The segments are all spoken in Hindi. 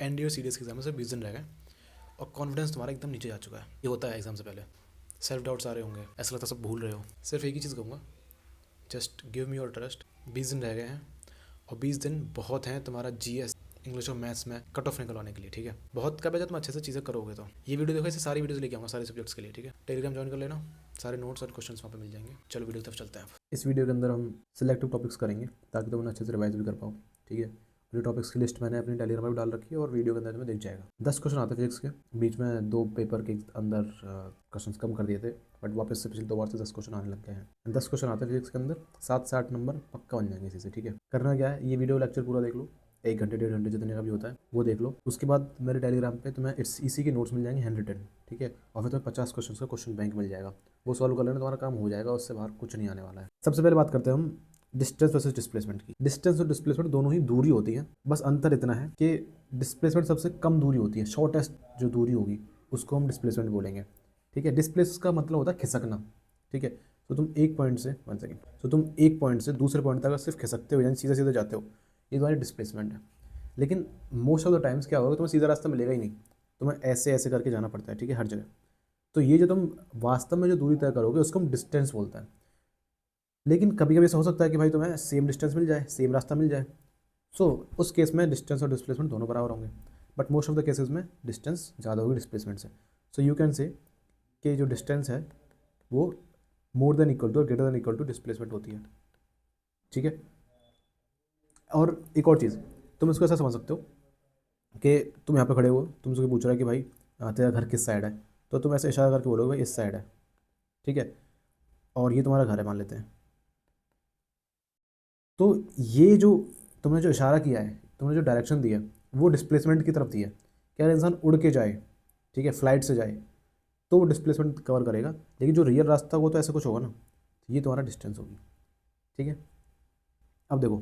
एनडीए और सीडीएस के एग्जाम में से 20 दिन रह गए और कॉन्फिडेंस तुम्हारा एकदम नीचे जा चुका है। ये होता है एग्जाम से पहले, सेल्फ डाउट्स आ रहे होंगे, ऐसा लगता है सब भूल रहे हो। सिर्फ एक ही चीज़ कहूँगा, just give me your trust. 20 दिन रह गए हैं और 20 दिन बहुत हैं तुम्हारा जीएस, इंग्लिश और मैथ्स में कट ऑफ निकलवाने के लिए, ठीक है। बहुत कब है जब तुम अच्छे से चीज़ें करोगे तो। ये वीडियो देखो, इसे सारी वीडियोस लेके आऊँगा सारे सब्जेक्ट्स के लिए, ठीक है। टेलीग्राम ज्वाइन कर लेना, सारे नोट्स और क्वेश्चंस वहाँ पे मिल जाएंगे। चलो वीडियो की तरफ चलते हैं। इस वीडियो के अंदर हम सिलेक्टिव टॉपिक्स करेंगे ताकि तुम उन्हें अच्छे से रिवाइज भी कर पाओ, ठीक है। पूरे टॉपिक्स की लिस्ट मैंने अपनी टेलीग्राम में डाल रखी है और वीडियो के अंदर तुम्हें दिख जाएगा। 10 क्वेश्चन आते फिजिक्स के, बीच में 2 पेपर के अंदर क्वेश्चन कम कर दिए थे, बट वापस से पिछले 2 बार से 10 क्वेश्चन आने लग गए हैं। 10 क्वेश्चन आते हैं फिजिक्स के अंदर, 7 से 8 नंबर पक्का बन जाएंगे इसी से, ठीक है। करना क्या है, ये वीडियो लेक्चर पूरा देख लो, 1 घंटे 1.5 घंटे जितने का भी होता है वो देख लो। उसके बाद मेरे टेलीग्राम पे तुम्हें इसी के नोट्स मिल जाएंगे हैंड रिटन, ठीक है। और फिर तुम्हें 50 क्वेश्चन का क्वेश्चन बैंक मिल जाएगा, वो सॉल्व कर लेना, तुम्हारा काम हो जाएगा, उससे बाहर कुछ नहीं आने वाला है। सबसे पहले बात करते हैं हम डिस्टेंस वर्सेस डिस्प्लेसमेंट की। डिस्टेंस और डिस्प्लेसमेंट दोनों ही दूरी होती है, बस अंतर इतना है कि डिस्प्लेसमेंट सबसे कम दूरी होती है, शॉर्टेस्ट जो दूरी होगी उसको हम डिस्प्लेसमेंट बोलेंगे, ठीक है। डिस्प्लेस का मतलब होता है खिसकना, ठीक है। तो तुम एक पॉइंट से तुम एक पॉइंट से दूसरे पॉइंट तक अगर सिर्फ खिसकते हो यानी सीधे सीधे जाते हो, ये तुम्हारी डिस्प्लेसमेंट है। लेकिन मोस्ट ऑफ द टाइम्स क्या होगा, तुम्हें सीधा रास्ता मिलेगा ही नहीं, तुम्हें ऐसे ऐसे करके जाना पड़ता है, ठीक है, हर जगह। तो ये जो तुम वास्तव में जो दूरी तय करोगे उसको हम डिस्टेंस बोलते हैं। लेकिन कभी कभी ऐसा हो सकता है कि भाई तुम्हें सेम डिस्टेंस मिल जाए, सेम रास्ता मिल जाए, सो उस केस में डिस्टेंस और डिस्प्लेसमेंट दोनों बराबर होंगे। But most of the cases में डिस्टेंस ज़्यादा होगी डिस्प्लेसमेंट से। सो यू कैन से कि जो डिस्टेंस है वो मोर देन इक्वल टू और greater than equal to displacement होती है, ठीक है। और एक और चीज़, तुम इसको ऐसा समझ सकते हो कि तुम यहाँ पे खड़े हो, तुमसे कोई पूछ रहा है कि भाई तेरा घर किस साइड है, तो तुम ऐसे इशारा करके बोलोगे भाई इस साइड है, ठीक है। और ये तुम्हारा घर है मान लेते हैं। तो ये जो तुमने जो इशारा किया है, तुमने जो डायरेक्शन दिया है, वो डिस्प्लेसमेंट की तरफ दिया है कि अगर इंसान उड़ के जाए, ठीक है, फ्लाइट से जाए तो वो डिस्प्लेसमेंट कवर करेगा। लेकिन जो रियल रास्ता वो तो ऐसा कुछ होगा ना, तो ये तुम्हारा डिस्टेंस होगी, ठीक है। अब देखो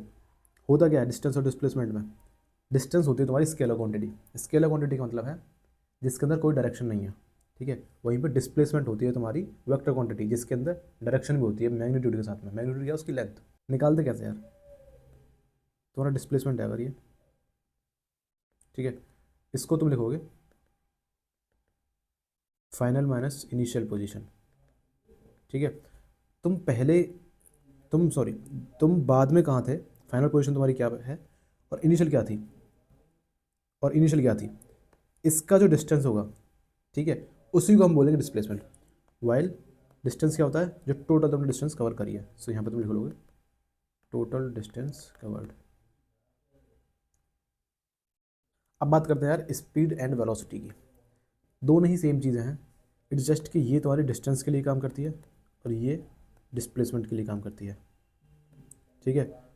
होता क्या है डिस्टेंस और डिस्प्लेसमेंट में। डिस्टेंस होती है तुम्हारी स्केलर क्वांटिटी। स्केलर क्वांटिटी का मतलब है जिसके अंदर कोई डायरेक्शन नहीं है, ठीक है। वहीं पर डिस्प्लेसमेंट होती है तुम्हारी वेक्टर क्वांटिटी, जिसके अंदर डायरेक्शन भी होती है मैग्नीट्यूड के साथ में। मैग्नीट्यूड क्या है, उसकी लेंथ। निकालते कैसे यार, तुम्हारा डिस्प्लेसमेंट है अगर ये, ठीक है, इसको तुम लिखोगे फाइनल माइनस इनिशियल पोजीशन, ठीक है। तुम पहले तुम बाद में कहाँ थे, फाइनल पोजीशन तुम्हारी क्या है और इनिशियल क्या थी, इसका जो डिस्टेंस होगा, ठीक है, उसी को हम बोलेंगे डिस्प्लेसमेंट। वाइल डिस्टेंस क्या होता है, जो टोटल तुमने डिस्टेंस कवर करी है। सो यहाँ पे तुम लिख लोगे टोटल डिस्टेंस कवर्ड। अब बात करते हैं यार स्पीड एंड वेलोसिटी की। दोनों ही सेम चीज़ें हैं, इट्स जस्ट कि ये तुम्हारी डिस्टेंस के लिए काम करती है और ये डिस्प्लेसमेंट के लिए काम करती है, ठीक है।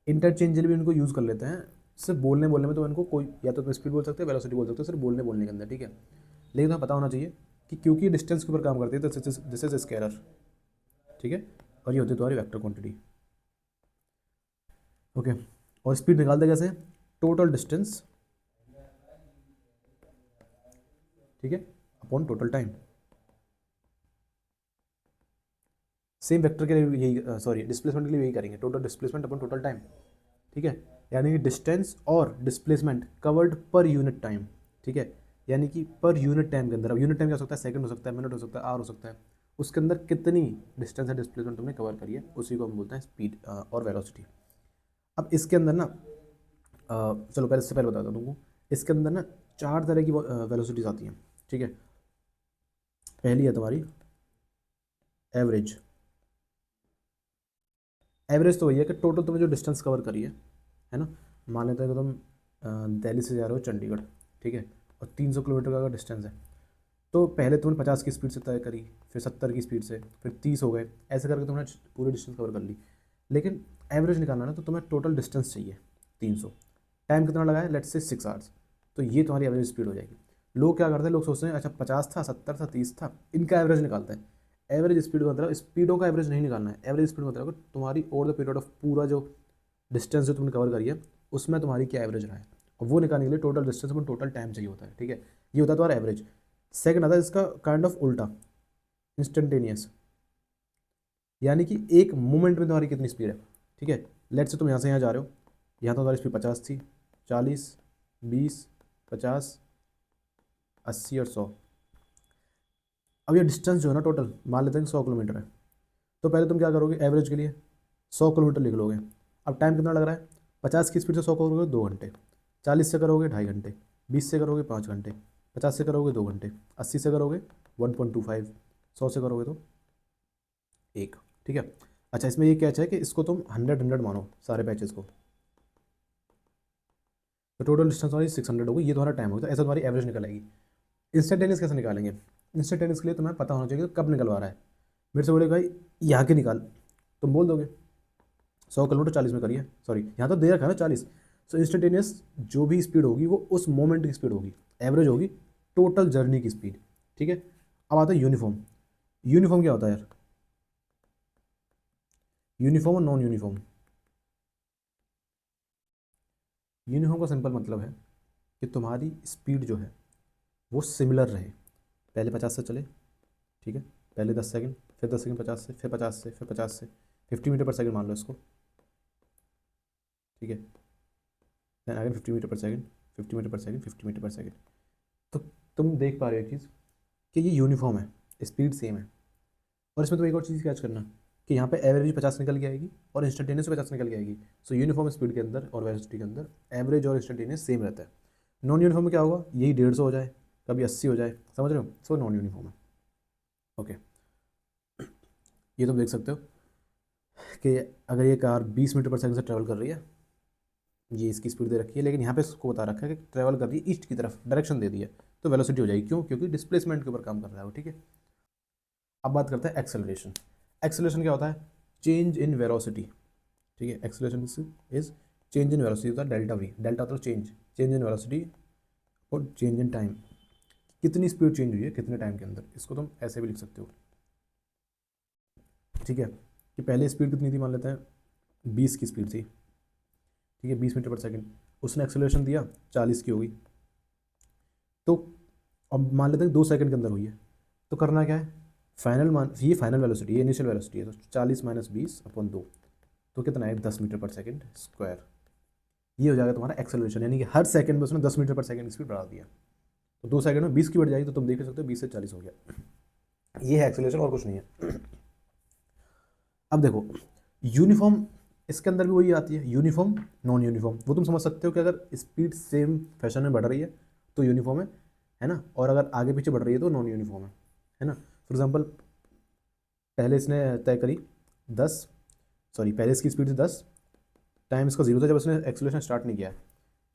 इंटरचेंजली भी इनको यूज़ कर लेते हैं, सिर्फ बोलने में तो इनको कोई या तो स्पीड बोल सकते हैं, वेलोसिटी बोल सकते हो, सिर्फ बोलने के अंदर, ठीक है। लेकिन तुम्हें पता होना चाहिए कि क्योंकि दिस के ऊपर काम करती है तो दिस इज स्केलर, ठीक है। और ये होती है तुम्हारी वेक्टर क्वांटिटी, ओके। और स्पीड निकालते कैसे, टोटल डिस्टेंस, ठीक है, upon total time. Same vector के लिए यही, सॉरी डिस्प्लेसमेंट के लिए यही करेंगे, total displacement upon total time, ठीक है। यानी कि डिस्टेंस और डिस्प्लेसमेंट कवर्ड पर यूनिट टाइम, ठीक है। यानी कि पर यूनिट टाइम के अंदर, अब यूनिट टाइम क्या हो सकता है, सेकंड हो सकता है, मिनट हो सकता है, आवर हो सकता है, उसके अंदर कितनी डिस्टेंस है डिस्प्लेसमेंट तुमने कवर करी है, उसी को हम बोलते हैं स्पीड और वेलोसिटी। अब इसके अंदर ना चलो पहले इससे पहले बताता हूँ तुमको, इसके अंदर ना 4 तरह की वेलोसिटीज आती हैं, ठीक है। पहली है तुम्हारी एवरेज। एवरेज तो वही है कि टोटल तुमने जो डिस्टेंस कवर करी है ना। मान लेते हैं कि तुम दिल्ली से जा रहे हो चंडीगढ़, ठीक है, और 300 किलोमीटर का अगर डिस्टेंस है, तो पहले तुमने 50 की स्पीड से तय करी, फिर 70 की स्पीड से, फिर 30 हो गए, ऐसे करके तुमने पूरी डिस्टेंस कवर कर ली। लेकिन एवरेज निकालना ना, तो तुम्हें टोटल डिस्टेंस चाहिए 300, टाइम कितना लगा है, लेट्स से 6 आवर्स, तो ये तुम्हारी एवरेज स्पीड हो जाएगी। लोग क्या करते हैं, लोग सोचते हैं अच्छा 50 था, 70 था, 30 था, इनका एवरेज निकालते हैं। एवरेज स्पीड का मतलब स्पीडों का एवरेज नहीं निकालना है, एवरेज स्पीड मतलब तुम्हारी ओवर द पीरियड ऑफ पूरा जो डिस्टेंस जो तुमने कवर करी है उसमें तुम्हारी क्या एवरेज रहा है, और वो निकालने के लिए टोटल डिस्टेंस में टोटल टाइम चाहिए होता है, ठीक है। ये होता है तुम्हारा एवरेज। सेकंड आता है इसका काइंड ऑफ उल्टा, इंस्टेंटेनियस, यानी कि एक मोमेंट में तुम्हारी कितनी स्पीड है, ठीक है। लेट से तुम यहाँ से यहाँ जा रहे हो, यहाँ तो तुम्हारी स्पीड 50 थी, 40, 20, 50, 80 और 100। अब ये डिस्टेंस जो है ना टोटल मान लेते हैं 100 किलोमीटर है, तो पहले तुम क्या करोगे, एवरेज के लिए 100 किलोमीटर लिख लोगे। अब टाइम कितना लग रहा है, 50 की स्पीड से 100 करोगे 2 घंटे, 40 से करोगे 2.5 घंटे, 20 से करोगे 5 घंटे, 50 से करोगे 2 घंटे, 80 से करोगे 1.25, 100 से करोगे तो 1। ठीक है। अच्छा, इसमें ये कैच है कि इसको तुम 100 मानो सारे पैचेस को, तो टोटल डिस्टेंस तुम्हारी 600 होगी, ये तुम्हारा टाइम होगा, तो ऐसा तुम्हारी एवरेज निकल आएगी। इंस्टेंटेनियस कैसे निकालेंगे, इंस्टेंटेनियस के लिए तुम्हें पता होना चाहिए कि कब निकलवा रहा है। मेरे से बोले भाई यहाँ के निकाल, तुम बोल दोगे 100 किलोमीटर 40 में करिए, सॉरी यहाँ तो दे रखा है ना 40। सो इंस्टेंटेनियस जो भी स्पीड होगी वो उस मोमेंट की स्पीड होगी, एवरेज होगी टोटल जर्नी की स्पीड। ठीक है। अब आता है यूनिफॉर्म। यूनिफॉर्म क्या होता है यार, यूनिफॉर्म और नॉन यूनिफॉर्म। यूनिफॉर्म का सिंपल मतलब है कि तुम्हारी स्पीड जो है वो सिमिलर रहे, पहले 50 से चले, ठीक है, पहले 10 सेकंड, फिर 10 सेकंड 50 से, फिर 50 से, फिर 50 से, 50 मीटर पर सेकंड मान लो इसको। ठीक है, then again 50 metre per second, 50 metre per second, 50 metre per second. तो तुम देख पा रहे हो एक चीज़ कि ये यूनिफॉर्म है, स्पीड सेम है। और इसमें तो एक और चीज़ कैच करना कि यहाँ पे एवरेज 50 निकल के आएगी और इंस्टेंटेनियस 50 निकल के आएगी। सो यूनिफॉर्म स्पीड के अंदर और वेलोसिटी के अंदर एवरेज और इंस्टेंटेनियस सेम रहता है। नॉन यूनिफॉर्म में क्या होगा, यही 150 हो जाए, कभी 80 हो जाए, समझ रहे हो। सो नॉन यूनिफॉर्म है। ओके, ये तुम देख सकते हो कि अगर ये कार 20 मीटर पर सेकंड से ट्रैवल कर रही है, ये इसकी स्पीड दे रखी है, लेकिन यहाँ पे इसको बता रखा है कि ट्रैवल कर रही है ईस्ट की तरफ, डायरेक्शन दे दी है, तो वेलोसिटी हो जाएगी। क्यों, क्योंकि डिस्प्लेसमेंट के ऊपर काम कर रहा है वो। ठीक है। अब बात करते हैं एक्सेलरेशन। एक्सेलरेशन क्या होता है, चेंज इन वेलोसिटी। ठीक है, acceleration is change in velocity होता है डेल्टा वी, डेल्टा मतलब चेंज, चेंज इन वेलोसिटी और चेंज इन टाइम, कितनी स्पीड चेंज हुई है कितने टाइम के अंदर, इसको तुम ऐसे भी लिख सकते हो। ठीक है, कि पहले स्पीड कितनी थी, मान लेते हैं 20 की स्पीड थी, ठीक है, 20 मीटर पर सेकंड, उसने एक्सेलरेशन दिया 40 की होगी, तो अब मान लेते हैं 2 सेकंड के अंदर हुई है, तो करना क्या है, फाइनल मान, ये फाइनल वेलोसिटी है, इनिशियल वेलोसिटी है, तो 40 माइनस 20/2, तो कितना है 10 मीटर पर सेकंड स्क्वायर। ये हो जाएगा तुम्हारा एक्सेलरेशन, यानी कि हर सेकंड में उसने 10 मीटर पर सेकंड की स्पीड बढ़ा दिया, तो 2 सेकंड में 20 की बढ़ जाएगी, तो तुम देख सकते हो 20 से 40 हो गया। ये है एक्सेलरेशन और कुछ नहीं है। अब देखो यूनिफॉर्म, इसके अंदर भी वही आती है, यूनिफॉर्म नॉन यूनिफॉर्म। वो तुम समझ सकते हो कि अगर स्पीड सेम फैशन में बढ़ रही है तो यूनिफॉर्म है ना, और अगर आगे पीछे बढ़ रही है तो नॉन यूनिफॉर्म है ना। फॉर एग्जांपल पहले इसने तय करी 10, सॉरी पहले इसकी स्पीड थी 10, टाइम इसका 0 था जब इसने एक्सेलरेशन स्टार्ट नहीं किया है,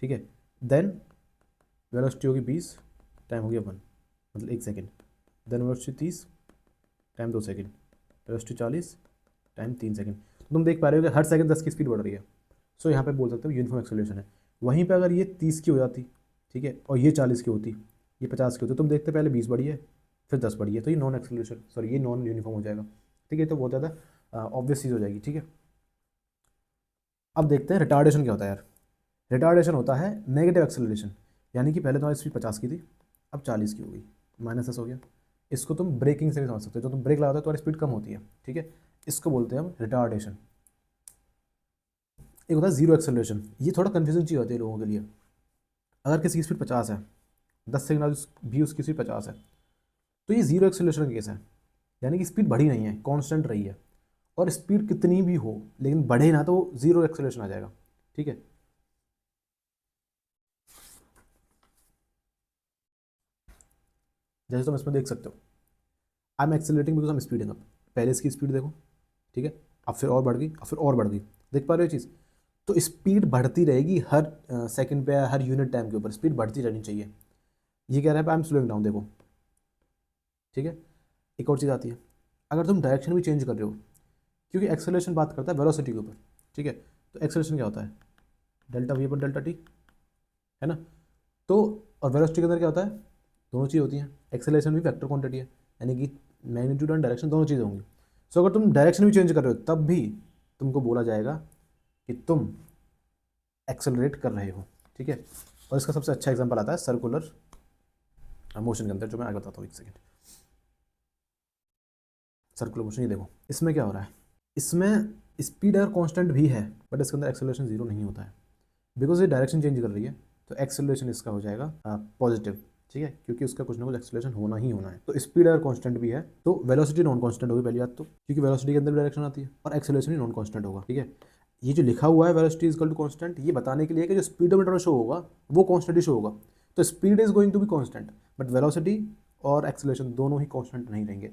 ठीक है। देन वेलोसिटी होगी 20, टाइम हो गया 1, मतलब 1 second. Then velocity 30, time 2 second. Velocity 40, time 3 second. तो तुम देख पा रहे हो कि हर सेकंड 10 की स्पीड बढ़ रही है। सो यहाँ पे बोल सकते हो यूनिफॉर्म एक्सेलरेशन है। वहीं पे अगर ये 30 की हो जाती, ठीक है, और ये 40 की होती, ये 50 की होती, तुम देखते पहले 20 बढ़ी है फिर 10 बढ़ी है, तो ये नॉन एक्सेलरेशन, सॉरी ये नॉन यूनिफॉर्म हो जाएगा। ठीक है, तो बहुत ज़्यादा ऑब्वियस चीज़ हो जाएगी। ठीक है, अब देखते हैं रिटार्डेशन क्या होता है यार। रिटार्डेशन होता है नेगेटिव एक्सेलरेशन, यानी कि पहले तुम्हारी स्पीड 50 की थी, अब 40 की हो गई, -10 हो गया। इसको तुम ब्रेकिंग से भी समझ सकते हो, जो तुम ब्रेक लगाते हो तुम्हारी स्पीड कम होती है, ठीक है, इसको बोलते हैं हम रिटार्डेशन। एक होता है जीरो एक्सेलरेशन, ये थोड़ा कन्फ्यूजन चीज़ होती है लोगों के लिए। अगर किसी की स्पीड 50 है, 10 सेकंड भी उसकी स्पीड 50 है, तो ये जीरो एक्सेलरेशन का केस है, यानी कि स्पीड बढ़ी नहीं है, कांस्टेंट रही है, और स्पीड कितनी भी हो लेकिन बढ़े ना, तो जीरो एक्सेलरेशन आ जाएगा। ठीक है, जैसे तुम इसमें देख सकते हो, I am accelerating because I am speeding up. पहले इसकी स्पीड देखो, ठीक है, अब फिर और बढ़ गई, अब फिर और बढ़ गई, देख पा रहे हो ये चीज़। तो स्पीड बढ़ती रहेगी हर सेकंड पे, हर यूनिट टाइम के ऊपर स्पीड बढ़ती रहनी चाहिए। ये कह रहा है आई एम स्लोइंग डाउन, देखो, ठीक है। एक और चीज़ आती है, अगर तुम डायरेक्शन भी चेंज कर रहे हो, क्योंकि एक्सेलरेशन बात करता है वेलोसिटी के ऊपर, ठीक है, तो एक्सेलरेशन क्या होता है, डेल्टा वी पर डेल्टा टी, है ना। तो और वेलोसिटी के अंदर क्या होता है, दोनों चीज़ होती हैं, एक्सेलरेशन भी वेक्टर क्वांटिटी है, यानी कि मैग्नीट्यूड एंड डायरेक्शन दोनों चीज़ें होंगी। सो अगर तुम डायरेक्शन भी चेंज कर रहे हो तब भी तुमको बोला जाएगा कि तुम एक्सेलरेट कर रहे हो। ठीक है, और इसका सबसे अच्छा एग्जांपल आता है सर्कुलर मोशन के अंदर, जो मैं आगे बताता हूँ, एक सेकेंड। सर्कुलर मोशन, ये देखो इसमें क्या हो रहा है, इसमें स्पीड अगर कांस्टेंट भी है बट इसके अंदर एक्सेलरेशन जीरो नहीं होता है, बिकॉज ये डायरेक्शन चेंज कर रही है। तो एक्सेलरेशन इसका हो जाएगा पॉजिटिव, ठीक है, क्योंकि उसका कुछ ना कुछ एक्सेलरेशन होना ही होना है। तो स्पीड अगर कांस्टेंट भी है तो वेलोसिटी नॉन कांस्टेंट होगी पहली बात तो, क्योंकि वेलोसिटी के अंदर डायरेक्शन आती है, और एक्सेलरेशन ही नॉन कांस्टेंट होगा, ठीक है। ये जो लिखा हुआ है velocity is equal to constant, ये बताने के लिए कि जो स्पीडोमीटर में शो होगा वो कांस्टेंट ही शो होगा। तो speed is going to be constant, but velocity और एक्सेलरेशन दोनों ही कांस्टेंट नहीं रहेंगे।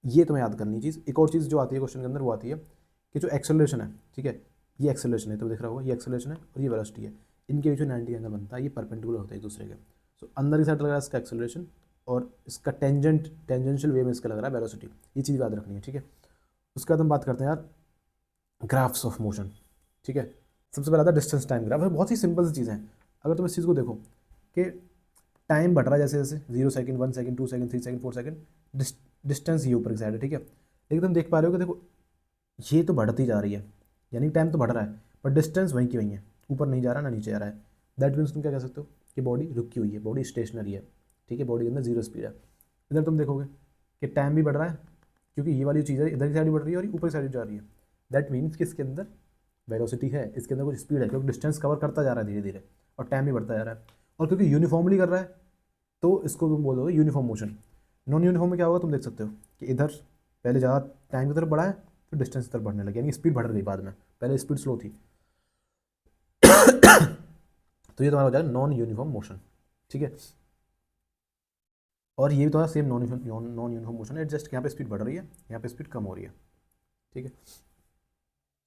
ये तुम्हें याद करनी चीज़। एक और चीज़ जो आती है क्वेश्चन के अंदर वो आती है कि जो एक्सेलरेशन है, ठीक है, ये एक्सेलरेशन है तो दिख रहा होगा, ये एक्सेलरेशन है और ये वेलोसिटी है, इनके बीच में 90 एंगल बनता है, ये परपेंडिकुलर होता है एक दूसरे के। सो अंदर की साइड लग रहा है इसका एक्सेलरेशन और इसका टेंजेंशियल वे में इसका लग रहा है वेलोसिटी। ये चीज़ याद रखनी है, ठीक है। उसके बाद हम बात करते हैं यार ग्राफ्स ऑफ मोशन, ठीक है। सबसे पहला था डिस्टेंस टाइम ग्राफ। बहुत ही सिंपल सी चीज़ें हैं। अगर तुम इस चीज़ को देखो कि टाइम बढ़ रहा है जैसे जैसे 0 second 1 second 2 second 3 second 4 second, distance ये ऊपर की साइड है, ठीक है। लेकिन तुम देख पा रहे हो कि देखो ये तो बढ़ती जा रही है, यानी टाइम तो बढ़ रहा है बट डिस्टेंस वहीं की वहीं है, ऊपर नहीं जा रहा ना नीचे जा रहा है। दैट मीन्स तुम क्या कह सकते हो कि बॉडी रुकी हुई है, बॉडी स्टेशनरी है, ठीक है, बॉडी के अंदर जीरो स्पीड है। इधर तुम देखोगे कि टाइम भी बढ़ रहा है, क्योंकि ये वाली चीज़ है इधर की साइड बढ़ रही है और ऊपर की साइड जा रही है। दैट मीन्स कि इसके अंदर वेलोसिटी है, इसके अंदर कुछ स्पीड है, क्योंकि डिस्टेंस कवर करता जा रहा है धीरे धीरे और टाइम भी बढ़ता जा रहा है। और क्योंकि यूनिफॉर्मली कर रहा है तो इसको तुम बोलोगे यूनिफॉर्म मोशन। नॉन यूनिफॉर्म में क्या होगा तुम देख सकते हो कि इधर पहले ज़्यादा टाइम की तरफ बढ़ा है, फिर डिस्टेंस की तरफ बढ़ने लगी, यानी स्पीड बढ़ गई बाद में, पहले स्पीड स्लो थी। तो ये तुम्हारा हो जाएगा नॉन यूनिफॉर्म मोशन, ठीक है। और ये भी तुम्हारा सेम नॉन यूनिफॉर्म मोशन है, जस्ट यहाँ पे स्पीड बढ़ रही है, यहाँ पे स्पीड कम हो रही है, ठीक है।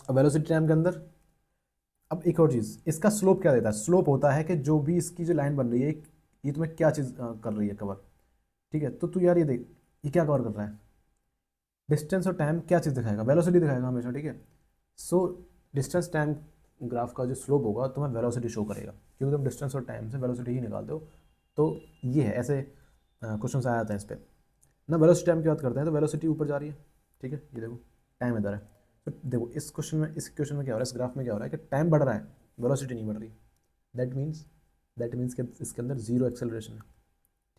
अब वेलोसिटी टाइम के अंदर अब एक और चीज़, इसका स्लोप क्या देता है? स्लोप होता है कि जो भी इसकी जो लाइन बन रही है ये तुम्हें क्या चीज़ कर रही है कवर, ठीक है। तो तू यार ये देख ये क्या कवर कर रहा है, डिस्टेंस और टाइम क्या चीज़ दिखाएगा? वेलोसिटी दिखाएगा हमेशा, ठीक है। सो डिस्टेंस टाइम ग्राफ का जो स्लोप होगा तुम्हें वेलोसिटी शो करेगा, क्योंकि तुम डिस्टेंस और टाइम से वेलोसिटी ही निकालते हो। तो ये है, ऐसे क्वेश्चन आया था इस पर ना। वेलोसिटी टाइम की बात करते हैं तो वेलोसिटी ऊपर जा रही है, ठीक है, ये देखो टाइम इधर है। तो देखो इस क्वेश्चन में क्या हो रहा है, इस ग्राफ में क्या हो रहा है कि टाइम बढ़ रहा है, वेलोसिटी नहीं बढ़ रही। दैट मीन्स कि इसके अंदर जीरो एक्सेलरेशन है,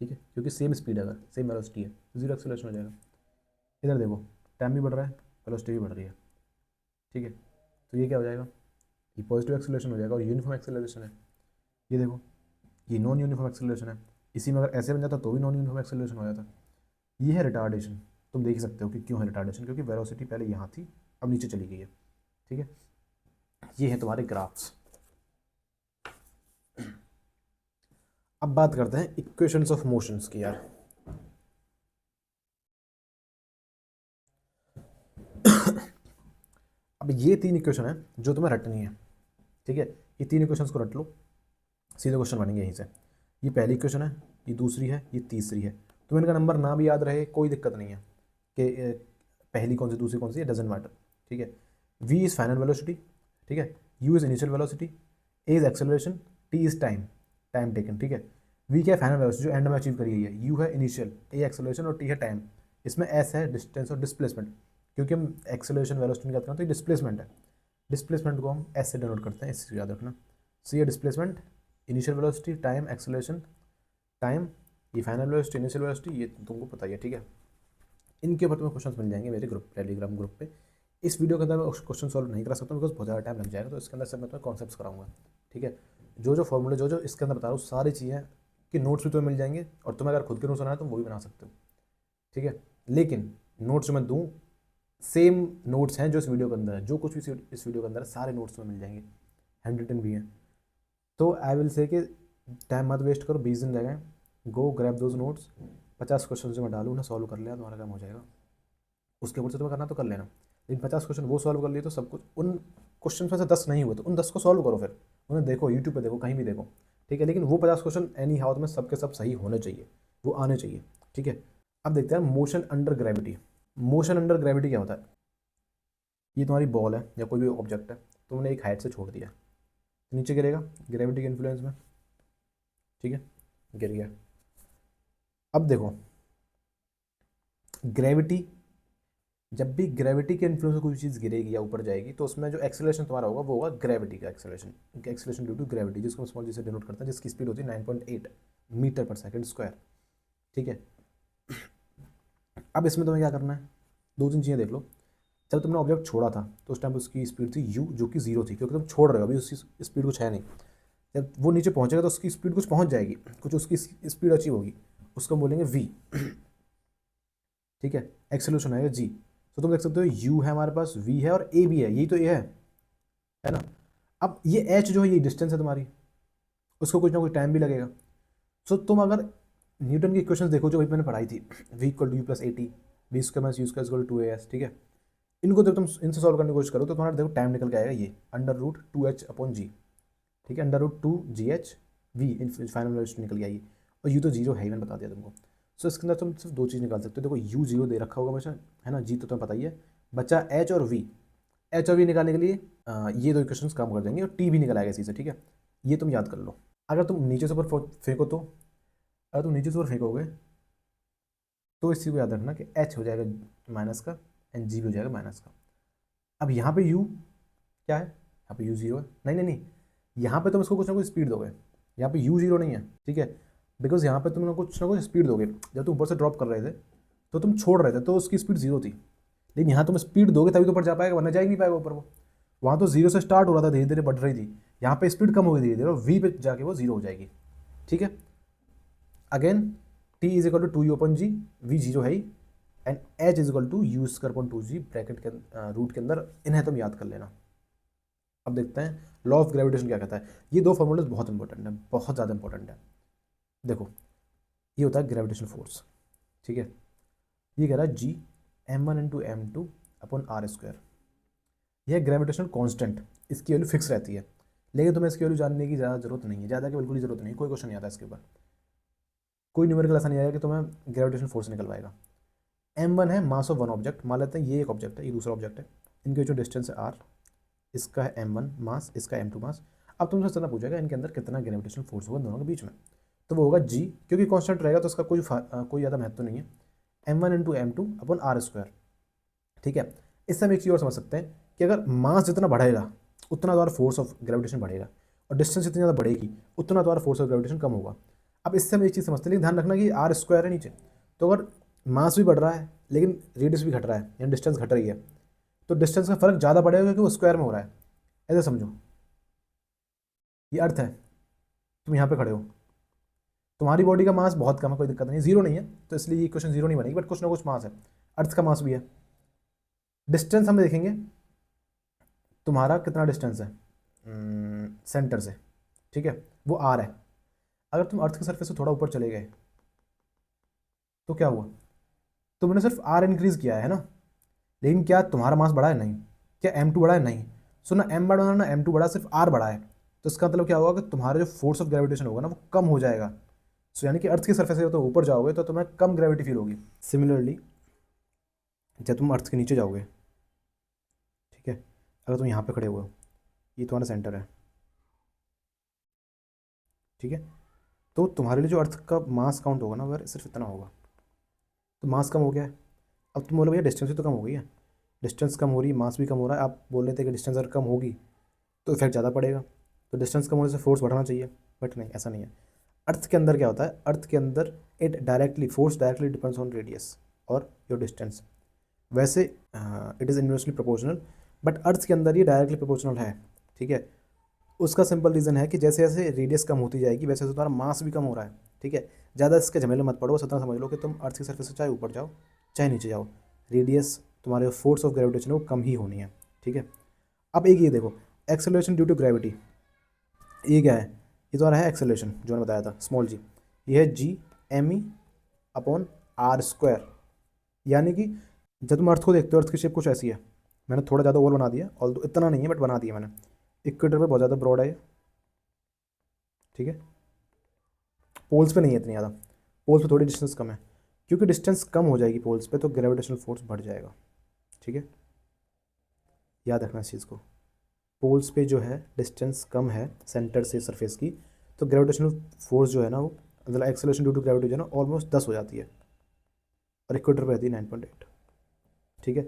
ठीक है, क्योंकि सेम स्पीड है, अगर सेम वेलोसिटी है तो जीरो एक्सेलरेशन हो जाएगा। इधर देखो टाइम भी बढ़ रहा है, वेलोसिटी भी बढ़ रही है, ठीक है। तो ये क्या हो जाएगा, ये पॉजिटिव एक्सेलरेशन हो जाएगा और यूनिफॉर्म एक्सेलरेशन है। ये देखो ये नॉन यूनिफॉर्म एक्सेलरेशन है, इसी में अगर ऐसे बन जाता तो भी नॉन यूनिफॉर्म एक्सेलरेशन हो जाता। ये है रिटार्डेशन। तुम देख सकते हो कि क्यों है रिटार्डेशन, क्योंकि वेलोसिटी पहले यहाँ थी अब नीचे चली गई है, ठीक है। ये है तुम्हारे ग्राफ्स। अब बात करते हैं इक्वेशंस ऑफ मोशंस की यार। अब ये 3 इक्वेशन है जो तुम्हें रटनी है, ठीक है। ये 3 इक्वेशंस को रट लो, सीधे क्वेश्चन बनेंगे यहीं से। ये पहली इक्वेशन है, ये दूसरी है, ये तीसरी है। तुम्हें इनका नंबर ना भी याद रहे कोई दिक्कत नहीं है कि पहली कौन सी दूसरी कौन सी, डजेंट मैटर, ठीक है। v इज़ फाइनल वेलोसिटी, ठीक है। u is initial velocity, a is acceleration, t is time taken, ठीक है। v क्या है? फाइनल वेलोसिटी जो एंड में अचीव करी गई है। u है इनिशियल, a एक्सेलरेशन और t है टाइम। इसमें s है डिस्टेंस और डिस्प्लेसमेंट, क्योंकि हम एक्सेलरेशन वेलोसिटी की बात करें तो ये डिस्प्लेसमेंट है। डिस्प्लेसमेंट को हम s से डिनोट करते हैं, इससे याद रखना। so ये displacement, initial velocity, time, acceleration, time, ये फाइनल वेलोसिटी, इनिशियल वेलोसिटी, ये तुमको पता ही है, ठीक है। इनके ऊपर तुम्हें क्वेश्चंस मिल जाएंगे मेरे ग्रुप, टेलीग्राम ग्रुप पे। इस वीडियो के अंदर मैं क्वेश्चन सॉल्व नहीं करा सकता बिकॉज बहुत ज़्यादा टाइम लग जाएगा, तो इसके अंदर सब मैं तुम्हें कॉन्सेप्ट्स कराऊंगा, ठीक है। जो फॉर्मूले जो इसके अंदर बता रहा हूँ सारी चीज़ें कि नोट्स भी तुम्हें मिल जाएंगे, और तुम्हें अगर खुद के नोट्स बनाना है तो वो भी बना सकते हो, ठीक है। लेकिन नोट्स जो मैं दूँ सेम नोट्स हैं जो इस वीडियो के अंदर है, जो कुछ भी इस वीडियो के अंदर है सारे नोट्स में मिल जाएंगे, हैंड रिटन भी हैं। तो आई विल से कि टाइम मत वेस्ट करो, 20 दिन रह गए, गो ग्रैब दोज नोट्स। 50 क्वेश्चन जो मैं डालूँ ना सॉल्व कर लिया तुम्हारा काम हो जाएगा। उसके ऊपर से तुम्हें करना तो कर लेना, लेकिन 50 क्वेश्चन वो सॉल्व कर लिए तो सब कुछ। उन क्वेश्चन में से 10 नहीं हुए तो उन 10 को सॉल्व करो, फिर उन्हें देखो, यूट्यूब पे देखो, कहीं भी देखो, ठीक है। लेकिन वो 50 क्वेश्चन एनी हाउ में सबके सब सही होने चाहिए, वो आने चाहिए, ठीक है। अब देखते हैं motion under gravity. Motion under gravity क्या होता है? ये तुम्हारी बॉल है या कोई भी ऑब्जेक्ट है, तुमने एक हाइट से छोड़ दिया, नीचे गिरेगा ग्रेविटी के इन्फ्लुएंस में, ठीक है, गिर गया। अब देखो ग्रेविटी, जब भी ग्रेविटी के इन्फ्लुएंस में कोई चीज़ गिरेगी या ऊपर जाएगी तो उसमें जो एक्सेलरेशन तुम्हारा होगा वो होगा ग्रेविटी का एक्सेलरेशन ड्यू टू ग्रेविटी, जिसको स्मॉल जी से डिनोट करते हैं, जिसकी स्पीड होती है 9.8 मीटर पर सेकंड स्क्वायर, ठीक है। अब इसमें तुम्हें क्या करना है, 2-3 चीज़ें देख लो। जब तुमने ऑब्जेक्ट छोड़ा था तो उस टाइम उसकी स्पीड थी u, जो कि 0 थी, क्योंकि तुम छोड़ रहे हो, अभी उसी स्पीड कुछ है नहीं। जब वो नीचे पहुंचेगा तो उसकी स्पीड कुछ पहुंच जाएगी, कुछ उसकी स्पीड अचीव होगी, उसको बोलेंगे v। ठीक है, एक्सेलरेशन आएगा g। तो तुम देख सकते हो u है हमारे पास, v है और a भी है, यही तो a है ना। अब ये h जो है ये डिस्टेंस है तुम्हारी, उसको कुछ ना कुछ टाइम भी लगेगा। सो तुम अगर न्यूटन की इक्वेशंस देखो जो अभी मैंने पढ़ाई थी, v equal to u plus a t, v square minus u square equal to a s, ठीक है, इनको जब तुम इनसे सॉल्व करने की कोशिश करो तो तुम्हारा देखो टाइम निकल के आएगा ये under root two h upon g. ठीक है, under root two g h v in final value निकल के आएगी, और यू तो जीरो है ही, मैंने बता दिया तुमको। सो इसके अंदर तुम सिर्फ दो चीज़ निकाल सकते हो, देखो यू जीरो दे रखा होगा हमेशा, है ना, जी तो तुम्हें पता ही है, बच्चा एच और वी। एच और वी निकालने के लिए ये दो इक्वेशंस काम कर देंगे और टी भी निकल आएगा इसी से, ठीक है, ये तुम याद कर लो। अगर तुम नीचे से ऊपर फेंको तो, अगर तुम नीचे से ऊपर फेंकोगे तो इस चीज़ को याद रखना कि एच हो जाएगा माइनस का एंड जी भी हो जाएगा माइनस का। अब यहाँ पे यू क्या है, यहाँ पे यू जीरो है, नहीं नहीं नहीं, यहाँ पे तुम इसको कुछ ना कुछ स्पीड दोगे, यहाँ पे यू जीरो नहीं है, ठीक है, बिकॉज यहाँ पे तुम ना कुछ स्पीड दोगे। जब तुम ऊपर से ड्रॉप कर रहे थे तो तुम छोड़ रहे थे तो उसकी स्पीड जीरो थी, लेकिन यहाँ तुम स्पीड दोगे तभी तो ऊपर जा पाएगा, वरना जा ही नहीं पाएगा ऊपर। वो वहाँ तो जीरो से स्टार्ट हो रहा था, धीरे धीरे बढ़ रही थी, यहाँ पे स्पीड कम होगी धीरे धीरे, और वी पे जाके वो जीरो हो जाएगी। ठीक है, again t is equal to two u upon g, v zero है ही, and h is equal to u square upon two g bracket के रूट के अंदर, इन्हें तुम याद कर लेना। अब देखते हैं लॉ ऑफ ग्रेविटेशन क्या कहता है। ये दो फॉर्मूलेज बहुत इंपॉर्टेंट है, बहुत ज़्यादा इंपॉर्टेंट है। देखो ये होता है ग्रेविटेशन फोर्स, ठीक है, ये कह रहा है G m one into m two upon are square. यह ग्रेविटेशनल कांस्टेंट, इसकी वैल्यू फिक्स रहती है, लेकिन तुम्हें इसकी वैल्यू जानने की ज़्यादा जरूरत नहीं है, ज़्यादा की बिल्कुल ही जरूरत नहीं है, कोई क्वेश्चन नहीं आता इसके ऊपर, कोई न्यूमेरिकल ऐसा नहीं आएगा कि तुम्हें ग्रेविटेशनल फोर्स निकलवाएगा। एम वन है मास ऑफ वन ऑब्जेक्ट, मान लेते हैं ये एक ऑब्जेक्ट है, ये दूसरा ऑब्जेक्ट है, इनके जो डिस्टेंस है आर, इसका है एम वन मास, इसका एम टू मास। अब तुमसे इतना पूछेगा इनके अंदर कितना ग्रेविटेशनल फोर्स होगा दोनों के बीच में, तो वो होगा जी, क्योंकि कांस्टेंट रहेगा तो उसका कोई ज़्यादा महत्व नहीं है, m one into m two upon are square. ठीक है, इससे हम एक चीज़ और समझ सकते हैं कि अगर मास जितना बढ़ेगा उतना तुम्हारा फोर्स ऑफ ग्रेविटेशन बढ़ेगा, और डिस्टेंस जितनी ज़्यादा बढ़ेगी उतना तुम्हारा फोर्स ऑफ ग्रेविटेशन कम होगा। अब इससे हम एक चीज़ समझते हैं, लेकिन ध्यान रखना कि आर स्क्वायर है नीचे, तो अगर मास भी बढ़ रहा है लेकिन रेडियस भी घट रहा है, यानी डिस्टेंस घट रही है, तो डिस्टेंस का फर्क ज़्यादा पड़ेगा क्योंकि वो स्क्वायर में हो रहा है। ऐसे समझो, ये अर्थ है, तुम यहाँ पे खड़े हो, तुम्हारी बॉडी का मास बहुत कम है, कोई दिक्कत नहीं, जीरो नहीं है, तो इसलिए ये क्वेश्चन जीरो नहीं बनेगी, बट कुछ ना कुछ मास है, अर्थ का मास भी है। डिस्टेंस हम देखेंगे तुम्हारा कितना डिस्टेंस है सेंटर से, ठीक है, वो आर है। अगर तुम अर्थ के सरफेस से थोड़ा ऊपर चले गए तो क्या हुआ, तुमने सिर्फ आर इंक्रीज किया है ना, लेकिन क्या तुम्हारा मास बढ़ा है, नहीं। क्या एम टू बढ़ा है, नहीं। सो ना एम बढ़ा ना एम टू बढ़ा, सिर्फ आर बढ़ा है, तो इसका मतलब क्या होगा कि तुम्हारा जो फोर्स ऑफ ग्रेविटेशन होगा ना वो कम हो जाएगा। सो यानी कि अर्थ की सरफेस से तो ऊपर जाओगे तो तुम्हें कम ग्रेविटी फील होगी। सिमिलरली जब तुम अर्थ के नीचे जाओगे, ठीक है, अगर तुम यहाँ पे खड़े हुए हो, ये तुम्हारा सेंटर है, ठीक है, तो तुम्हारे लिए जो अर्थ का मास काउंट होगा ना वह सिर्फ इतना होगा, तो मास कम हो गया है। अब तुम बोलो भैया डिस्टेंस भी तो कम हो गई है, डिस्टेंस कम हो रही है, मास भी कम हो रहा है, आप बोल रहे थे कि डिस्टेंस अगर कम होगी तो इफेक्ट ज़्यादा पड़ेगा, तो डिस्टेंस कम होने से फोर्स बढ़ाना चाहिए, बट नहीं, ऐसा नहीं है। अर्थ के अंदर क्या होता है, अर्थ के अंदर force directly depends on radius और योर डिस्टेंस। वैसे it is inversely proportional, but earth के अंदर ये डायरेक्टली प्रोपोर्शनल है, ठीक है। उसका सिंपल रीज़न है कि जैसे जैसे रेडियस कम होती जाएगी वैसे वैसे तुम्हारा मास भी कम हो रहा है, ठीक है। ज़्यादा इसके झमेले मत पड़ो, सतना समझ लो कि तुम अर्थ की सरफेस से चाहे ऊपर जाओ चाहे नीचे जाओ, रेडियस तुम्हारे फोर्स ऑफ ग्रेविटेशन वो कम ही होनी है, ठीक है। अब एक ये देखो एक्सेलरेशन ड्यू टू ग्रेविटी, ये क्या है, ये तुम्हारा है एक्सेलरेशन जो मैंने बताया था स्मॉल जी, ये है G M E upon are square. यानी कि जब तुम अर्थ को देखते हो अर्थ की शेप कुछ ऐसी है, मैंने थोड़ा ज़्यादा और बना दिया, और इतना नहीं है बट बना दिया मैंने, इक्वेटर पे बहुत ज़्यादा ब्रॉड है ये, ठीक है, पोल्स पे नहीं है इतनी ज़्यादा, पोल्स पे थोड़ी डिस्टेंस कम है, क्योंकि डिस्टेंस कम हो जाएगी पोल्स पे तो ग्रेविटेशनल फोर्स बढ़ जाएगा, ठीक है, याद रखना इस चीज़ को। पोल्स पे जो है डिस्टेंस कम है सेंटर से सरफेस की, तो ग्रेविटेशनल फोर्स जो है ना वो मतलब एक्सेलरेशन ड्यू टू ग्रेविटी जो है ना ऑलमोस्ट 10 हो जाती है, और इक्वेटर पे रहती है 9.8, ठीक है।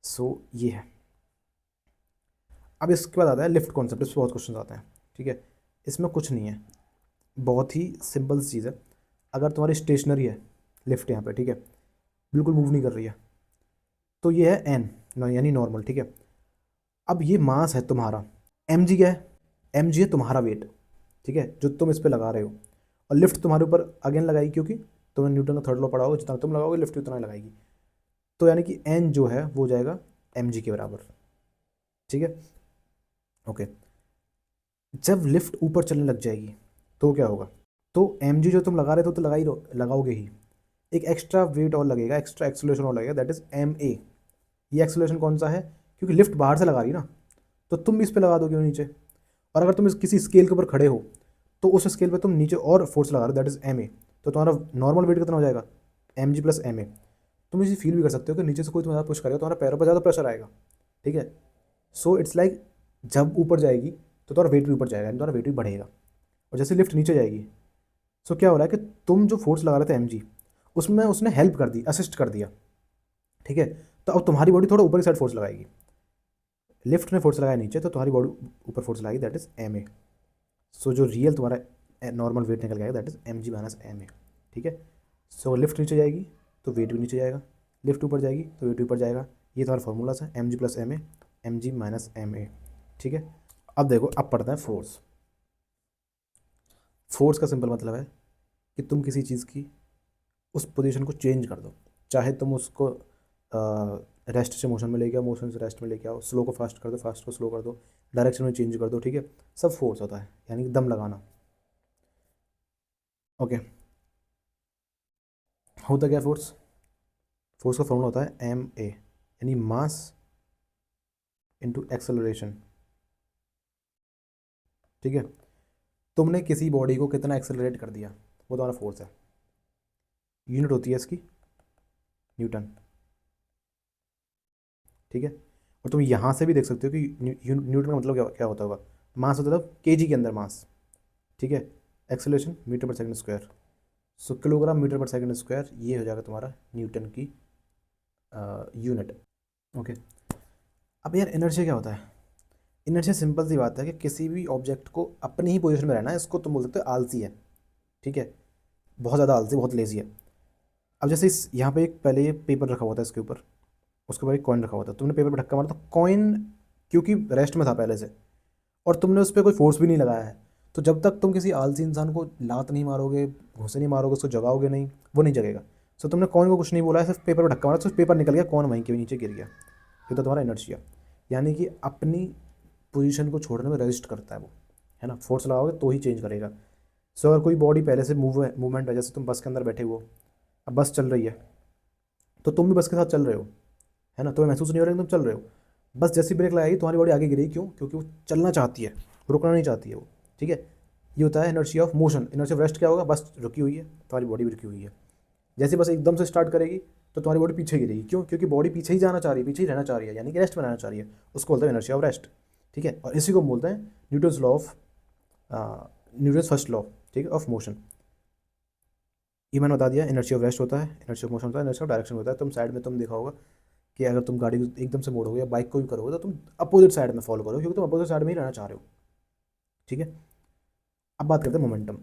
सो ये है। अब इसके बाद आता है लिफ्ट कॉन्सेप्ट, इस पर बहुत क्वेश्चन आते हैं, ठीक है। इसमें कुछ नहीं है, बहुत ही सिंपल सी चीज़ है। अगर तुम्हारी स्टेशनरी है लिफ्ट यहाँ पे, ठीक है, बिल्कुल मूव नहीं कर रही है, तो ये है एन, यानी नॉर्मल, ठीक है। अब ये मास है तुम्हारा, एम जी क्या है, एम जी है तुम्हारा वेट, ठीक है, जो तुम इस पर लगा रहे हो। और लिफ्ट तुम्हारे ऊपर अगेन लगाएगी, क्योंकि तुमने न्यूटन का थर्ड लॉ पढ़ा होगा, जितना तुम लगाओगे लिफ्ट उतना ही लगाएगी। तो यानी कि एन जो है वो जाएगा mg के बराबर। ठीक है, ओके। जब लिफ्ट ऊपर चलने लग जाएगी तो क्या होगा? तो mg जो तुम लगा रहे थे तो लगा ही लगाओगे ही, एक एक्स्ट्रा वेट और लगेगा, एक्स्ट्रा एक्सेलरेशन और लगेगा, दैट इज ma। ये एक्सेलरेशन कौन सा है? क्योंकि लिफ्ट बाहर से लगा रही ना, तो तुम भी इस पर लगा दोगे नीचे। और अगर तुम इस किसी स्केल के ऊपर खड़े हो तो उस स्केल पे तुम नीचे और फोर्स लगा रहे हो, दैट इज ma। तो तुम्हारा नॉर्मल वेट कितना हो जाएगा? mg plus ma। तुम इसे फील भी कर सकते हो कि नीचे से कोई तुम्हारा पुश करेगा, तुम्हारे पैरों पर ज़्यादा प्रेशर आएगा। ठीक है, सो इट्स लाइक जब ऊपर जाएगी तो तुम्हारा वेट भी ऊपर जाएगा, यानी तुम्हारा वेट भी बढ़ेगा। और जैसे लिफ्ट नीचे जाएगी, सो क्या हो रहा है कि तुम जो फोर्स लगा रहे थे mg, उसमें उसने हेल्प कर दी, असिस्ट कर दिया। ठीक है, तो अब तुम्हारी बॉडी थोड़ा ऊपर की साइड फोर्स लगाएगी। लिफ्ट ने फोर्स लगाया नीचे, तो तुम्हारी बॉडी ऊपर फोर्स लगाएगी, दैट इज ma। सो जो रियल तुम्हारा नॉर्मल वेट निकल जाएगा, that is mg minus ma। ठीक है, सो लिफ्ट नीचे जाएगी तो वेट भी नीचे जाएगा, लिफ्ट ऊपर जाएगी तो वेट ऊपर जाएगा। ये तुम्हारा फॉर्मूला है, mg plus ma, mg minus ma। ठीक है, अब देखो, अब पढ़ते हैं फोर्स। फोर्स का सिंपल मतलब है कि तुम किसी चीज़ की उस पोजीशन को चेंज कर दो, चाहे तुम उसको रेस्ट से मोशन में लेके आओ, मोशन से रेस्ट में लेके आओ, स्लो को फास्ट कर दो, फास्ट को स्लो कर दो, डायरेक्शन में चेंज कर दो। ठीक है, सब फोर्स होता है, यानी कि दम लगाना। ओके, होता क्या फोर्स? फोर्स का फॉर्मूला होता है एम ए, यानी मास इनटू एक्सेलरेशन। ठीक है, तुमने किसी बॉडी को कितना एक्सेलरेट कर दिया, वो तुम्हारा फोर्स है। यूनिट होती है इसकी न्यूटन। ठीक है, और तुम यहाँ से भी देख सकते हो कि न्यूटन का मतलब क्या क्या होता होगा? मास मतलब केजी के अंदर मास। ठीक है, acceleration metre per second square, so kilogram metre per second square, ये हो जाएगा तुम्हारा न्यूटन की यूनिट। ओके, अब यार इनर्शिया क्या होता है? इनर्शिया सिंपल सी बात है कि किसी भी ऑब्जेक्ट को अपनी ही पोजीशन में रहना है, इसको तुम बोल सकते हो आलसी है। ठीक है, बहुत ज़्यादा आलसी, बहुत लेजी है। अब जैसे इस यहाँ पे एक पहले ये पेपर रखा हुआ था, इसके ऊपर उसके ऊपर एक कॉइन रखा हुआ था, तुमने पेपर पर धक्का मारा तो कॉइन क्योंकि रेस्ट में था पहले से, और तुमने उस पर कोई फोर्स भी नहीं लगाया है, तो जब तक तुम किसी आलसी इंसान को लात नहीं मारोगे, घुसे नहीं मारोगे, उसको जगाओगे नहीं, वो नहीं जगेगा। सो तुमने कॉइन को कुछ नहीं बोला है, सिर्फ पेपर पर धक्का मारा, तो पेपर निकल गया, कॉइन वहीं के नीचे गिर गया। ये तो तुम्हारा इनर्शिया, यानी कि अपनी पोजीशन को छोड़ने में रेजिस्ट करता है वो, है ना। फोर्स लगाओगे तो ही चेंज करेगा। सो अगर कोई बॉडी पहले से मूवमेंट है, जैसे तुम बस के अंदर बैठे हो, अब बस चल रही है, तो तुम भी बस के साथ चल रहे हो, है ना, तुम्हें महसूस नहीं हो रहा है कि तुम चल रहे हो। बस जैसी ब्रेक लगाएगी तुम्हारी बॉडी आगे गिरेगी, क्यों? क्योंकि वो चलना चाहती है, रुकना नहीं चाहती है वो। ठीक है, ये होता है inertia of motion. Inertia of rest क्या होगा? बस रुकी हुई है, तुम्हारी बॉडी भी रुकी हुई है। जैसे बस एकदम से स्टार्ट करेगी तो तुम्हारी बॉडी पीछे गिरेगी, क्यों? क्योंकि बॉडी पीछे ही जाना चाह रही है, पीछे ही रहना चाह रही है, यानी कि रेस्ट में रहना चाह रही है, उसको बोलते हैं इनर्शिया ऑफ रेस्ट। ठीक है, और इसी को बोलते हैं Newton's law of Newton's first law, ठीक है, ऑफ मोशन। ये मैंने बता दिया, इनर्शिया ऑफ रेस्ट होता है, इनर्शिया ऑफ मोशन होता है, इनर्शिया ऑफ डायरेक्शन होता है। तुम साइड में तुम देखा होगा कि अगर तुम गाड़ी को एकदम से मोड़ोगे या बाइक को भी करोगे तो तुम अपोजिट साइड में फॉलो करो, क्योंकि तुम अपोजिट साइड में ही रहना चाह रहे हो। ठीक है, अब बात करते हैं मोमेंटम।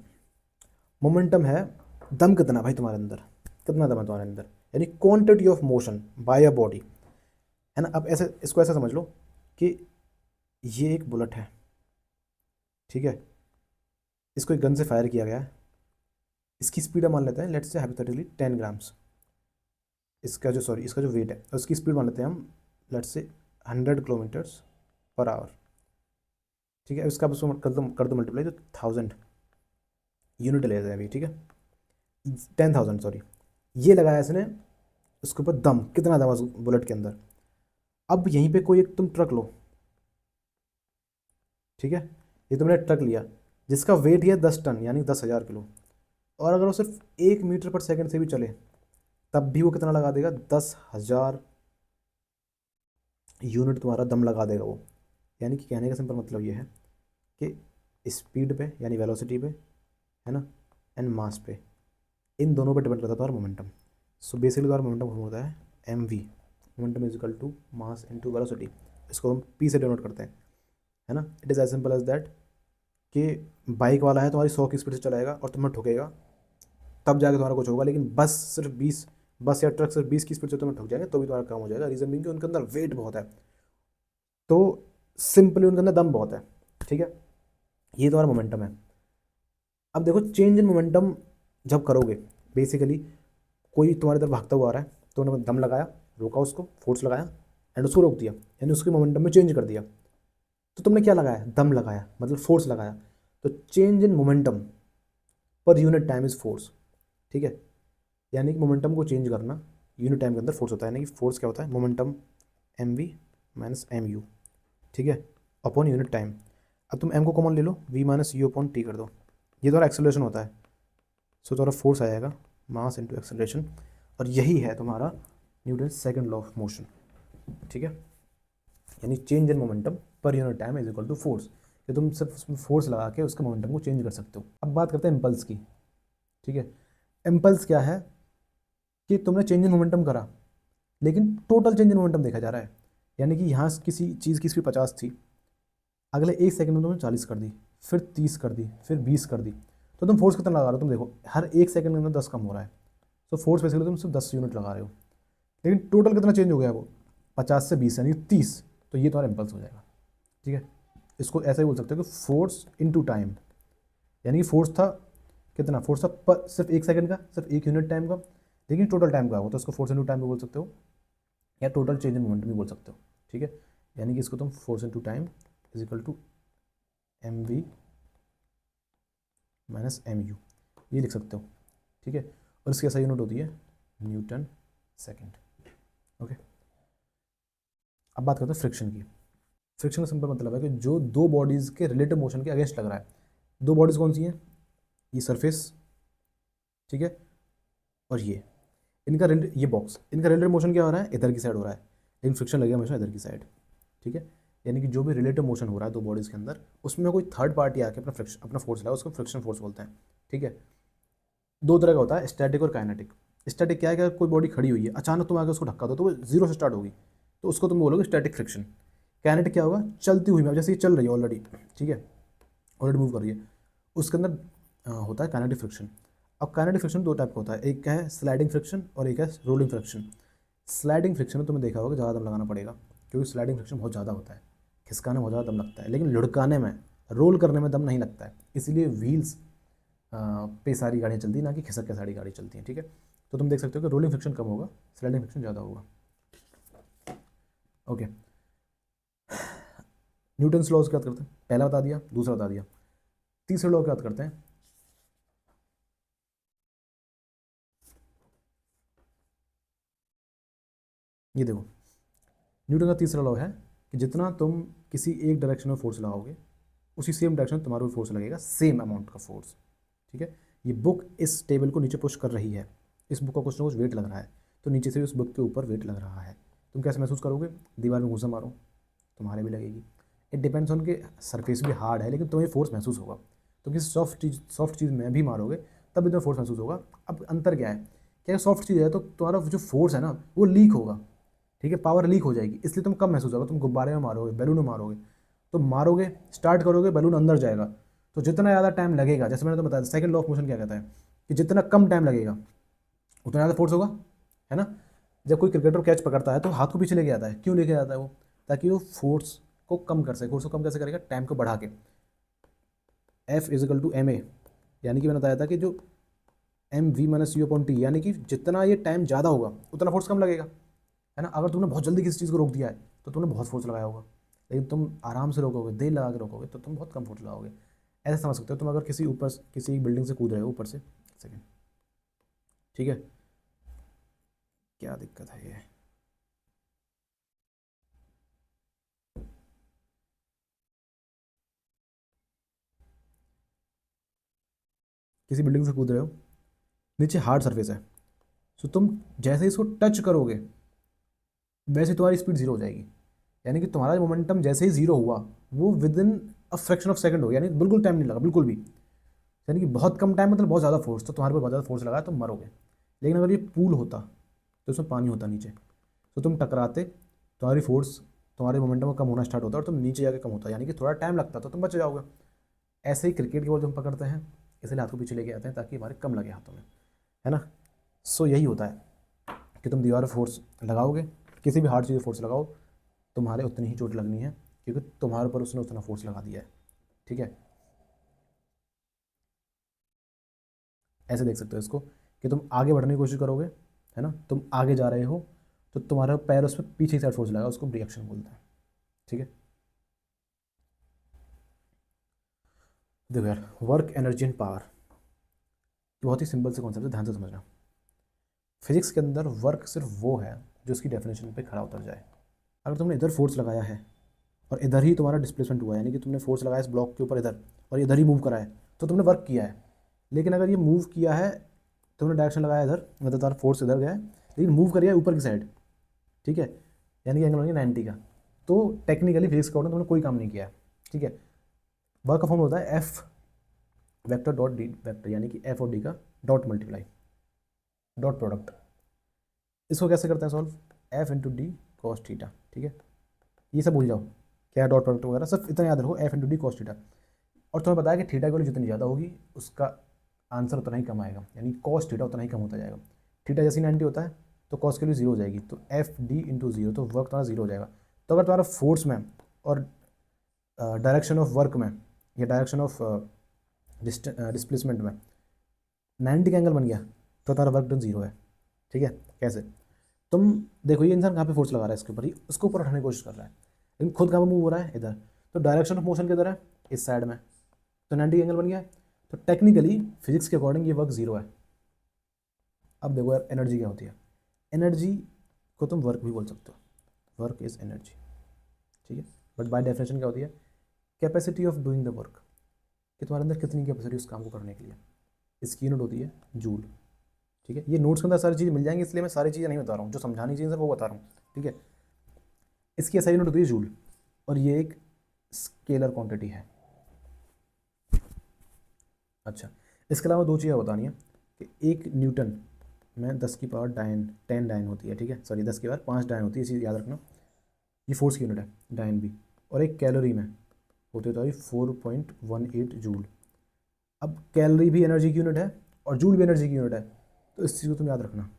मोमेंटम है दम कितना भाई तुम्हारे अंदर, कितना दम है तुम्हारे अंदर, यानी quantity of motion by a body, है ना। अब ऐसे इसको ऐसा समझ लो कि ये एक बुलेट है, ठीक है, इसको एक गन से फायर किया गया है, इसकी स्पीड हम मान लेते हैं, लेट्स से हाइपोथेटिकली 10 ग्राम्स। इसका जो वेट है, उसकी स्पीड मान लेते हैं हम, let's say 100 kilometres per hour. ठीक है, इसका उसको कर दो मल्टीप्लाई, तो 1000 यूनिट ले जाए अभी। ठीक है, 10,000 सॉरी, ये लगाया इसने उसके ऊपर दम, कितना दम है उस बुलेट के अंदर। अब यहीं पे कोई एक तुम ट्रक लो, ठीक है, ये तुमने ट्रक लिया जिसका वेट ही है 10 टन, यानी 10,000 किलो, और अगर वो सिर्फ 1 मीटर पर सेकंड से भी चले तब भी वो कितना लगा देगा? 10,000 यूनिट तुम्हारा दम लगा देगा वो। यानी कि कहने का सिंपल मतलब ये है कि स्पीड पे यानी वेलोसिटी पे, है ना, एंड मास पे, इन दोनों पे डिपेंड करता है तुम्हारा मोमेंटम। सो बेसिकली तुम्हारा मोमेंटम होता है m v, momentum is equal to mass into velocity. इसको हम पी से डिनोट करते हैं, है ना। It is as simple as that कि बाइक वाला है तुम्हारी 100 की स्पीड से चलाएगा और तुम्हें ठुकेगा, तब जाके तुम्हारा कुछ होगा, लेकिन बस या ट्रक सिर्फ 20 की स्पीड से तुम्हें ठुक जाएंगे तो भी तुम्हारा काम हो जाएगा। रीज़न बीइंग कि उनके अंदर वेट बहुत है, तो सिंपली उनके अंदर दम बहुत है। ठीक है, ये तुम्हारा मोमेंटम है। अब देखो चेंज इन मोमेंटम जब करोगे, बेसिकली कोई तुम्हारी तरफ भागता हुआ आ रहा है, तो उन्होंने दम लगाया, रोका उसको, फोर्स लगाया एंड उसको रोक दिया, यानी उसके मोमेंटम में चेंज कर दिया। तो तुमने क्या लगाया, दम लगाया, मतलब फोर्स लगाया। तो change in momentum per unit time is force. ठीक है, यानी कि मोमेंटम को चेंज करना यूनिट टाइम के अंदर फोर्स होता है। यानी कि फोर्स क्या होता है, momentum m v minus m u, ठीक है, अपॉन यूनिट टाइम। अब तुम एम को कॉमन ले लो, v minus u upon t कर दो, ये तुम्हारा एक्सेलरेशन होता है। सो तुम्हारा फोर्स आएगा मास इंटू एक्सेलरेशन, और यही है तुम्हारा Newton second law of motion. ठीक है, यानी change in momentum per unit time is equal to force, कि तुम सिर्फ उसमें फोर्स लगा के उसके मोमेंटम को चेंज कर सकते हो। अब बात करते हैं इम्पल्स की। ठीक है, इम्पल्स क्या है कि तुमने चेंज इन मोमेंटम करा, लेकिन टोटल चेंज इन मोमेंटम देखा जा रहा है। यानी कि यहाँ किसी चीज़ की स्पीड 50 थी, अगले एक सेकंड में तुमने 40 कर दी, फिर 30 कर दी, फिर 20 कर दी। तो तुम फोर्स कितना लगा रहे हो, तुम देखो हर एक सेकंड के अंदर 10 कम हो रहा है। तो फोर्स बेसिकली तुम सिर्फ 10 यूनिट लगा रहे हो, लेकिन टोटल कितना चेंज हो गया, वो 50 से 20 यानी 30। तो ये तुम्हारा इम्पल्स हो जाएगा। ठीक है, इसको ऐसा ही बोल सकते हो कि फोर्स इनटू टाइम, यानी कि फोर्स था कितना, फोर्स था पर सिर्फ एक सेकंड का, सिर्फ एक यूनिट टाइम का, लेकिन टोटल टाइम का हो, तो इसको फोर्स इनटू टाइम भी बोल सकते हो, या टोटल चेंज इन मोमेंटम भी बोल सकते हो। ठीक है, यानी कि इसको तुम force into time is equal to m v minus m u, ये लिख सकते हो। ठीक है, और इसकी ऐसा यूनिट होती है न्यूटन सेकंड। ओके, अब बात करते हैं फ्रिक्शन की। फ्रिक्शन का सिंपल मतलब है कि जो दो बॉडीज़ के रिलेटिव मोशन के अगेंस्ट लग रहा है। दो बॉडीज़ कौन सी हैं, ये सरफेस, ठीक है, और ये इनका ये बॉक्स, इनका रिलेटिव मोशन क्या हो रहा है, इधर की साइड हो रहा है, लेकिन फ्रिक्शन लगेगा हमेशा इधर की साइड। ठीक है, यानी कि जो भी रिलेटिव मोशन हो रहा है दो बॉडीज़ के अंदर, उसमें कोई थर्ड पार्टी आके अपना फोर्स लगाओ, उसको फ्रिक्शन फोर्स बोलते हैं। ठीक है, दो तरह का होता है, स्टैटिक और काइनेटिक। स्टैटिक क्या है कि अगर कोई बॉडी खड़ी हुई है, अचानक तुम आगे उसको धक्का दो तो वो जीरो से स्टार्ट होगी, तो उसको तुम बोलोगे स्टैटिक फ्रिक्शन। काइनेटिक क्या होगा, चलती हुई में, अब जैसे ये चल रही है ऑलरेडी, ठीक है, ऑलरेडी मूव कर रही है, उसके अंदर होता है काइनेटिक फ्रिक्शन। अब काइनेटिक फ्रिक्शन दो टाइप का होता है, एक है स्लाइडिंग फ्रिक्शन और एक है रोलिंग फ्रिक्शन। स्लाइडिंग फ्रिक्शन में तुमने देखा होगा ज़्यादा दम लगाना पड़ेगा, क्योंकि स्लाइडिंग फ्रिक्शन बहुत ज़्यादा होता है, खिसकाने में बहुत ज़्यादा दम लगता है, लेकिन लुढ़काने में, रोल करने में दम नहीं लगता है। इसीलिए व्हील्स पे सारी गाड़ियाँ चलती हैं, ना कि खिसक के सारी गाड़ी चलती हैं। ठीक है, तो तुम देख सकते हो कि रोलिंग फ्रिक्शन कम होगा, स्लाइडिंग फ्रिक्शन ज़्यादा होगा। ओके, न्यूटन्स लॉज की बात करते हैं, पहला बता दिया, दूसरा बता दिया, तीसरे लॉ की बात करते हैं। ये देखो, न्यूटन का तीसरा लॉ है कि जितना तुम किसी एक डायरेक्शन में फोर्स लगाओगे, उसी सेम डायरेक्शन में तुम्हारा भी फोर्स लगेगा, सेम अमाउंट का फोर्स। ठीक है, ये बुक इस टेबल को नीचे पुश कर रही है, इस बुक का कुछ ना कुछ वेट लग रहा है, तो नीचे से भी उस बुक के ऊपर वेट लग रहा है। तुम कैसे महसूस करोगे, दीवार में घूसा मारो, तुम्हारे भी लगेगी। इट डिपेंड्स ऑन के सरफेस भी हार्ड है, लेकिन तुम्हें फोर्स महसूस होगा। तुम किसी सॉफ्ट चीज़ में भी मारोगे तब भी तुम्हें फोर्स महसूस होगा। अब अंतर क्या है, क्या सॉफ्ट चीज़ है तो तुम्हारा जो फोर्स है ना वो लीक होगा। ठीक है, पावर लीक हो जाएगी, इसलिए तुम कम महसूस होगा। तुम गुब्बारे में मारोगे, बैलून में मारोगे, तो मारोगे, स्टार्ट करोगे, बैलून अंदर जाएगा, तो जितना ज़्यादा टाइम लगेगा, जैसे मैंने तो बताया सेकंड लॉ ऑफ मोशन क्या कहता है कि जितना कम टाइम लगेगा उतना ज़्यादा फोर्स होगा, है ना। जब कोई क्रिकेटर कैच पकड़ता है तो हाथ को पीछे लेके आता है, क्यों लेके आता है वो, ताकि वो फोर्स को कम कर सके। फोर्स को कम कैसे करेगा, टाइम को बढ़ा के, F is equal to m a, यानी कि मैंने बताया था कि जो m v minus u upon T, यानी कि जितना ये टाइम ज़्यादा होगा उतना फोर्स कम लगेगा, है ना। अगर तुमने बहुत जल्दी किसी चीज़ को रोक दिया है तो तुमने बहुत फोर्स लगाया होगा, लेकिन तुम आराम से रोकोगे, देर लगा के रोकोगे, तो तुम बहुत कम फोर्स लगाओगे। ऐसे समझ सकते हो, तुम अगर किसी एक बिल्डिंग से कूद रहे हो ऊपर से, सेकेंड, ठीक है, क्या दिक्कत है ये, किसी बिल्डिंग से कूद रहे हो, नीचे हार्ड सरफेस है, सो तुम जैसे ही इसको टच करोगे वैसे तुम्हारी स्पीड जीरो हो जाएगी। यानी कि तुम्हारा मोमेंटम जैसे ही जीरो हुआ वो with in a fraction of second हो, यानी बिल्कुल टाइम नहीं लगा, बिल्कुल भी। यानी कि बहुत कम टाइम मतलब बहुत ज़्यादा फोर्स, तो तुम्हारे पर बहुत ज़्यादा फोर्स लगा तो मरोगे। लेकिन अगर ये पूल होता तो उसमें पानी होता नीचे, तो तुम टकराते, तुम्हारी फोर्स, तुम्हारे मोमेंटम कम होना स्टार्ट होता और तुम नीचे जाके कम होता, यानी कि थोड़ा टाइम लगता, तो तुम बच जाओगे। ऐसे ही क्रिकेट की बॉल जब हम पकड़ते हैं, इसलिए हाथ को पीछे लेके आते हैं ताकि हमारे कम लगे हाथों में, है ना। सो यही होता है कि तुम दीवार पर फोर्स लगाओगे, किसी भी हार्ड चीज़ पर फोर्स लगाओ, तुम्हारे उतनी ही चोट लगनी है, क्योंकि तुम्हारे ऊपर उसने उतना फोर्स लगा दिया है। ठीक है, ऐसे देख सकते हो इसको कि तुम आगे बढ़ने की कोशिश करोगे, है ना, तुम आगे जा रहे हो तो तुम्हारा पैर उस पर पीछे की साइड फोर्स लगाएगा, उसको रिएक्शन बोलते हैं। ठीक है, देखो यार, वर्क, एनर्जी एंड पावर, बहुत ही सिंपल से कॉन्सेप्ट है, ध्यान से समझना। फिजिक्स के अंदर वर्क सिर्फ वो है जो उसकी डेफिनेशन पे खड़ा उतर जाए। अगर तुमने इधर फोर्स लगाया है और इधर ही तुम्हारा डिस्प्लेसमेंट हुआ है, यानी कि तुमने फोर्स लगाया इस ब्लॉक के ऊपर इधर और इधर ही मूव करा है, तो तुमने वर्क किया है। लेकिन अगर ये मूव किया है, तुमने डायरेक्शन लगाया इधर, मतलब तुम्हारा फोर्स इधर गया है, लेकिन मूव करिए ऊपर की साइड, ठीक है, यानी कि एंगल होंगे 90 का, तो टेक्निकली फिजिक्स का तुमने कोई काम नहीं किया है। ठीक है, वर्क का फॉर्म होता है F vector dot D vector, यानी कि एफ और डी का डॉट मल्टीप्लाई, डॉट प्रोडक्ट। इसको कैसे करते हैं solve, F into D cos theta. ठीक है, ये सब भूल जाओ क्या डॉट प्रोडक्ट वगैरह, सिर्फ इतना याद रखो, F into D cos theta. और तुम्हें पता है कि थीटा की वैल्यू जितनी ज़्यादा होगी उसका आंसर उतना ही कम आएगा, यानी कॉस थीटा उतना ही कम होता जाएगा। थीटा जैसे 90 होता है तो कॉस की वैल्यू जीरो हो जाएगी, तो एफ डी इंटू जीरो, तो वर्क तुम्हारा जीरो हो जाएगा। तो अगर तुम्हारा फोर्स में और डायरेक्शन ऑफ वर्क में या डायरेक्शन ऑफ डिस्प्लेसमेंट में 90 का एंगल बन गया तो तुम्हारा वर्क डन जीरो है। ठीक है, कैसे, तुम देखो ये इंसान कहाँ पे फोर्स लगा रहा है, इसके ऊपर ही, उसको ऊपर उठाने की कोशिश कर रहा है, लेकिन खुद कहाँ पे मूव हो रहा है, इधर, तो डायरेक्शन ऑफ मोशन किधर है, इस साइड में, तो 90 एंगल बन गया है। तो टेक्निकली फिजिक्स के अकॉर्डिंग ये वर्क जीरो है। अब देखो यार एनर्जी क्या होती है, एनर्जी को तुम वर्क भी बोल सकते हो, वर्क इज एनर्जी। ठीक है, बट बाय डेफिनेशन क्या होती है, capacity of doing the work, कि तुम्हारे अंदर कितनी कैपेसिटी उस काम को करने के लिए। इसकी यूनिट होती है जूल। ठीक है, ये नोट्स के अंदर सारी चीज़ मिल जाएंगी, इसलिए मैं सारी चीज़ें नहीं बता रहा हूँ, जो समझानी चाहिए सर वो बता रहा हूँ। ठीक है, इसकी ऐसा यूनिट होती है जूल, और ये एक स्केलर क्वांटिटी है। अच्छा, इसके अलावा दो चीज़ें बतानी है कि एक न्यूटन में 10 की पावर डायन 10 डायन होती है। ठीक है, सॉरी 10 की पावर 5 डायन होती है, इसी याद रखना, ये फोर्स की यूनिट है डायन भी। और एक कैलोरी में होती है तो 4.18 जूल। अब कैलोरी भी एनर्जी की यूनिट है और जूल भी एनर्जी की यूनिट है, तो इस चीज़ को तुम याद रखना।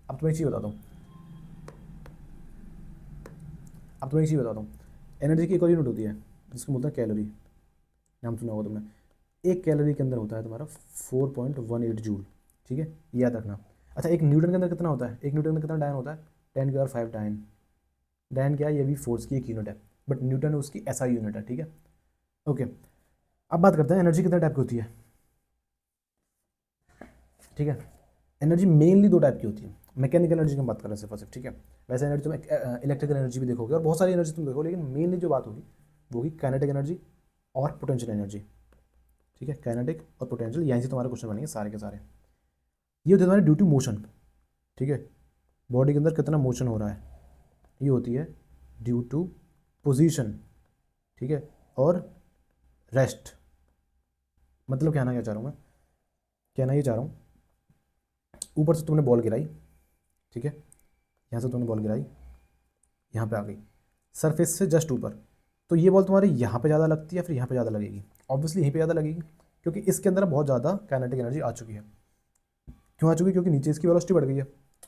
अब तुम्हें एक चीज़ बताता हूँ, अब तुम्हें एक चीज़ बताता हूँ, एनर्जी की एक और यूनिट होती है जिसको बोलते हैं कैलोरी, नाम सुना होगा तुमने। एक कैलोरी के अंदर होता है तुम्हारा 4.18 जूल। ठीक है, ये याद रखना। अच्छा, एक न्यूटन के अंदर कितना होता है, एक न्यूटन के अंदर कितना डायन होता है, 10 की पावर 5 डायन। डायन क्या है, ये भी फोर्स की एक यूनिट है, बट न्यूटन उसकी ऐसा यूनिट है। ठीक है, ओके, अब बात करते हैं एनर्जी कितने टाइप की होती है। ठीक है, एनर्जी मेनली दो टाइप की होती है, मैकेनिकल एनर्जी की हम बात कर रहे हैं सिर्फ और सिर्फ। ठीक है, वैसे एनर्जी तुम इलेक्ट्रिकल एनर्जी भी देखोगे और बहुत सारी एनर्जी तुम देखोगे, लेकिन मेनली जो बात होगी वो होगी काइनेटिक एनर्जी और पोटेंशियल एनर्जी। ठीक है, काइनेटिक और पोटेंशियल, यहीं से तुम्हारे क्वेश्चन बनेंगे सारे के सारे। ये होती है तुम्हारी ड्यू टू मोशन। ठीक है, बॉडी के अंदर कितना मोशन हो रहा है, ये होती है ड्यू टू पोजीशन। ठीक है, और रेस्ट, मतलब कहना क्या चाह रहा हूँ मैं, कहना ये चाह रहा हूँ, ऊपर से तुमने बॉल गिराई, ठीक है, यहाँ से तुमने बॉल गिराई, यहाँ पे आ गई सरफेस से जस्ट ऊपर, तो ये बॉल तुम्हारी यहाँ पे ज़्यादा लगती है फिर यहाँ पे ज़्यादा लगेगी, ऑब्वियसली यहीं पे ज़्यादा लगेगी, क्योंकि इसके अंदर बहुत ज़्यादा काइनेटिक एनर्जी आ चुकी है। क्यों आ चुकी है, क्योंकि नीचे इसकी वेलोसिटी बढ़ गई है।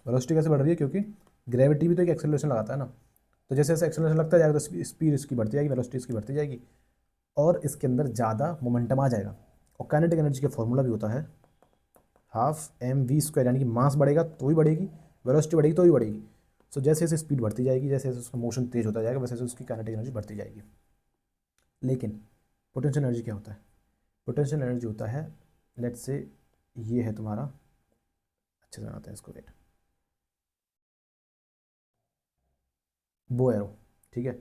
वेलोसिटी कैसे बढ़ रही है, क्योंकि ग्रेविटी भी तो एक एक्सेलरेशन लगाता है ना, तो जैसे जैसे एक्सेलरेशन लगता जाएगा तो स्पीड इसकी बढ़ती जाएगी, वेलोसिटी इसकी बढ़ती जाएगी, और इसके अंदर ज़्यादा मोमेंटम आ जाएगा। और काइनेटिक एनर्जी का फॉर्मूला भी होता है हाफ एम वी स्क्वायर, यानी कि मास बढ़ेगा तो ही बढ़ेगी, वेलोसिटी बढ़ेगी तो ही बढ़ेगी। सो जैसे जैसे स्पीड बढ़ती जाएगी, जैसे जैसे उसका मोशन तेज होता जाएगा, वैसे वैसे उसकी काइनेटिक एनर्जी बढ़ती जाएगी। लेकिन पोटेंशियल एनर्जी क्या होता है, पोटेंशियल एनर्जी होता है, लेट्स से ये है तुम्हारा, अच्छे से बनाते हैं इसको, वेट, बो एरो। ठीक है,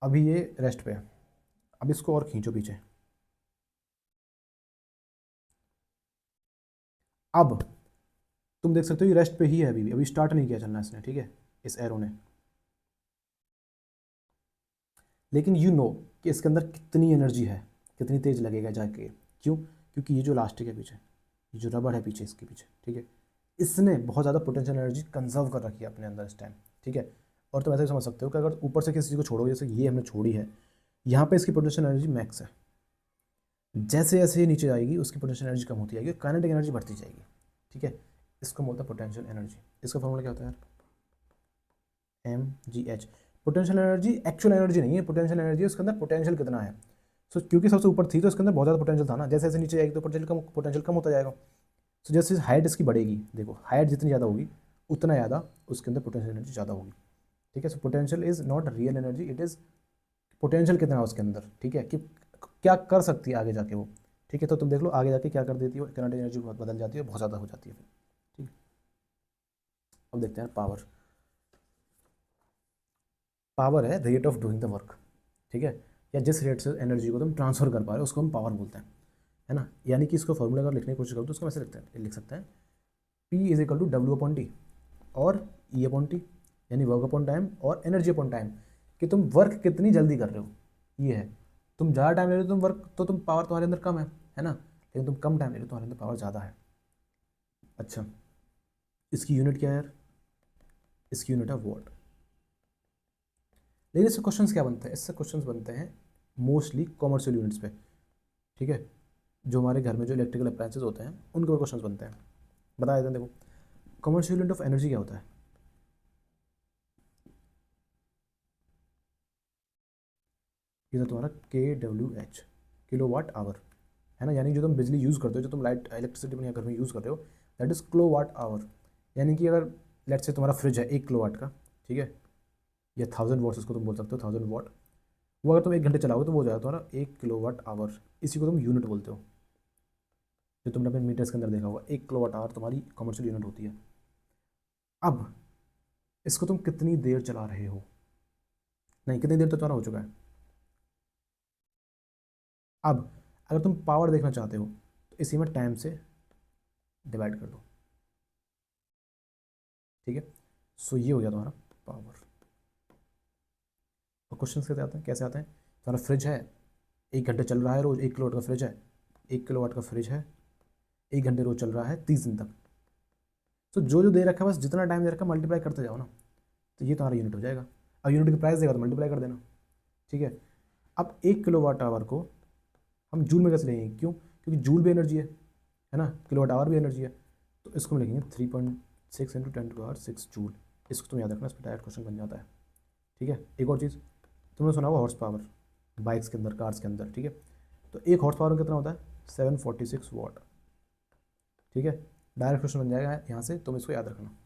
अभी ये रेस्ट पे है, अब इसको और खींचो पीछे, अब तुम देख सकते हो ये रेस्ट पे ही है, अभी भी अभी स्टार्ट नहीं किया चलना इसने। ठीक है, इस एरो ने, लेकिन यू नो कि इसके अंदर कितनी एनर्जी है, कितनी तेज लगेगा जाके। क्यों, क्योंकि ये जो लास्टिक है पीछे, ये जो रबड़ है पीछे इसके पीछे, ठीक है, इसने बहुत ज़्यादा पोटेंशियल एनर्जी कंजर्व कर रखी है अपने अंदर इस टाइम। ठीक है, और तुम ऐसे भी समझ सकते हो कि अगर ऊपर से किसी चीज़ को छोड़ोगे, जैसे ये हमने छोड़ी है, यहाँ पे इसकी पोटेंशियल एनर्जी मैक्स है, जैसे जैसे ये नीचे जाएगी उसकी पोटेंशियल एनर्जी कम होती जाएगी, काइनेटिक एनर्जी बढ़ती जाएगी। ठीक है, इसको बोलता है पोटेंशियल एनर्जी। इसका फॉर्मूला क्या होता है यार, m g h. Potential energy actual energy नहीं है, पोटेंशियल एनर्जी उसके अंदर पोटेंशियल कितना है। सो क्योंकि सबसे ऊपर थी तो इसके अंदर बहुत ज़्यादा पोटेंशियल था ना, जैसे जैसे नीचे जाएगी तो पोटेंशियल कम होता जाएगा। सो जैसे हाइट इसकी बढ़ेगी, देखो हाइट जितनी ज़्यादा होगी उतना ज़्यादा उसके अंदर पोटेंशियल एनर्जी ज़्यादा होगी। ठीक है, so potential is not real energy, it is potential कितना है उसके अंदर। ठीक है, कि क्या कर सकती है आगे जाके वो। ठीक है, तो तुम देख लो आगे जाके क्या कर देती है, किनेटिक एनर्जी बहुत बदल जाती है, बहुत ज़्यादा हो जाती है फिर। ठीक है, अब देखते हैं पावर। पावर है rate of doing the work. ठीक है, या जिस रेट से एनर्जी को तुम ट्रांसफर कर पा रहे हो उसको हम पावर बोलते हैं, है ना। यानी कि इसको फॉर्मूला अगर लिखने की कोशिश करो तो उसको ऐसे लिख सकते हैं P is equal to W upon T और ई अपॉन टी, यानी वर्क अपॉन टाइम और एनर्जी अपॉन टाइम, कि तुम वर्क कितनी जल्दी कर रहे हो। ये है, तुम ज़्यादा टाइम ले रहे हो तुम वर्क, तो तुम पावर तुम्हारे अंदर कम है ना, लेकिन तुम कम टाइम ले रहे हो तुम्हारे अंदर पावर ज़्यादा है। अच्छा, इसकी यूनिट क्या है यार, इसकी यूनिट है वॉट। लेकिन इससे क्वेश्चंस क्या बनते हैं, इससे क्वेश्चंस बनते हैं मोस्टली कॉमर्शियल यूनिट्स पे। ठीक है, जो हमारे घर में जो इलेक्ट्रिकल अप्लायंसेज होते हैं उनके ऊपर क्वेश्चंस बनते हैं। बता देते हैं, देखो कॉमर्शियल यूनिट ऑफ एनर्जी क्या होता है। ये तो तुम्हारा KWH, किलो वाट आवर, है ना। यानी जो तुम बिजली यूज़ करते हो, जो तुम लाइट इलेक्ट्रिसिटी अपने घर में यूज़ कर रहे हो, that is kilowatt hour. यानी कि अगर लेट से तुम्हारा फ्रिज है 1 किलो वाट का, ठीक है, या 1000 वॉट्स इसको तुम बोल सकते हो, 1000 वॉट, वो अगर तुम 1 घंटे चलाओगे तो वो हो जाएगा तुम्हारा 1 किलो वाट आवर। इसी को तुम यूनिट बोलते हो, जो तुमने अपने मीटर्स के अंदर देखा होगा। 1 किलो वाट आवर तुम्हारी कमर्शियल यूनिट होती है। अब इसको तुम कितनी देर चला रहे हो, नहीं कितनी देर तो तुम्हारा हो चुका है। अब अगर तुम पावर देखना चाहते हो तो इसी में टाइम से डिवाइड कर दो। ठीक है, सो ये हो गया तुम्हारा पावर। और क्वेश्चन कैसे आते हैं, तुम्हारा फ्रिज है 1 घंटे चल रहा है रोज, 1 किलो वाट का फ्रिज है, 1 किलो वाट का फ्रिज है, 1 घंटे रोज चल रहा है 30 दिन तक। तो जो जो दे रखा है बस जितना टाइम दे रखा है मल्टीप्लाई करते जाओ ना, तो ये तुम्हारा यूनिट हो जाएगा। अब यूनिट की प्राइस देगा तो मल्टीप्लाई कर देना। ठीक है, अब 1 किलो वाट आवर को हम जूल में कैसे लेंगे, क्यों, क्योंकि जूल भी एनर्जी है ना, किलो वाट आवर भी एनर्जी है। तो इसको हम लिखेंगे 3.6 इंटू 10⁶ जूल। इसको तुम याद रखना, इस पर डायरेक्ट क्वेश्चन बन जाता है। ठीक है, एक और चीज़ तुमने सुना होगा हॉर्स पावर, बाइक्स के अंदर, कार्स के अंदर। ठीक है, तो एक हॉर्स पावर कितना होता है, 746 वाट। ठीक है, डायरेक्ट क्वेश्चन बन जाएगा यहाँ से, तुम इसको याद रखना।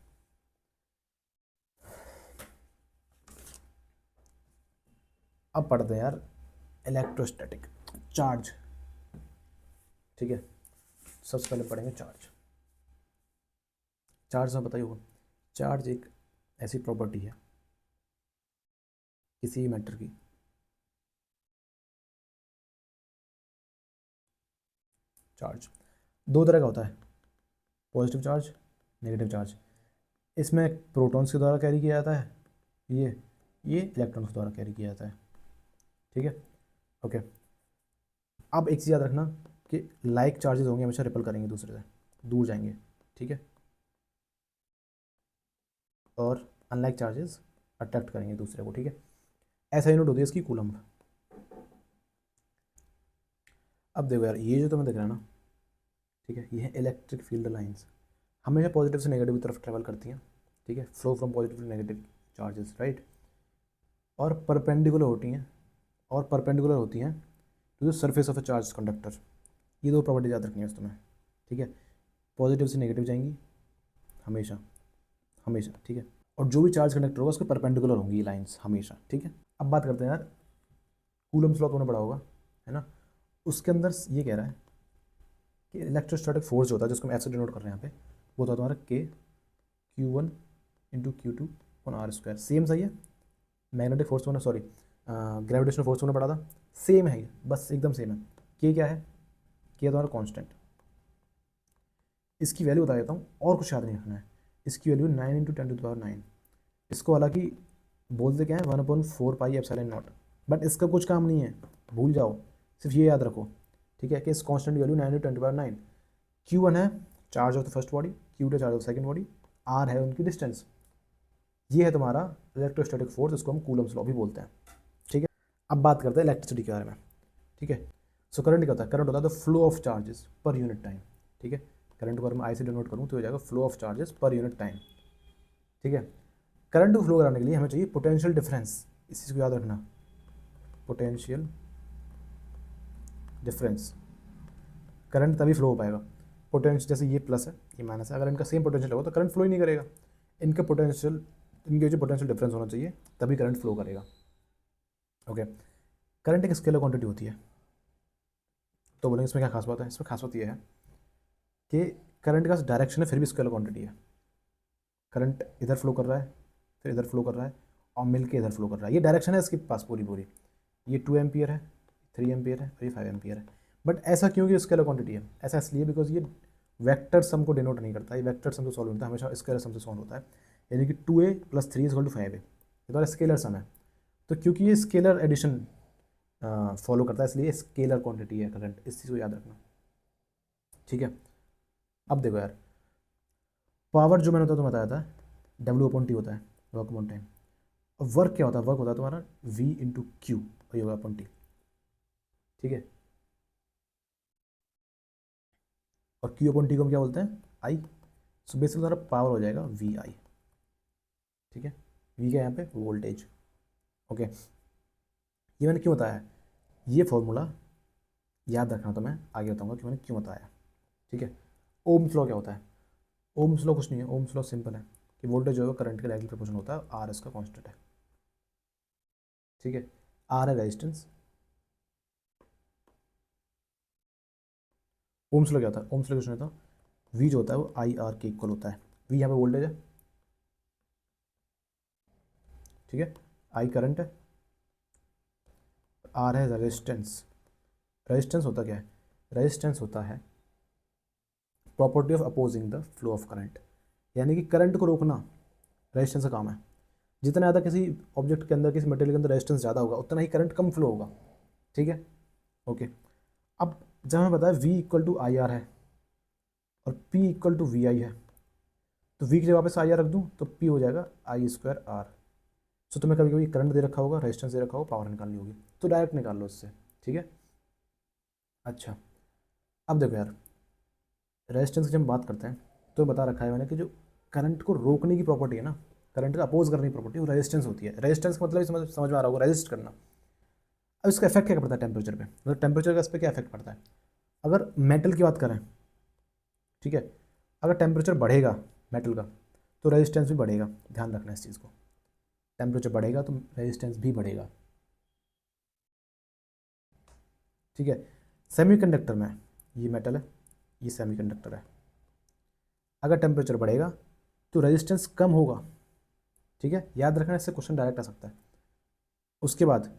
अब पढ़ते हैं यार इलेक्ट्रोस्टैटिक चार्ज। ठीक है, सबसे पहले पढ़ेंगे चार्ज। चार्ज में बताइए होगा, चार्ज एक ऐसी प्रॉपर्टी है किसी मैटर की चार्ज दो तरह का होता है, पॉजिटिव चार्ज, नेगेटिव चार्ज। इसमें प्रोटॉन्स के द्वारा कैरी किया जाता है, ये इलेक्ट्रॉन्स के द्वारा कैरी किया जाता है। ठीक है, ओके। अब एक चीज़ याद रखना कि लाइक चार्जेस होंगे हमेशा रिपल करेंगे दूसरे से, दूर जाएंगे। ठीक है, और अनलाइक चार्जेस अट्रैक्ट करेंगे दूसरे को। ठीक है, ऐसा यूनिट होती है इसकी कूलम्ब। अब देखो यार, ये जो तुम्हें दिख रहा है ना, ठीक है, ये है इलेक्ट्रिक फील्ड लाइंस, हमेशा पॉजिटिव से नेगेटिव की तरफ ट्रेवल करती हैं। ठीक है, flow from positive to negative charges, right. और परपेंडिकुलर होती हैं, और परपेंडिकुलर होती हैं to the surface of a charge conductor. ये दो प्रॉपर्टी याद रखनी है तुम्हें। ठीक है, पॉजिटिव से नेगेटिव जाएंगी हमेशा, हमेशा। ठीक है, और जो भी चार्ज कंडक्टर होगा उसके परपेंडिकुलर होंगी ये लाइंस हमेशा। ठीक है, अब बात करते हैं यार कूलम्ब्स लॉ, तुमने पढ़ा होगा, है ना। उसके अंदर ये कह रहा है कि इलेक्ट्रोस्टैटिक फोर्स जो होता है, जिसको हम ऐसे डिनोट कर रहे हैं यहाँ पे, वो होता है तुम्हारा Q1 into Q2 on R square. Same सही है, मैग्नेटिक फोर्स होना, सॉरी ग्रेविटेशनल फोर्स होने पड़ा था, सेम है ये, बस एकदम सेम है। के क्या है, के तुम्हारा कांस्टेंट। इसकी वैल्यू बता देता हूँ, और कुछ याद नहीं रखना है। इसकी वैल्यू 9 इंटू 10⁹। इसको हालांकि बोलते क्या है 1/4πε0, बट इसका कुछ काम नहीं है, भूल जाओ, सिर्फ ये याद रखो। ठीक है, कि इस कांस्टेंट की वैल्यू 9 इंटू 10⁹। Q1 है charge of the first body, Q2 charge of the second body, R है उनकी डिस्टेंस। ये है तुम्हारा इलेक्ट्रोस्टैटिक फोर्स, इसको हम कूलम्स लॉ भी बोलते हैं। ठीक है, अब बात करते हैं इलेक्ट्रिसिटी के बारे में। ठीक है, सो करंट क्या होता है, करंट होता है द फ्लो ऑफ चार्जेस पर यूनिट टाइम। ठीक है, करंट को अगर मैं आई से डिनोट करूँ तो हो जाएगा फ्लो ऑफ चार्जेस पर यूनिट टाइम। ठीक है, करंट को फ्लो कराने के लिए हमें चाहिए पोटेंशियल डिफरेंस, इस चीज़ को याद रखना, पोटेंशियल डिफरेंस। करंट तभी फ्लो हो पाएगा, पोटेंशियल जैसे ये प्लस है ये माइनस है, अगर इनका सेम पोटेंशियल होगा तो करंट फ्लो ही नहीं करेगा। इनका पोटेंशियल, इनके जो पोटेंशियल डिफरेंस होना चाहिए तभी करंट फ्लो करेगा। ओके, करंट एक स्केलर क्वांटिटी होती है। तो बोलेंगे इसमें क्या खास बात है? इसमें खास बात ये है कि करंट का डायरेक्शन है फिर भी स्केलर क्वांटिटी है। करंट इधर फ्लो कर रहा है, फिर इधर फ्लो कर रहा है, और मिल के इधर फ्लो कर रहा है, ये डायरेक्शन है इसके पास पूरी पूरी। ये 2 एम्पियर है, 3 एम्पियर है और ये 5 एम्पियर है। बट ऐसा क्यों कि स्केलर क्वांटिटी है? ऐसा इसलिए बिकॉज ये वेक्टर सम को डिनोट नहीं करता, ये वेक्टर सम से सॉल्व होता है, हमेशा स्केलर सम से सॉल्व होता है। यानी कि 2a + 3 = 5a, ये तो स्केलर सम है। तो क्योंकि ये स्केलर एडिशन फॉलो करता है इसलिए स्केलर क्वांटिटी है करंट, इस चीज़ को याद रखना, ठीक है। अब देखो यार, पावर जो मैंने तो बताया था W/T होता है, वर्क अपॉन टाइम। और वर्क क्या होता है? वर्क होता है तुम्हारा V/Q और ये होगा अपॉन टी, ठीक है। और Q/T को हम क्या बोलते हैं? I। सो बेसिकली तुम्हारा पावर हो जाएगा VI, ठीक है। V का यहाँ पे वोल्टेज। ओके, ये मैंने क्यों बताया? ये फॉर्मूला याद रखना, तो मैं आगे बताऊंगा कि मैंने क्यों बताया, ठीक है। ओम्स लॉ क्या होता है? ओम्स लॉ कुछ नहीं है, ओम्स लॉ सिंपल है कि वोल्टेज जो है करंट के डायरेक्टली प्रोपोर्शनल होता है, आर इसका कांस्टेंट है, ठीक है। आर है रेजिस्टेंस। ओम्स लॉ क्या होता है? ओम्स लॉ कुछ नहीं होता, वी जो होता है वो IR के इक्वल होता है। वी यहाँ पे वोल्टेज है, ठीक है, आई करंट है, आर है रेजिस्टेंस। रेजिस्टेंस होता क्या है? रेजिस्टेंस होता है property of opposing the flow of current, यानी कि करंट को रोकना रेजिस्टेंस का काम है। जितना ज़्यादा किसी ऑब्जेक्ट के अंदर, किसी मटेरियल के अंदर रेजिस्टेंस ज़्यादा होगा उतना ही करंट कम फ्लो होगा, ठीक है। ओके, अब जब हमें पता है V = IR है और P = VI है, तो V की जगह वापस IR रख दूँ तो P हो जाएगा I²R। सो तुम्हें कभी कभी करंट दे रखा होगा, रेजिस्टेंस दे रखा होगा, पावर निकालनी होगी तो डायरेक्ट निकाल लो इससे, ठीक है। अच्छा, अब देखो यार, रेजिस्टेंस की जब हम बात करते हैं तो बता रखा है मैंने कि जो करंट को रोकने की प्रॉपर्टी है ना, करंट का अपोज करने की प्रॉपर्टी, वो रेजिस्टेंस होती है। रेजिस्टेंस का मतलब समझ में आ रहा होगा, रेजिस्ट करना। अब इसका इफेक्ट क्या पड़ता है टेम्परेचर पे? मतलब टेम्परेचर का इस पर क्या इफेक्ट पड़ता है? अगर मेटल की बात करें, ठीक है, अगर टेम्परेचर बढ़ेगा मेटल का तो रेजिस्टेंस भी बढ़ेगा, ध्यान रखना इस चीज़ को। टेम्परेचर बढ़ेगा तो रेजिस्टेंस भी बढ़ेगा, ठीक है। सेमीकंडक्टर में ये मेटल है, ये सेमीकंडक्टर है, अगर टेम्परेचर बढ़ेगा तो रेजिस्टेंस कम होगा, ठीक है। याद रखना, इससे क्वेश्चन डायरेक्ट आ सकता है। उसके बाद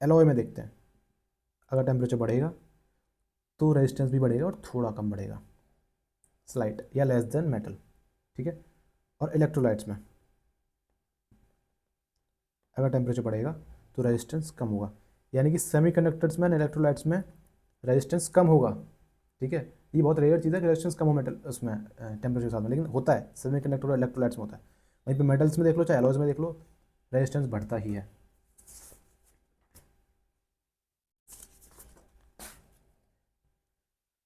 एलॉय में देखते हैं, अगर टेम्परेचर बढ़ेगा तो रेजिस्टेंस भी बढ़ेगा और थोड़ा कम बढ़ेगा, स्लाइट या लेस देन मेटल, ठीक है। और इलेक्ट्रोलाइट्स में अगर टेम्परेचर बढ़ेगा तो रेजिस्टेंस कम होगा, यानी कि सेमीकंडक्टर्स में, इलेक्ट्रोलाइट्स में रेजिस्टेंस कम होगा, ठीक है। ये बहुत रेयर चीज़ है कि रेजिस्टेंस कम हो मेटल उसमें टेम्परेचर के साथ में, लेकिन होता है सेमीकंडक्टर और इलेक्ट्रोलाइट्स में होता है। वहीं पे मेटल्स में देख लो चाहे एलॉयज में देख लो, रेजिस्टेंस बढ़ता ही है।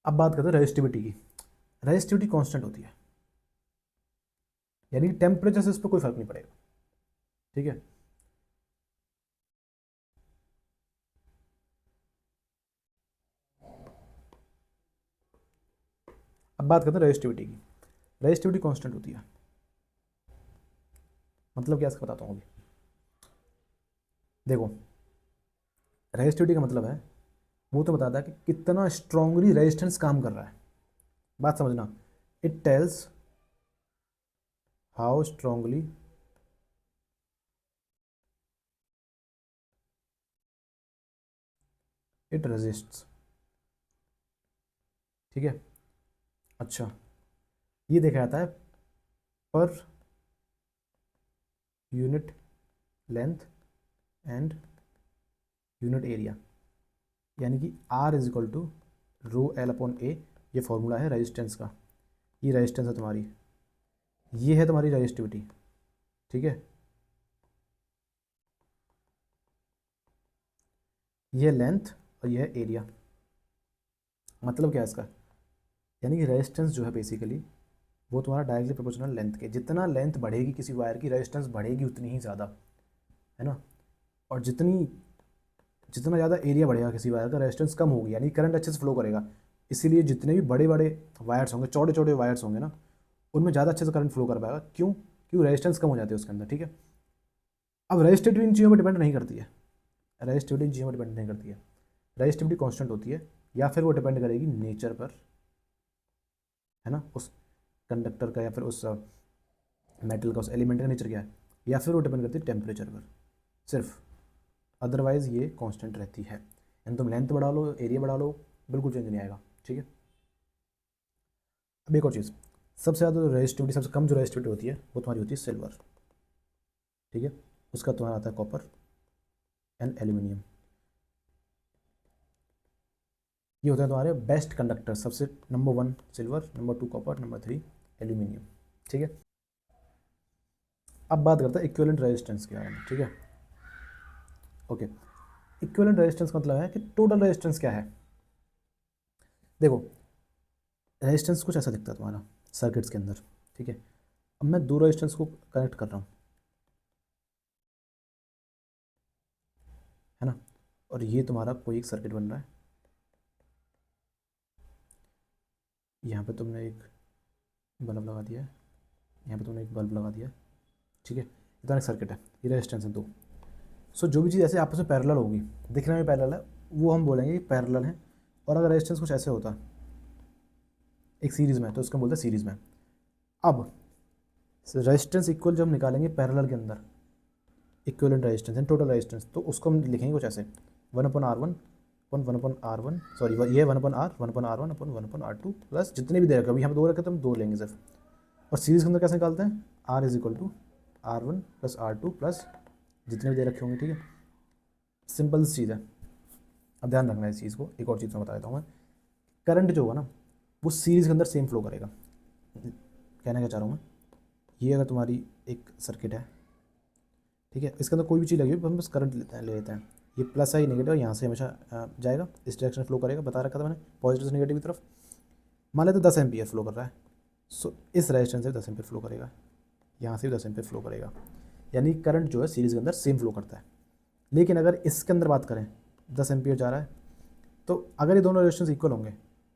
अब बात करते हैं रेजिस्टिविटी की। रेजिस्टिविटी कांस्टेंट होती है, यानी कि टेम्परेचर से इस पर कोई फर्क नहीं पड़ेगा, ठीक है। अब बात करते हैं रेजिस्टिविटी की। रेजिस्टिविटी कांस्टेंट होती है, मतलब क्या इसका बताता हूँ अभी। देखो, रेजिस्टिविटी का मतलब है, वो तो बताता है कि कितना स्ट्रांगली रेजिस्टेंस काम कर रहा है। बात समझना, it tells how strongly it resists, ठीक है। अच्छा, ये देखा जाता है per unit length and unit area, यानी कि R = ρL/A, ये फॉर्मूला है रेजिस्टेंस का। ये रेजिस्टेंस है तुम्हारी, ये है तुम्हारी रेजिस्टिविटी, ठीक है। ये लेंथ और ये है एरिया। मतलब क्या है इसका? यानी कि रेजिस्टेंस जो है बेसिकली वो तुम्हारा डायरेक्टली प्रोपोर्शनल लेंथ के, जितना लेंथ बढ़ेगी किसी वायर की रेजिस्टेंस बढ़ेगी उतनी ही ज़्यादा, है ना। और जितना ज़्यादा एरिया बढ़ेगा किसी वायर का रेजिस्टेंस कम होगी, यानी करंट अच्छे से फ्लो करेगा। इसीलिए जितने भी बड़े बड़े वायर्स होंगे, चौड़े चौड़े वायर्स होंगे ना, उनमें ज़्यादा अच्छे से करंट फ्लो कर पाएगा। क्यों रेजिस्टेंस कम हो जाती है उसके अंदर, ठीक है। अब रेजिस्टिविटी इन चीज़ों पर डिपेंड नहीं करती है, रेजिस्टिविटी इन चीज़ों पर डिपेंड नहीं करती है, रेजिस्टिविटी कांस्टेंट होती है, या फिर वो डिपेंड करेगी नेचर पर, है ना, उस कंडक्टर का या फिर उस मेटल का, उस एलिमेंट का नेचर क्या है, या फिर वो डिपेंड करती है टेम्परेचर पर सिर्फ। अदरवाइज़ ये कांस्टेंट रहती है, यानी तुम लेंथ बढ़ा लो, एरिया बढ़ा लो, बिल्कुल चेंज नहीं आएगा, ठीक है। अब एक और चीज़, सबसे ज़्यादा जो रेजिस्टिविटी, सबसे कम जो रेजिस्टिविटी होती है वो तुम्हारी होती है सिल्वर, ठीक है। उसका तुम्हारा आता है कॉपर एंड एल्यूमिनियम। ये होते हैं तुम्हारे बेस्ट कंडक्टर, सबसे number 1 silver, number 2 copper, number 3 aluminium, ठीक है। अब बात करते हैं इक्विवेलेंट रेजिस्टेंस के बारे में, ठीक है। ओके, इक्विवेलेंट रेजिस्टेंस का मतलब है कि टोटल रेजिस्टेंस क्या है। देखो, रेजिस्टेंस कुछ ऐसा दिखता है तुम्हारा सर्किट्स के अंदर, ठीक है। अब मैं दो रेजिस्टेंस को कनेक्ट कर रहा हूँ, है ना, और ये तुम्हारा कोई एक सर्किट बन रहा है। यहाँ पे तुमने एक बल्ब लगा दिया है, यहाँ पे तुमने एक बल्ब लगा दिया है, ठीक है। इतना एक सर्किट है, ये रेजिस्टेंस है दो। सो जो भी चीज़ ऐसे आपस में पैरेलल होगी, दिखने में पैरेलल है, वो हम बोलेंगे कि पैरेलल है। और अगर रेजिस्टेंस कुछ ऐसे होता एक सीरीज़ में, तो उसको बोलते हैं सीरीज़ में। अब रेजिस्टेंस इक्वल जब हम निकालेंगे पैरेलल के अंदर, equivalent resistance and total resistance, तो उसको हम लिखेंगे कुछ ऐसे, 1/R1 अपन 1/R1, सॉरी ये 1/R 1/R1 अपन 1/R2 प्लस जितने भी दे रखे, अभी यहाँ पे दो रखे तो हम दो लेंगे सिर्फ। और सीरीज़ के अंदर कैसे निकालते हैं, R is equal to R1 plus R2 plus जितने भी दे रखे होंगे, ठीक है। सिंपल चीज़ है। अब ध्यान रखना है इस चीज़ को, एक और चीज़ मैं बता देता हूँ मैं, करंट जो होगा ना वो सीरीज़ के अंदर सेम फ्लो करेगा। कहना क्या चाह रहा हूँ मैं, ये अगर तुम्हारी एक सर्किट है, ठीक है, इसके अंदर कोई भी चीज़ लगी हुई, हम बस करंट ले लेते हैं, ये प्लस है, ये नेगेटिव है, यहाँ से हमेशा जाएगा, इस डायरेक्शन फ्लो करेगा, बता रखा था मैंने, पॉजिटिव से नेगेटिव की तरफ। मान लेते 10 एम्पियर फ्लो कर रहा है, सो इस रेजिस्टेंस से 10 एम्पियर फ्लो करेगा, यहाँ से भी 10 एम्पियर फ्लो करेगा, यानी करंट जो है सीरीज़ के अंदर सेम फ्लो करता है। लेकिन अगर इसके अंदर बात करें, 10 एम्पियर जा रहा है, तो अगर ये दोनों रेजिस्टेंस इक्वल होंगे,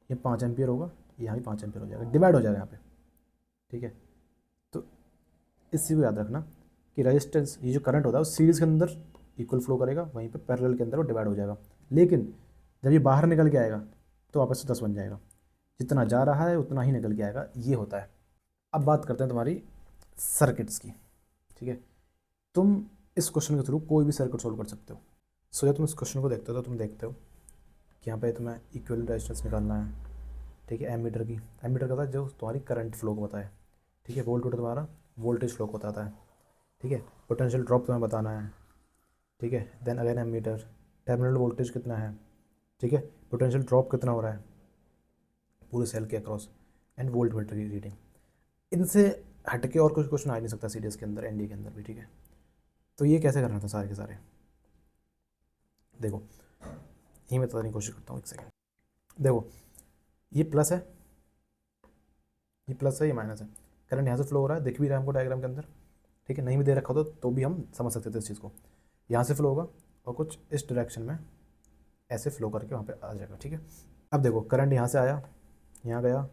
ये 5 एम्पियर होगा, यहाँ भी 5 एम्पियर हो जाएगा, डिवाइड हो जाएगा यहाँ पे, ठीक है। तो इस चीज़ को याद रखना कि रेजिस्टेंस, ये जो करंट होता है वो सीरीज़ के अंदर इक्वल फ्लो करेगा, वहीं पे पैरेलल के अंदर वो डिवाइड हो जाएगा। लेकिन जब ये बाहर निकल के आएगा तो वापस से 10 बन जाएगा, जितना जा रहा है उतना ही निकल के आएगा, ये होता है। अब बात करते हैं तुम्हारी सर्किट्स की, ठीक है। तुम इस क्वेश्चन के थ्रू कोई भी सर्किट सोल्व कर सकते हो। सो जब तुम इस क्वेश्चन को देखते हो तो तुम देखते हो कि यहाँ पे तुम्हें इक्विवेलेंट रेजिस्टेंस निकालना है, ठीक है। एमीटर की, एमीटर का था जो तुम्हारी करंट फ्लो को बताए, ठीक है। वोल्ट मीटर तुम्हारा वोल्टेज फ्लो को बताता है, ठीक है। पोटेंशियल ड्रॉप तुम्हें बताना है, ठीक है। Then again ammeter, terminal voltage कितना है, ठीक है, पोटेंशियल ड्रॉप कितना हो रहा है पूरे सेल के अक्रॉस, एंड वोल्ट मीटर की रीडिंग। इनसे हटके और कुछ क्वेश्चन आ नहीं सकता सीडीएस के अंदर, एनडी के अंदर भी, ठीक है। तो ये कैसे करना था सारे के सारे, देखो यही मैं बताने की कोशिश करता हूँ, एक सेकेंड। देखो ये प्लस है, ये प्लस है, ये माइनस है, करंट यहाँ से फ्लो हो रहा है, दिख भी रहा है हमको डायग्राम के अंदर, ठीक है। नहीं भी दे रखा हो तो भी हम समझ सकते थे इस चीज़ को। यहाँ से फ्लो होगा और कुछ इस डायरेक्शन में ऐसे फ्लो करके वहाँ पे आ जाएगा, ठीक है। अब देखो करंट यहाँ से आया, यहाँ गया,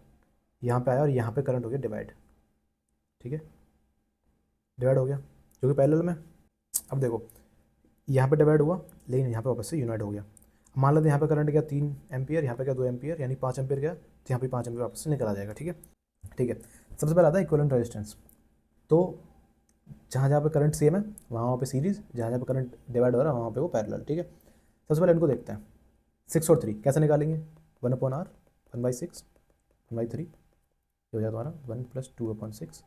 यहाँ पे आया, और यहाँ पे करंट हो गया डिवाइड, ठीक है, डिवाइड हो गया जो कि पैरेलल में। अब देखो यहाँ पे डिवाइड हुआ, लेकिन यहाँ पे वापस से यूनाइट हो गया। मान लेते हैं यहाँ पे करंट गया 3 एम्पियर, यहाँ पे क्या 2 एम्पियर, यानी 5 एम्पियर गया, तो यहाँ पे 5 एम्पियर वापस से निकल आ जाएगा, ठीक है। ठीक है, सबसे पहले आता है इक्विवेलेंट रेजिस्टेंस। तो जहाँ जहाँ पे करंट सेम है वहाँ पे सीरीज़, जहाँ जहाँ पे करंट डिवाइड हो रहा है वहाँ पे वो पैरेलल, ठीक है। सबसे पहले इनको देखते हैं, 6 और 3 कैसे निकालेंगे, 1/R 1/6 1/3, ये हो जाएगा तुम्हारा 1 + 2/6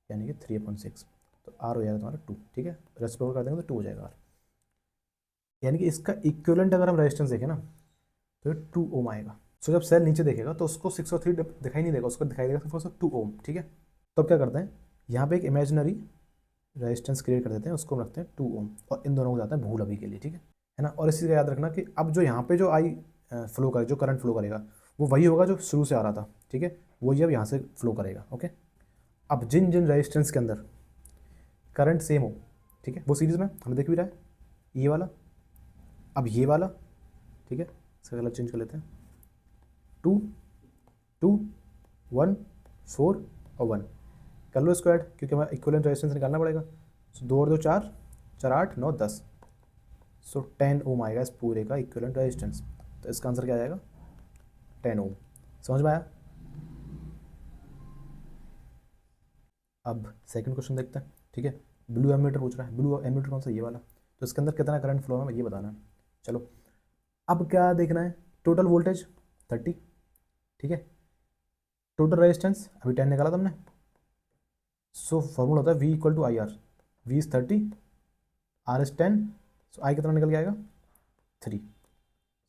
यानी कि 3/6, तो R हो जाएगा तुम्हारा 2, ठीक है। रेसिप्रोकल कर देंगे तो 2 हो जाएगा R, यानी कि इसका इक्विवेलेंट अगर हम रेजिस्टेंस देखें ना तो ये 2 ओम आएगा। सो जब सेल नीचे देखेगा तो उसको 6 और 3 दिखाई नहीं देगा, उसको दिखाई देगा सिर्फ 2 ओम, ठीक है। तो अब क्या करते हैं, यहाँ पे एक इमेजिनरी रेजिस्टेंस क्रिएट कर देते हैं, उसको हम रखते हैं 2 ओम, और इन दोनों को जाते हैं भूल अभी के लिए, ठीक है ना। और इस चीज़ का याद रखना कि अब जो यहाँ पे जो आई फ्लो करे, जो करंट फ्लो करेगा वो वही होगा जो शुरू से आ रहा था, ठीक है, वही अब यहाँ से फ्लो करेगा, ओके। अब जिन जिन रेजिस्टेंस के अंदर करंट सेम हो, ठीक है, वो सीरीज में हमें देख भी रहा है, ये वाला, अब ये वाला, ठीक है, इसका कलर चेंज कर लेते हैं, 2 2 1 4 और 1 कर लो स्क्वायर, क्योंकि हमें इक्विवेलेंट रेजिस्टेंस निकालना पड़ेगा। सो 2 और 2 4, 4 8 9 10, सो 10 ओम आएगा इस पूरे का इक्विवेलेंट रेजिस्टेंस। तो इसका आंसर क्या आ जाएगा? 10 ओम। समझ में आया? अब सेकंड क्वेश्चन देखते हैं, ठीक है। ब्लू एमीटर पूछ रहा है, ब्लू एमीटर कौन सा? ये वाला। तो इसके अंदर कितना करंट फ्लो है ये बताना है। चलो अब क्या देखना है? टोटल वोल्टेज 30, ठीक है। टोटल रेजिस्टेंस अभी 10 निकाला तुमने, सो फॉर्मूला होता है V equal to I R. V is 30, R is 10, so I कितना निकल के आएगा? 3।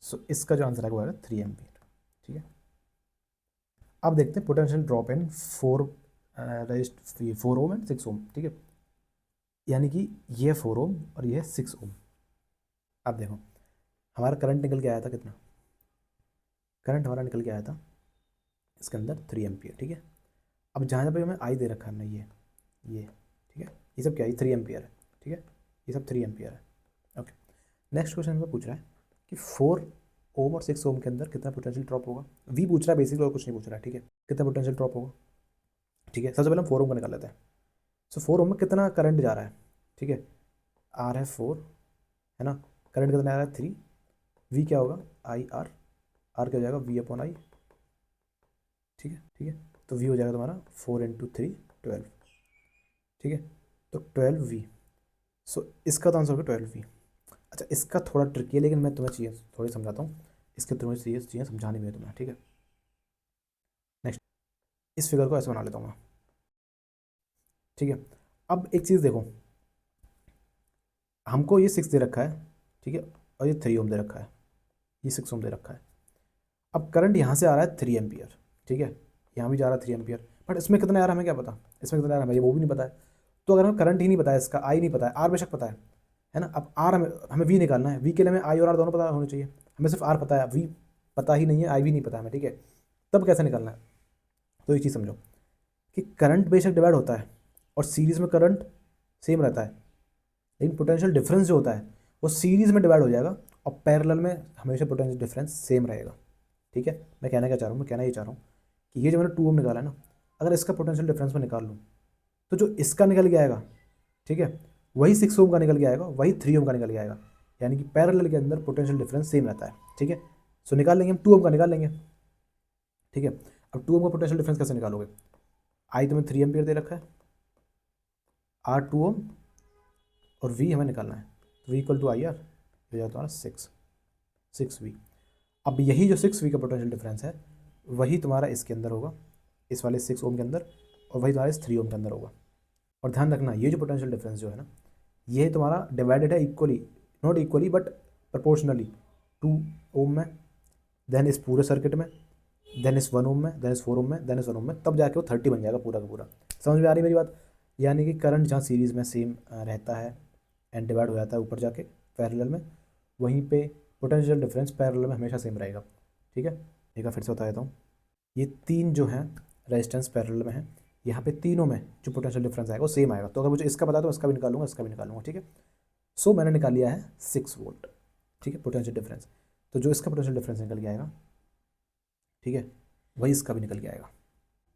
सो इसका जो आंसर आएगा वो आएगा 3 एम्पियर, ठीक है। अब देखते हैं potential drop in 4 ohm and 6 ओम, ठीक है। यानी कि ये 4 ओम और ये 6 ओम। अब देखो हमारा करंट निकल के आया था कितना? करंट हमारा निकल के आया था इसके अंदर 3 एम्पियर, ठीक है। अब जहाँ जहाँ पे हमें आई दे रखा है हमने, ये ठीक है, ये सब क्या है? 3 एम्पियर है, ठीक है, ये सब 3 एम्पियर है। ओके, नेक्स्ट क्वेश्चन हमें पूछ रहा है कि 4 ओम और 6 ओम के अंदर कितना पोटेंशियल ड्रॉप होगा। वी पूछ रहा है बेसिकली, और कुछ नहीं पूछ रहा है, ठीक है। कितना पोटेंशियल ड्रॉप होगा, ठीक है। सबसे पहले हम 4 ओम का निकाल लेते हैं। सो 4 ओम में कितना करंट जा रहा है, ठीक है। आर है 4, है ना। करंट कितना आ रहा है? 3। वी क्या होगा? I R. आर क्या हो जाएगा? वी अपॉन आई, ठीक है, ठीक है। तो वी हो जाएगा तुम्हारा 4 इंटू 3 12, ठीक है। तो 12 वी। सो इसका तो आंसर होगा 12 वी। अच्छा इसका थोड़ा ट्रिकी है, लेकिन मैं तुम्हें चीज़ें थोड़ी समझाता हूँ। इसके तुम्हें चीज़ें समझानी भी है तुम्हें, ठीक है। नेक्स्ट, इस फिगर को ऐसे बना लेता हूँ मैं, ठीक है। अब एक चीज़ देखो, हमको ये 6 दे रखा है, ठीक है, और ये 3 ओम दे रखा है, ये 6 ओम दे रखा है। अब करंट यहाँ से आ रहा है 3 एम्पियर, ठीक है, यहाँ भी जा रहा है 3 एम्पियर, बट इसमें कितना आ रहा है हमें क्या पता? इसमें कितना आ रहा है हमें वो भी नहीं पता है। तो अगर हमें करंट ही नहीं पता है, इसका आई नहीं पता है, आर बेशक पता है ना। अब आर हमें हमें वी निकालना है। वी के लिए हमें आई और आर दोनों पता होने चाहिए। हमें सिर्फ आर पता है, वी पता ही नहीं है, आई भी नहीं पता हमें, ठीक है। तब कैसे निकालना है? तो एक चीज़ समझो कि करंट बेशक डिवाइड होता है और सीरीज़ में करंट सेम रहता है, लेकिन पोटेंशियल डिफरेंस जो होता है वो सीरीज़ में डिवाइड हो जाएगा और पैरेलल में हमेशा पोटेंशियल डिफरेंस सेम रहेगा, ठीक है। मैं कहना क्या चाह रहा हूँ? मैं कहना ये चाह रहा हूँ कि ये जो मैंने 2 ओम निकाला है ना, अगर इसका पोटेंशियल डिफरेंस में निकाल लूँ तो जो इसका निकल के आएगा, ठीक है, वही 6 ओम का निकल के आएगा, वही 3 ओम का निकल के आएगा। यानी कि पैरेलल के अंदर पोटेंशियल डिफरेंस सेम रहता है, ठीक है। सो निकाल लेंगे हम, 2 ओम का निकाल लेंगे, ठीक है। अब 2 ओम का पोटेंशियल डिफरेंस कैसे निकालोगे? आई तुम्हें 3 एम्पियर दे रखा है, आर 2 ओम और वी हमें निकालना है। V equal to I R हो जाता है 6 वी। अब यही जो 6 वी का पोटेंशियल डिफरेंस है वही तुम्हारा इसके अंदर होगा, इस वाले 6 ओम के अंदर, और वही तुम्हारे इस 3 ओम के अंदर होगा। और ध्यान रखना ये जो पोटेंशियल डिफरेंस जो है ना, ये तुम्हारा डिवाइडेड है equally, not equally but proportionally, 2 ओम में, देन इस पूरे सर्किट में, देन इस 1 ओम में, देन इस 4 ओम में, देन इस 1 ओम में, तब जाके वो 30 बन जाएगा पूरा का पूरा। समझ में आ रही मेरी बात? यानी कि करंट जहाँ सीरीज़ में सेम रहता है एंड डिवाइड हो जाता है ऊपर जाके पैरेलल में, वहीं पे पोटेंशियल डिफरेंस पैरेलल में हमेशा सेम रहेगा, ठीक है। एक बार फिर से बता देता हूँ, ये 3 जो हैं रेजिस्टेंस पैरेलल में है, यहाँ पे तीनों में जो पोटेंशियल डिफरेंस आएगा वो सेम आएगा। तो अगर मुझे इसका पता तो इसका भी निकालूंगा, इसका भी निकालूंगा, ठीक है। सो मैंने निकाल लिया है 6 वोल्ट, ठीक है, पोटेंशियल डिफरेंस। तो जो इसका पोटेंशियल डिफरेंस निकल के आएगा, ठीक है, वही इसका भी निकल के आएगा।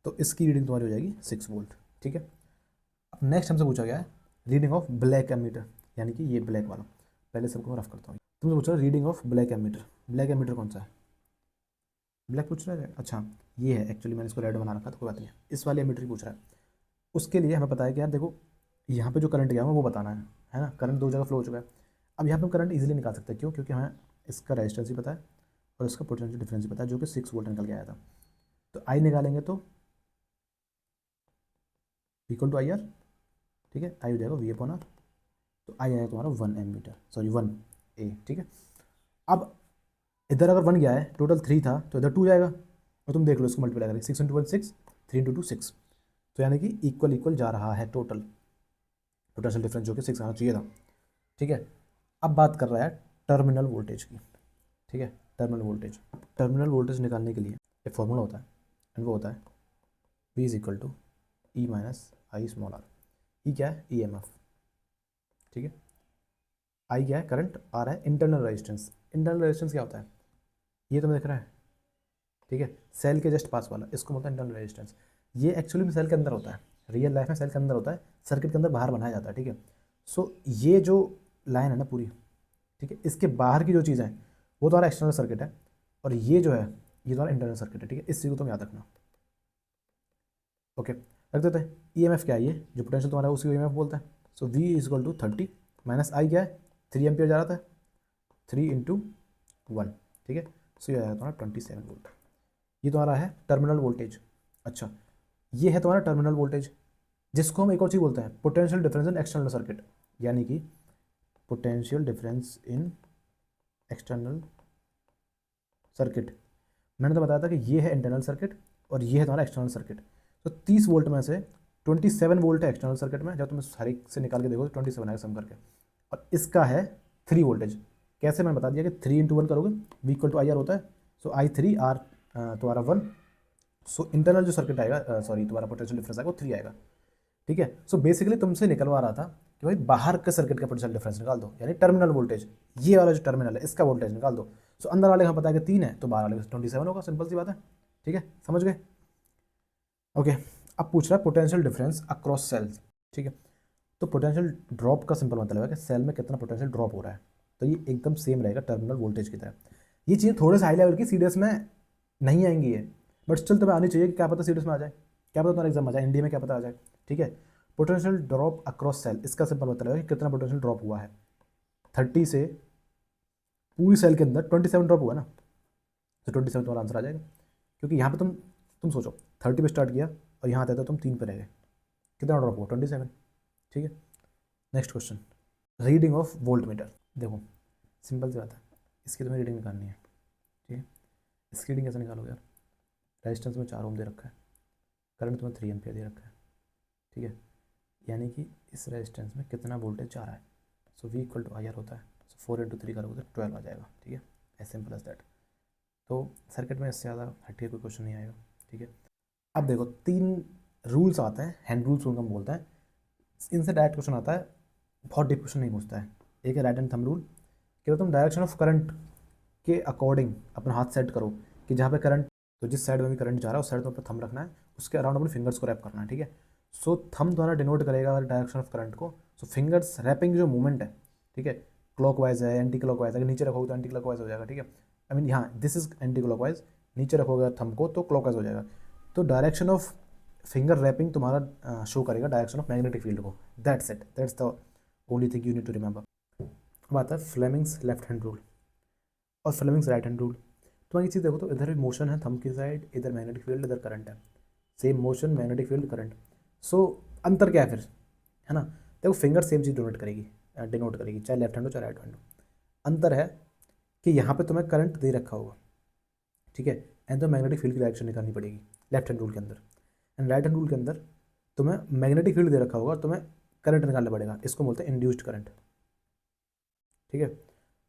तो इसकी रीडिंग तुम्हारी हो जाएगी 6 वोल्ट, ठीक है। अब नेक्स्ट हमसे पूछा गया है रीडिंग ऑफ ब्लैक एमीटर, यानी कि ये ब्लैक वाला। पहले सबको रफ करता हूँ। तुमसे पूछ रहा है reading of black ammeter. Black ammeter कौन सा है? ब्लैक पूछ रहा है, अच्छा ये है, एक्चुअली मैंने इसको रेड बना रखा, तो कोई बात नहीं, इस वाले एमीटर पूछ रहा है। उसके लिए हमें पता है कि यार देखो यहाँ पे जो करंट गया है वो बताना है ना। करंट 2 जगह फ्लो हो चुका है। अब यहाँ पे हम करंट इजीली निकाल सकते हैं, क्यों? क्योंकि हमें इसका रेजिस्टेंस भी पता है और इसका पोटेंशियल डिफरेंस भी पता है, जो कि 6 वोल्ट निकल के आया था। तो आई निकालेंगे तो इक्वल टू आई आर, ठीक है, आई हो जाएगा वी अपॉन आर। तो आई आएगा तुम्हारा 1 एमीटर, सॉरी 1 ए, ठीक है। अब इधर अगर 1 गया है, टोटल 3 था, तो इधर 2 जाएगा, और तुम देख लो इसको मल्टीप्लाई करें, 6 इंटू 1 6, 3 इंटू 2 6, तो यानी कि इक्वल इक्वल जा रहा है टोटल पोटेंशियल डिफरेंस, जो कि 6 आना चाहिए था, ठीक है। अब बात कर रहा है टर्मिनल वोल्टेज की, ठीक है। टर्मिनल वोल्टेज निकालने के लिए एक फॉर्मूला होता है, एंड वो होता है V is equal to e minus I small r. E क्या है? EMF, ठीक है। आई क्या है? करंट। आर है इंटरनल रेजिस्टेंस। इंटरनल रेजिस्टेंस क्या होता है? ये तुम्हें दिख रहा है, ठीक है, सेल के जस्ट पास वाला, इसको बोलते हैं इंटरनल रेजिस्टेंस। ये एक्चुअली में सेल के अंदर होता है, रियल लाइफ में सेल के अंदर होता है, सर्किट के अंदर बाहर बनाया जाता है, ठीक है। सो ये जो लाइन है ना पूरी, ठीक है, इसके बाहर की जो चीज़ है वो तुम्हारा एक्सटर्नल सर्किट है, और ये जो है ये तुम्हारा इंटरनल सर्किट है, ठीक है। इस चीज़ को तुम याद रखना। ओके, रख देते हैं। EMF क्या है? ये जो पोटेंशियल तुम्हारा है उसी को EMF बोलते हैं। So V is equal to 30 minus I क्या है? 3 एम्पियर जा रहा था, 3 × 1, ठीक है। सो ये आया तुम्हारा 27 वोल्ट। ये तुम्हारा है टर्मिनल वोल्टेज। अच्छा, ये है तुम्हारा टर्मिनल वोल्टेज, जिसको हम एक और चीज़ बोलते हैं potential difference in external circuit, यानी कि potential difference in external circuit. मैंने तो बताया था कि ये है इंटरनल सर्किट और ये है तुम्हारा एक्सटर्नल सर्किट। तो 30 वोल्ट में से 27 वोल्ट है एक्सटर्नल सर्किट में, जब तुम हर एक से निकाल के देखो तो 27 आएगा सम करके, और इसका है 3 वोल्टेज। कैसे? मैंने बता दिया कि 3 × 1 करोगे, V इक्वल टू IR होता है। सो I3 R तुम्हारा 1। सो इंटरनल जो सर्किट आएगा, सॉरी तुम्हारा पोटेंशियल डिफरेंस आएगा वो 3 आएगा, ठीक है। सो बेसिकली तुमसे निकलवा रहा था कि भाई बाहर के सर्किट का पोटेंशियल डिफरेंस निकाल दो, यानी टर्मिनल वोल्टेज, ये वाला जो टर्मिनल है इसका वोल्टेज निकाल दो। सो अंदर वाले का हम पता है कि 3 है, तो बाहर वाले का 27 होगा, सिंपल सी बात है, ठीक है, समझ गए। ओके, अब पूछ रहा है पोटेंशियल डिफरेंस अक्रॉस सेल्स, ठीक है। तो पोटेंशियल ड्रॉप का सिंपल मतलब है कि सेल में कितना पोटेंशियल ड्रॉप हो रहा है, तो ये एकदम सेम रहेगा टर्मिनल वोल्टेज की तरह। ये चीज़ें थोड़े से हाई लेवल की, सीडीएस में नहीं आएंगी है, बट स्टिल तुम्हें आनी चाहिए कि क्या पता सीडीएस में आ जाए, क्या पता तुम्हारा एग्जाम आ जाए, इंडिया में क्या पता आ जाए, ठीक है। पोटेंशियल ड्रॉप अक्रॉस सेल, इसका सिंपल मतलब है कि कितना पोटेंशियल ड्रॉप हुआ है। 30 से पूरी सेल के अंदर 27 ड्रॉप हुआ ना, तो 27 तुम्हारा आंसर आ जाएगा, क्योंकि यहाँ पे तुम सोचो 30 पे स्टार्ट किया और यहाँ आते तो तुम 3 पे रह गए, कितना ड्रॉप हुआ? 27, ठीक है। Next question, reading of volt meter. देखो सिंपल सी बात है, इसकी तुम्हें रीडिंग निकालनी है, ठीक है। इसकी रीडिंग कैसे निकालोगे यार? रेजिस्टेंस में 4 ओम दे रखा है, करंट तुम्हें 3 एम्पियर दे रखा है, ठीक है, यानी कि इस रेजिस्टेंस में कितना वोल्टेज जा रहा है। सो V इक्वल टू IR होता है। सो 4 × 3 करोगे तो 12 आ जाएगा, ठीक है, एज सिंपल एज दैट। तो सर्किट में इससे ज़्यादा हटके कोई क्वेश्चन नहीं आएगा, ठीक है। अब देखो 3 रूल्स आते हैं, हैंड रूल्स उनको हम बोलते हैं, इनसे डायरेक्ट क्वेश्चन आता है, बहुत डीप क्वेश्चन नहीं पूछता है। एक है राइट एंड थंब रूल, कि तुम डायरेक्शन ऑफ करंट के अकॉर्डिंग अपना हाथ सेट करो, कि जहाँ पे करंट, तो जिस साइड में भी करंट जा रहा है उस साइड में अपना थंब रखना है, उसके अराउंड अपने फिंगर्स को रैप करना है, ठीक है। सो थंब द्वारा डिनोट करेगा डायरेक्शन ऑफ करंट को। सो फिंगर्स रैपिंग जो मूवमेंट है, ठीक है, क्लॉकवाइज है, एंटी क्लॉकवाइज है, अगर नीचे रखोगे तो एंटी क्लॉकवाइज हो जाएगा, ठीक है। आई मीन यहाँ दिस इज एंटी क्लॉकवाइज, नीचे रखोगे थंब को तो क्लॉकवाइज हो जाएगा। तो डायरेक्शन ऑफ फिंगर रैपिंग तुम्हारा शो करेगा डायरेक्शन ऑफ मैग्नेटिक फील्ड को, that's it, that's the only thing you need to remember. अब आता है फ्लेमिंग्स लेफ्ट हैंड रूल और फ्लेमिंग्स राइट हैंड रूल। तुम एक चीज़ देखो, तो इधर भी मोशन है थंब की साइड, इधर मैग्नेटिक फील्ड, इधर करंट है, same motion magnetic field current. So अंतर क्या है फिर, है ना? देखो फिंगर सेम चीज़ डिनोट करेगी, चाहे लेफ्ट हैंड हो चाहे राइट हैंड हो। अंतर है कि यहाँ पे तुम्हें करंट दे रखा होगा, ठीक है, एंड तो मैग्नेटिक फील्ड की डायरेक्शन निकालनी पड़ेगी लेफ्ट हैंड रूल के अंदर। एंड राइट हैंड रूल के अंदर तुम्हें मैग्नेटिक फील्ड दे रखा होगा, तुम्हें करंट निकालना पड़ेगा, इसको बोलते हैं इंड्यूस्ड करंट, ठीक है।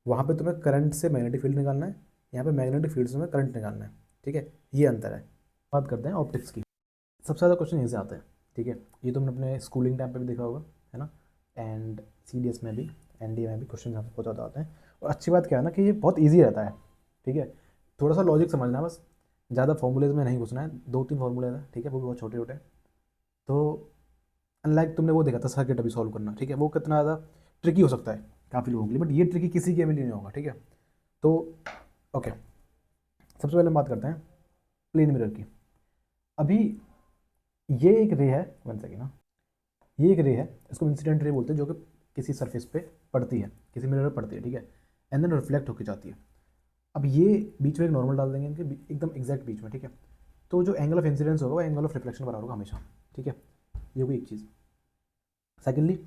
वहाँ पे तुम्हें करंट से मैग्नेटिक फील्ड निकालना है, यहाँ पे मैग्नेटिक फील्ड से तुम्हें करंट निकालना है, ठीक है, ये अंतर है। बात करते हैं ऑप्टिक्स की। सबसे ज़्यादा क्वेश्चन यहीं से आते हैं, ठीक है, ये तुमने अपने स्कूलिंग टाइम पे भी देखा होगा, है ना, एंड CDS में भी, NDA में भी क्वेश्चन यहाँ पे बहुत ज़्यादा आते हैं। और अच्छी बात क्या है ना कि ये बहुत ईजी रहता है, ठीक है, थोड़ा सा लॉजिक समझना है बस, ज़्यादा फॉर्मूलेज में नहीं घुसना है, 2-3 फॉर्मूले हैं, ठीक है, वो भी बहुत छोटे छोटे। तो अनलाइक तुमने वो देखा था सर्किट अभी सॉल्व करना, ठीक है, वो कितना ज़्यादा ट्रिकी हो सकता है काफ़ी लोगों के लिए, बट ये ट्रिकी किसी के भी लिए नहीं होगा, ठीक है। तो ओके, सबसे पहले हम बात करते हैं प्लेन मिरर की। अभी ये एक रे है, वन सेकेंड ना, ये एक रे है, इसको इंसिडेंट रे बोलते हैं, जो कि किसी सरफेस पे पड़ती है, किसी मिरर पर पड़ती है, ठीक है, एंड देन रिफ्लेक्ट होकर जाती है। अब ये बीच में एक नॉर्मल डाल देंगे इनके एकदम एग्जैक्ट बीच में, ठीक है। तो जो एंगल ऑफ इंसिडेंस होगा वो एंगल ऑफ रिफ्लेक्शन बराबर होगा हमेशा, ठीक है, ये कोई एक चीज़। सेकेंडली,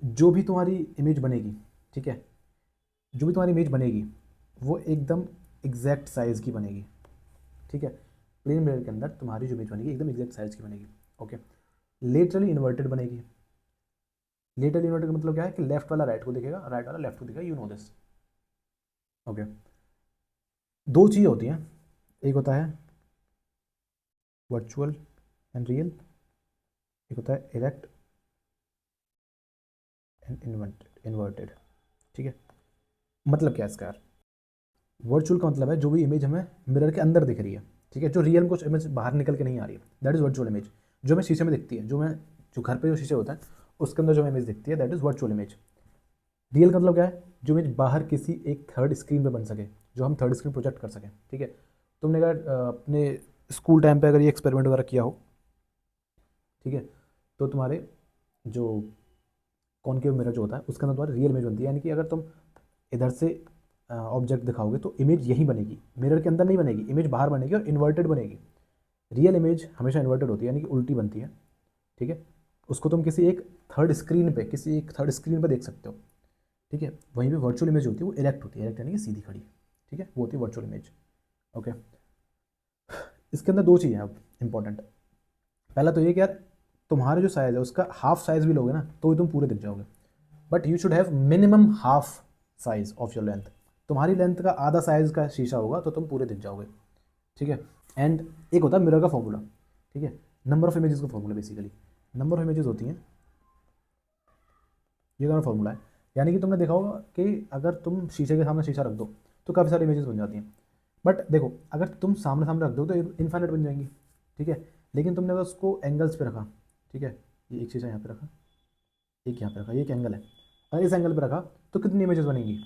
जो भी तुम्हारी इमेज बनेगी, ठीक है, जो भी तुम्हारी इमेज बनेगी वो एकदम एग्जैक्ट साइज़ की बनेगी, ठीक है। प्लेन मिरर के अंदर तुम्हारी जो इमेज बनेगी एकदम एग्जैक्ट साइज़ की बनेगी, ओके। लेटरली इन्वर्टेड बनेगी। लेटरली इन्वर्टेड का मतलब क्या है कि लेफ्ट वाला राइट को दिखेगा, राइट वाला लेफ्ट को दिखेगा, यू नो दिस, ओके। दो चीज़ होती हैं, एक होता है वर्चुअल एंड रियल, एक होता है इरेक्ट एंड इन्वर्टेड। ठीक है, मतलब क्या है इसका यार, वर्चुअल का मतलब है जो भी इमेज हमें मिरर के अंदर दिख रही है, ठीक है, जो रियल में कुछ इमेज बाहर निकल के नहीं आ रही है, दैट इज़ वर्चुअल इमेज। जो हमें शीशे में दिखती है, जो घर पे जो शीशे होता है उसके अंदर जो इमेज दिखती है, that is virtual image. Real का मतलब क्या है, जो इमेज बाहर किसी एक थर्ड स्क्रीन पे बन सके, जो हम थर्ड स्क्रीन प्रोजेक्ट कर सकें। ठीक है, तुमने अगर अपने स्कूल टाइम पे अगर ये एक्सपेरिमेंट वगैरह किया हो, ठीक है, तो तुम्हारे जो कॉनकेव मिरर जो होता है उसके अंदर तुम्हारी रियल इमेज बनती है। यानी कि अगर तुम इधर से ऑब्जेक्ट दिखाओगे तो इमेज यही बनेगी, मिरर के अंदर नहीं बनेगी, इमेज बाहर बनेगी और इन्वर्टेड बनेगी। रियल इमेज हमेशा इन्वर्टेड होती है, यानी कि उल्टी बनती है। ठीक है, उसको तुम किसी एक थर्ड स्क्रीन पे देख सकते हो। ठीक है, वहीं पे वर्चुअल इमेज होती है वो इरेक्ट होती है, इरेक्ट यानी कि सीधी खड़ी। ठीक है, वो होती है वर्चुअल इमेज। ओके, इसके अंदर दो चीज़ें हैं अब इंपॉर्टेंट। पहला तो ये कि यार तुम्हारा जो साइज़ है उसका हाफ साइज़ भी लोगे ना तो भी तुम पूरे दिख जाओगे, but you should have minimum half size of your length. तुम्हारी लेंथ का आधा साइज का शीशा होगा तो तुम पूरे दिख जाओगे। ठीक है, एंड एक होता है मिरर का फॉर्मूला। ठीक है, नंबर ऑफ इमेजेस का formula, basically number of images होती हैं, ये दोनों फॉर्मूला है। यानी कि तुमने देखा होगा कि अगर तुम शीशे के सामने शीशा रख दो तो काफ़ी सारी इमेजेस बन जाती हैं, बट देखो अगर तुम सामने सामने रख दो तो इन्फाइनाइट बन जाएंगी। ठीक है, लेकिन तुमने अगर उसको एंगल्स पे रखा, ठीक है, ये एक शीशा यहाँ पे रखा, एक यहाँ पे रखा, ये एक एंगल है, अगर इस एंगल पे रखा तो कितनी इमेजेस बनेंगी,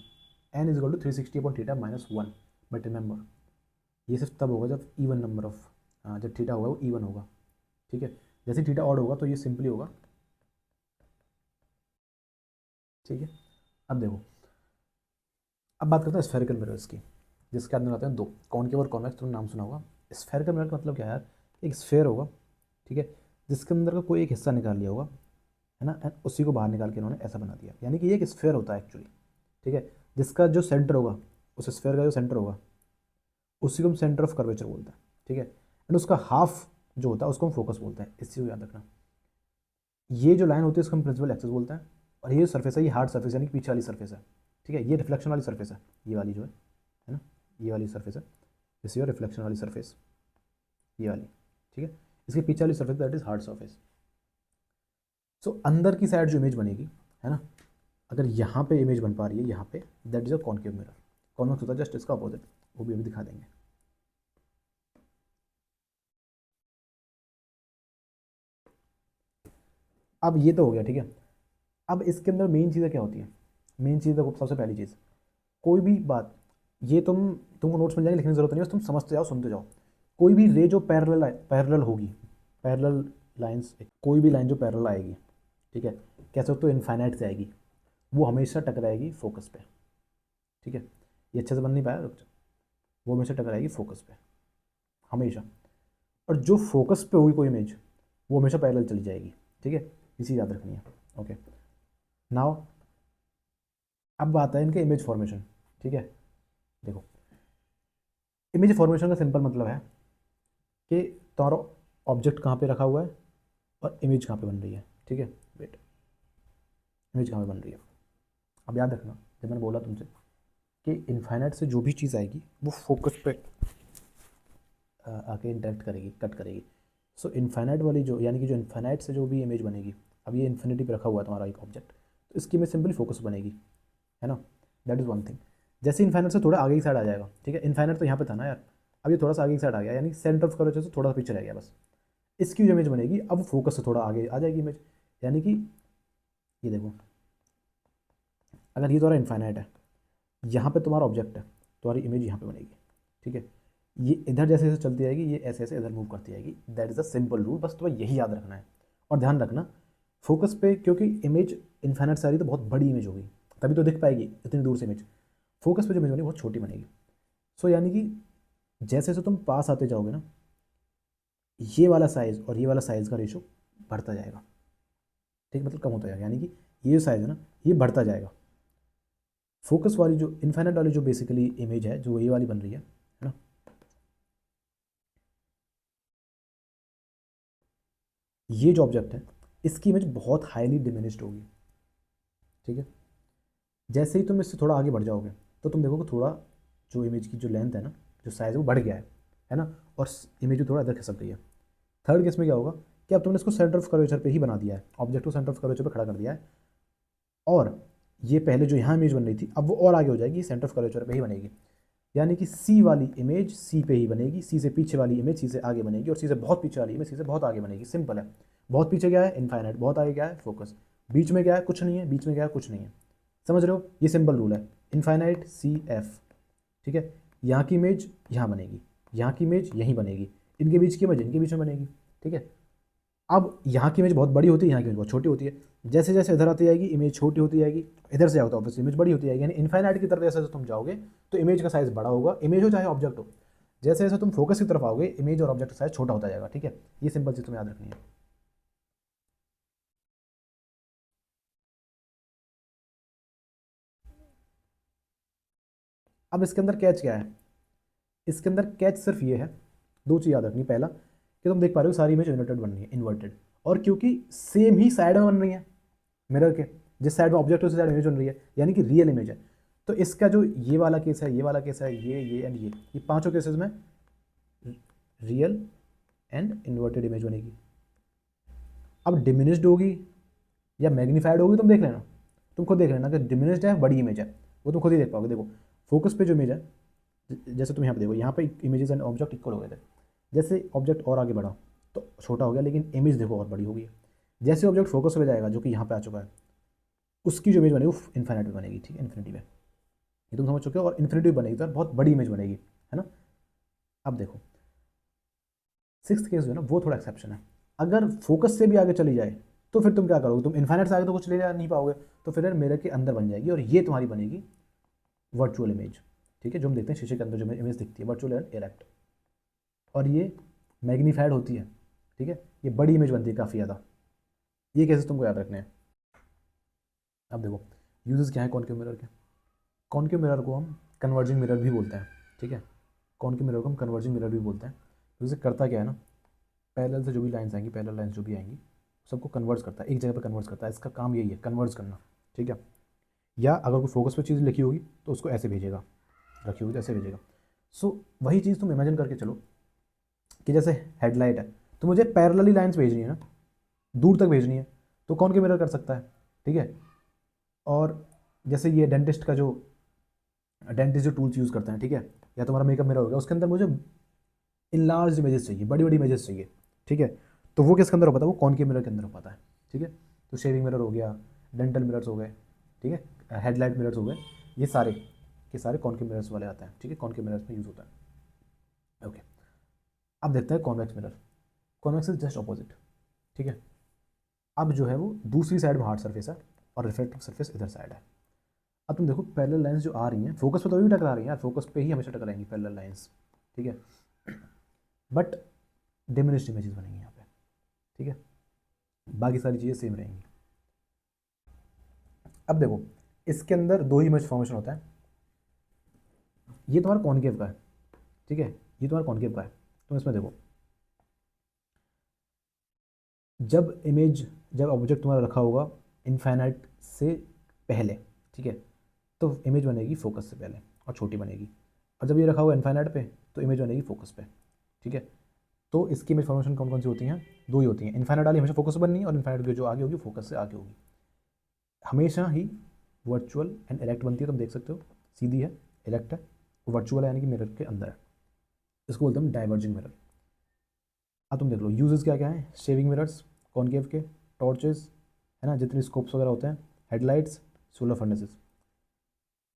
n is equal to 360/θ-1। But remember ये सिर्फ तब होगा जब इवन नंबर ऑफ, जब थीटा होगा वो इवन होगा। ठीक है, जैसे थीटा ऑड होगा तो ये सिंपली होगा। ठीक है, अब देखो, अब बात करते हैं स्फेरिकल मिरर्स की, जिसके अंदर आते हैं दो, कॉनकेव और कॉन्वेक्स। तुमने नाम सुना होगा। स्फेरिकल मिरर का मतलब क्या है यार, एक स्फेयर होगा, ठीक है, जिसके अंदर का कोई एक हिस्सा निकाल लिया होगा, है ना, and उसी को बाहर निकाल के इन्होंने ऐसा बना दिया। यानी कि ये एक स्फेयर होता है एक्चुअली। ठीक है, जिसका जो सेंटर होगा, उस स्फेयर का जो सेंटर होगा उसी को हम सेंटर ऑफ कर्वेचर बोलते हैं। ठीक है, एंड उसका हाफ जो होता है उसको हम फोकस बोलते हैं। इस चीज़ को याद रखना। ये जो लाइन होती है उसको हम प्रिंसिपल एक्सिस बोलते हैं, और ये सर्फेस है, ये हार्ड सर्फेस यानी कि पीछे वाली सर्फेस है। ठीक है, ये रिफ्लेक्शन वाली सर्फेस है, ये वाली जो है ना, ये वाली सर्फेस है, दिस योर रिफ्लेक्शन वाली सर्फेस, ये वाली। ठीक है, इसके पीछे वाली surface that is hard surface. So अंदर की साइड जो इमेज बनेगी, है ना, अगर यहाँ पे इमेज बन पा रही है, यहाँ पे, that is a concave mirror. Convex होता है जस्ट इसका अपोजिट, वो भी अभी दिखा देंगे। अब ये तो हो गया। ठीक है, अब इसके अंदर मेन चीज़ें क्या होती है, मेन चीज़ देखो, सबसे पहली चीज़, कोई भी बात, ये तुमको नोट्स मिल जाएंगे, लिखने की जरूरत नहीं है, बस तुम समझते जाओ, सुनते जाओ। कोई भी रे जो पैरेलल होगी, पैरेलल लाइंस, कोई भी लाइन जो पैरेलल आएगी, ठीक है, कह सकते हो इनफाइनाइट से आएगी, वो हमेशा टकराएगी फोकस पे। ठीक है, ये अच्छे से बन नहीं पाया, रुक जाओ। वो हमेशा टकराएगी फोकस पे, हमेशा। और जो फोकस पे होगी कोई इमेज, वो हमेशा पैरेलल चली जाएगी। ठीक है, इसी याद रखनी है। ओके, नाउ अब बात है इनके इमेज फॉर्मेशन। ठीक है, देखो, इमेज फॉर्मेशन का सिंपल मतलब है कि तुम्हारा ऑब्जेक्ट कहाँ पे रखा हुआ है और इमेज कहाँ पे बन रही है। ठीक है, वेट, इमेज कहाँ पे बन रही है। अब याद रखना, जब मैंने बोला तुमसे कि इनफाइनाइट से जो भी चीज़ आएगी वो फोकस पे आके इंटरेक्ट करेगी, कट करेगी। सो इनफाइनाइट वाली जो, यानी कि जो इनफाइनाइट से जो भी इमेज बनेगी, अब ये इन्फिनिटी पे रखा हुआ है तुम्हारा एक ऑब्जेक्ट, तो इसकी इमेज सिंपली फोकस बनेगी, है ना, दैट इज़ वन थिंग। जैसे इनफाइनाइट से थोड़ा आगे की साइड आ जाएगा, ठीक है, इनफाइनाइट तो यहाँ पे था ना यार, अब ये थोड़ा सा आगे की साइड आ गया, यानी सेंटर ऑफ कर्वेचर से थोड़ा सा पीछे रह गया बस। इसकी जो इमेज बनेगी अब फोकस से थोड़ा आगे आ जाएगी इमेज। यानी कि ये देखो, अगर ये तुम्हारा इनफाइनाइट है, यहाँ पे तुम्हारा ऑब्जेक्ट है, तुम्हारी इमेज यहाँ पे बनेगी। ठीक है, ये इधर जैसे जैसे चलती जाएगी, ये ऐसे ऐसे इधर मूव करती जाएगी। That is a simple rule, बस तुम्हें यही याद रखना है। और ध्यान रखना फोकस पे, क्योंकि इमेज इन्फाइनाइट से आ रही तो बहुत बड़ी इमेज होगी, तभी तो दिख पाएगी इतनी दूर से इमेज। फोकस पे जो इमेज बनेगी बहुत छोटी बनेगी। सो यानी कि जैसे जैसे तुम पास आते जाओगे ना, ये वाला साइज़ और ये वाला साइज़ का रेशो बढ़ता जाएगा। ठीक, मतलब कम होता जाएगा, यानी कि ये जो साइज़ है ना ये बढ़ता जाएगा। फोकस वाली जो इन्फाइनाइट वाली जो बेसिकली इमेज है, जो ये वाली बन रही है ना, ये जो ऑब्जेक्ट है इसकी इमेज बहुत हाईली डिमिनिश्ड होगी। ठीक है, जैसे ही तुम इससे थोड़ा आगे बढ़ जाओगे तो तुम देखोगे थोड़ा जो इमेज की जो लेंथ है ना, जो साइज़ है वो बढ़ गया है ना, और इमेज भी थोड़ा इधर खिसक गई है। थर्ड केस में क्या होगा कि अब तुमने इसको सेंटर ऑफ कर्वेचर पे ही बना दिया है, ऑब्जेक्ट को सेंटर ऑफ कर्वेचर पे खड़ा कर दिया है, और ये पहले जो यहाँ इमेज बन रही थी अब वो और आगे हो जाएगी, सेंटर ऑफ कर्वेचर पे ही बनेगी। यानी कि सी वाली इमेज सी पे ही बनेगी, सी से पीछे वाली इमेज सी से आगे बनेगी, और सी से बहुत पीछे वाली इमेज सी से बहुत आगे बनेगी। सिंपल है। बहुत पीछे क्या है? इनफाइनाइट। बहुत आगे क्या है? फोकस। बीच में क्या है? कुछ नहीं है। बीच में क्या है? कुछ नहीं है। समझ रहे हो? ये सिंपल रूल है। इनफाइनाइट सी एफ, ठीक है। यहाँ की इमेज यहाँ बनेगी, यहाँ की इमेज यहीं बनेगी, इनके बीच की इमेज इनके बीच में बनेगी, ठीक है। अब यहाँ की इमेज बहुत बड़ी होती है, यहाँ की इमेज बहुत छोटी होती है। जैसे जैसे इधर आती जाएगी इमेज छोटी होती जाएगी, इधर से आओ तो ऑब्वियसली इमेज बड़ी होती जाएगी। यानी इनफाइनाइट की तरफ जैसे जैसे तुम जाओगे तो इमेज का साइज बड़ा होगा, इमेज हो चाहे ऑब्जेक्ट हो। जैसे जैसे तुम फोकस की तरफ आओगे इमेज और ऑब्जेक्ट का साइज छोटा होता जाएगा, ठीक है। ये सिंपल चीज़ तुम्हें याद रखनी है। अब इसके अंदर कैच क्या है? इसके अंदर कैच सिर्फ ये है, दो चीज़ याद रखनी। पहला कि तुम देख पा रहे हो सारी इमेज इन्वर्टेड बन रही है, इन्वर्टेड, और क्योंकि सेम ही साइड में बन रही है मिरर के, जिस साइड में ऑब्जेक्ट है उस साइड इमेज बन रही है, यानी कि रियल इमेज है। तो इसका जो ये वाला केस है, ये वाला केस है, ये एंड ये पांचों केसेस में रियल एंड इन्वर्टेड इमेज बनेगी। अब डिमिनिश्ड होगी या मैग्नीफाइड होगी तुम देख लेना, तुम खुद देख लेना कि डिमिनिश्ड है बड़ी इमेज है, वो तुम खुद ही देख पाओगे। देखो फोकस पे जो इमेज है, जैसे तुम यहाँ पे देखो, यहाँ पे इमेजेस एंड ऑब्जेक्ट इक्वल हो गए थे। जैसे ऑब्जेक्ट और आगे बढ़ा तो छोटा हो गया, लेकिन इमेज देखो और बड़ी हो गई। जैसे ऑब्जेक्ट फोकस पे जाएगा, जो कि यहाँ पे आ चुका है, उसकी जो इमेज बनेगी वो इन्फिनिटी पे बनेगी, ठीक है, इन्फिनिटी पे। ये तुम समझ चुके हो। और इन्फिनिटी बनेगी तो बहुत बड़ी इमेज बनेगी, है ना। अब देखो सिक्स्थ केस जो है ना वो थोड़ा एक्सेप्शन है। अगर फोकस से भी आगे चली जाए तो फिर तुम क्या करोगे? तुम इन्फाइनाइट से आगे तो कुछ ले जा नहीं पाओगे, तो फिर मिरर के अंदर बन जाएगी, और ये तुम्हारी बनेगी वर्चुअल इमेज, ठीक है। जो हम देखते हैं शीशे के अंदर जो इमेज दिखती है, वर्चुअल एंड इरेक्ट, और ये मैग्नीफाइड होती है, ठीक है। ये बड़ी इमेज बनती है काफ़ी ज़्यादा। ये केसेस तुमको याद रखने हैं। अब देखो यूजेस क्या है कॉनकेव मिरर के। कॉनकेव मिरर को हम कन्वर्जिंग मिरर भी बोलते हैं, ठीक है। कॉनकेव मिरर को हम कन्वर्जिंग मिरर भी बोलते हैं। तो इसे करता क्या है ना, पैरेलल से जो भी लाइंस आएंगी, पैरेलल लाइंस जो भी आएंगी सबको कन्वर्ट करता है, एक जगह पर कन्वर्ट करता है। इसका काम यही है, कन्वर्ट करना, ठीक है। या अगर कोई फोकस पे चीज़ लिखी होगी तो उसको ऐसे भेजेगा, रखी होगी तो ऐसे भेजेगा। सो वही चीज़ तुम इमेजिन करके चलो कि जैसे हेडलाइट है, तो मुझे पैरेलली लाइंस भेजनी है ना, दूर तक भेजनी है, तो कौन के मिरर कर सकता है, ठीक है। और जैसे ये डेंटिस्ट जो टूल्स यूज़ करते हैं, ठीक है, या तुम्हारा मेकअप मिरर हो गया, उसके अंदर मुझे इन लार्ज इमेजेस चाहिए, बड़ी बड़ी इमेजेस चाहिए, ठीक है। तो वो किसके अंदर हो पाता है? वो कॉनकेव मिरर के अंदर हो पाता है, ठीक है। तो शेविंग मिरर हो गया, डेंटल मिरर्स हो गए, ठीक है, हेडलाइट मिरर्स हो गए, ये सारे के सारे कॉनकेव मिरर्स वाले आते हैं, ठीक है, कॉनकेव मिरर्स में यूज़ होता है। ओके, अब देखते हैं convex mirror. Convex is just opposite, ठीक है। अब जो है वो दूसरी साइड में हार्ड सरफेस है और रिफ्लेक्टिव सरफेस इधर साइड है। अब तुम देखो पैरेलल लाइंस जो आ रही हैं फोकस पे तो भी टकरा रही हैं यार, फोकस पे ही हमेशा टकराएंगी पैरेलल लाइंस, ठीक है। बट डिमिनिश्ड इमेजेस बनेंगी यहाँ पे, ठीक है, बाकी सारी चीज़ें सेम रहेंगी। अब देखो इसके अंदर दो ही इमेज फॉर्मेशन होता है। ये तुम्हारा कॉनकेव का है, ठीक है, ये तुम्हारा कॉनकेव का है। तुम इसमें देखो जब ऑब्जेक्ट तुम्हारा रखा होगा इनफाइनाइट से पहले, ठीक है, तो इमेज बनेगी फोकस से पहले और छोटी बनेगी। और जब ये रखा होगा इनफाइनाइट पे तो इमेज बनेगी फोकस पे, ठीक है। तो इसकी इमेज फॉर्मेशन कौन कौन सी होती हैं? दो ही होती हैं। इनफाइनाइट वाली हमेशा फोकस से बननी है, और इनफाइनाइट की जो आगे होगी फोकस से आगे होगी। हमेशा ही वर्चुअल एंड इरेक्ट बनती है, तुम देख सकते हो, सीधी है, इरेक्ट है, वर्चुअल है यानी कि मिरर के अंदर है। इसको बोलते हैं डाइवर्जिंग मिरर। अब तुम देख लो यूजेस क्या क्या है। शेविंग मिरर्स, कॉनकेव के, टॉर्चेस, है ना, जितने स्कोप्स वगैरह होते हैं, headlights, solar furnaces.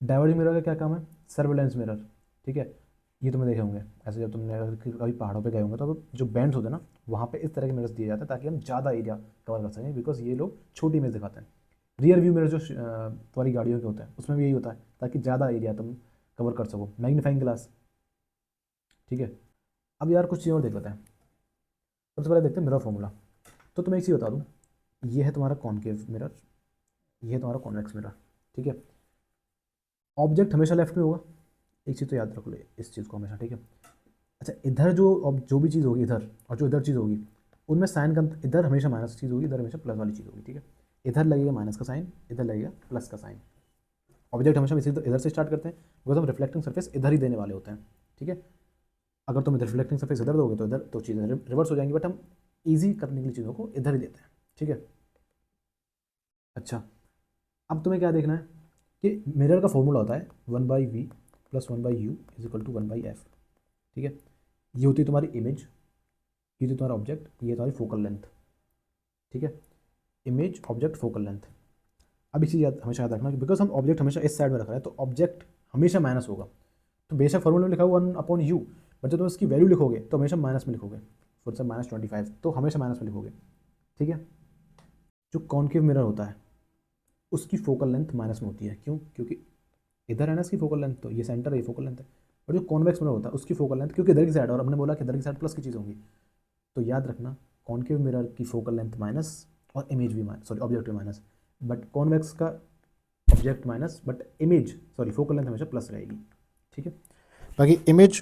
Diverging mirror का क्या काम है? सर्वेलेंस मिरर, ठीक है। ये तुमने देखे होंगे ऐसे, जब तुमने कभी पहाड़ों पे गए होंगे तो जो बैंड्स होते हैं ना, वहाँ पे इस तरह के मिरर्स दिए जाते हैं ताकि हम ज़्यादा एरिया कवर कर सकें, बिकॉज ये लोग छोटी इमेज दिखाते हैं। रियर व्यू मिरर जो तुम्हारी गाड़ियों के होते हैं उसमें भी यही होता है, ताकि ज़्यादा एरिया तुम कवर कर सको। मैग्नीफाइंग ग्लास, ठीक है। अब यार कुछ चीज़ें और देख लेते हैं। सबसे पहले देखते हैं मिरर फॉर्मूला। तो तुम्हें एक चीज़ बता दूँ, ये है तुम्हारा कॉनकेव मिरर, ये है तुम्हारा कॉन्वेक्स मिरर, ठीक है। ऑब्जेक्ट हमेशा लेफ्ट में होगा, एक चीज़ तो याद रख लो इस चीज़ को हमेशा, ठीक है। अच्छा इधर जो भी चीज़ होगी इधर, और जो इधर चीज़ होगी, उनमें साइन का इधर हमेशा माइनस चीज़ होगी, इधर हमेशा प्लस वाली चीज़ होगी, ठीक है। इधर लगेगा माइनस का साइन, इधर लगेगा प्लस का साइन। ऑब्जेक्ट हमेशा इसी इधर से स्टार्ट करते हैं, बिकॉज हम रिफ्लेक्टिंग सरफेस इधर ही देने वाले होते हैं, ठीक है। अगर तुम इधर रिफ्लेक्टिंग सरफेस इधर दोगे तो इधर तो चीज़ें रिवर्स हो जाएंगी, बट हम ईजी करने के लिए चीज़ों को इधर ही देते हैं, ठीक है। अच्छा, अब तुम्हें क्या देखना है कि मिरर का फॉर्मूला होता है 1/v plus 1/u is equal to 1/f, ठीक है। ये होती है तुम्हारी इमेज, ये होती है तुम्हारा ऑब्जेक्ट, ये तुम्हारी फोकल लेंथ, ठीक है। Image, object, focal length. अब इसी हमेशा याद रखना कि बिकॉज हम ऑब्जेक्ट हमेशा इस साइड में रख रहे हैं तो ऑब्जेक्ट हमेशा माइनस होगा। तो बेशक फॉर्मूला में लिखा हुआ 1/u, बट जब तुम इसकी वैल्यू लिखोगे तो हमेशा माइनस में लिखोगे। फॉर एग्जाम्पल -25 तो हमेशा माइनस में लिखोगे, ठीक है। जो कॉन्केव मिरर होता है उसकी फोकल लेंथ माइनस में होती है, क्यों? क्योंकि इधर है ना इसकी फोकल लेंथ, तो ये सेंटर है, ये फोकल लेंथ है। और जो कॉन्वेक्स मिरर होता है उसकी फोकल लेंथ, क्योंकि इधर की साइड, और हमने बोला कि इधर की साइड प्लस की चीज़ होगी, तो याद रखना कॉन्केव मिरर की फोकल लेंथ माइनस और इमेज भी माइनस, सॉरी ऑब्जेक्ट भी माइनस, बट कॉन्वेक्स का object minus but image, sorry focal length हमेशा प्लस रहेगी, ठीक है। बाकी इमेज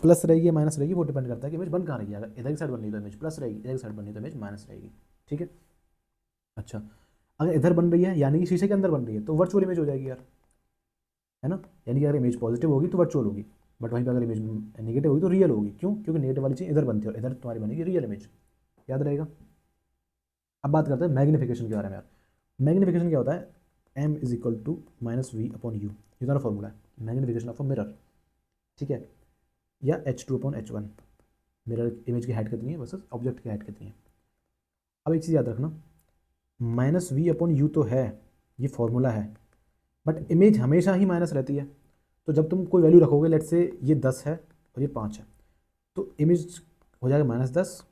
प्लस रहेगी या माइनस रहेगी वो डिपेंड करता है कि इमेज बन कहाँ रही है। अगर इधर की साइड बन रही है तो इमेज प्लस रहेगी, इधर की साइड बन रही है तो इमेज माइनस रहेगी, ठीक है। अच्छा, अगर इधर बन रही है यानी कि शीशे के अंदर बन रही है तो वर्चुअल इमेज हो जाएगी यार, है ना। यानी कि अगर इमेज पॉजिटिव होगी तो वर्चुअल होगी, बट वहीं पर अगर इमेज नेगेटिव होगी तो रियल होगी, क्यों? क्योंकि नेगेटिव वाली चीज़ इधर बनती है और इधर तुम्हारी बनेगी रियल इमेज, याद रहेगा। अब बात करते हैं मैग्नीफिकेशन के बारे में यार। मैग्नीफिकेशन क्या होता है? m is equal to -v/u, ये तुम्हारा फॉर्मूला है मैग्नीफिकेशन ऑफ अ मिरर, ठीक है, या h2/h1। मिरर इमेज की हाइट कितनी है वर्सेस ऑब्जेक्ट की हाइट कितनी है। अब एक चीज़ याद रखना, -v/u तो है, ये फॉर्मूला है, बट इमेज हमेशा ही माइनस रहती है। तो जब तुम कोई वैल्यू रखोगे, लेट से ये 10 है और ये 5 है, तो इमेज हो जाएगा -10,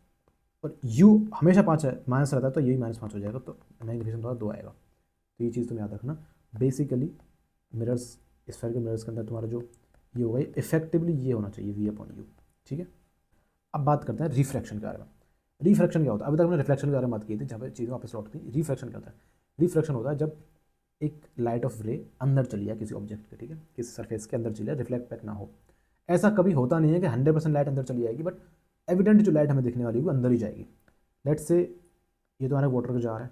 और u हमेशा 5 है, माइनस रहता है तो यही -5 हो जाएगा, तो मैग्नीफिकेशन थोड़ा 2 आएगा। तो ये चीज़ तुम याद रखना। बेसिकली मिरर्स, स्फेरिकल मिरर्स के अंदर तुम्हारा जो ये होगा, इफेक्टिवली ये होना चाहिए v/u, ठीक है। अब बात करते हैं रिफ्रैक्शन के बारे में। रिफ्रैक्शन क्या होता है? अभी तक हमने रिफ्लेक्शन के बारे में बात की थी, जहाँ पे चीज़ें वापस लौटती हैं। रिफ्रैक्शन क्या होता है? रिफ्रैक्शन होता है जब एक लाइट ऑफ रे अंदर चली जाए किसी ऑब्जेक्ट के, ठीक है, किसी सरफेस के अंदर चली जाए, रिफ्लेक्ट बैक ना हो। ऐसा कभी होता नहीं है कि 100% लाइट अंदर चली जाएगी, बट एविडेंट जो लाइट हमें दिखने वाली है वो अंदर ही जाएगी। लेट्स से ये तुम्हारा वाटर का जार है,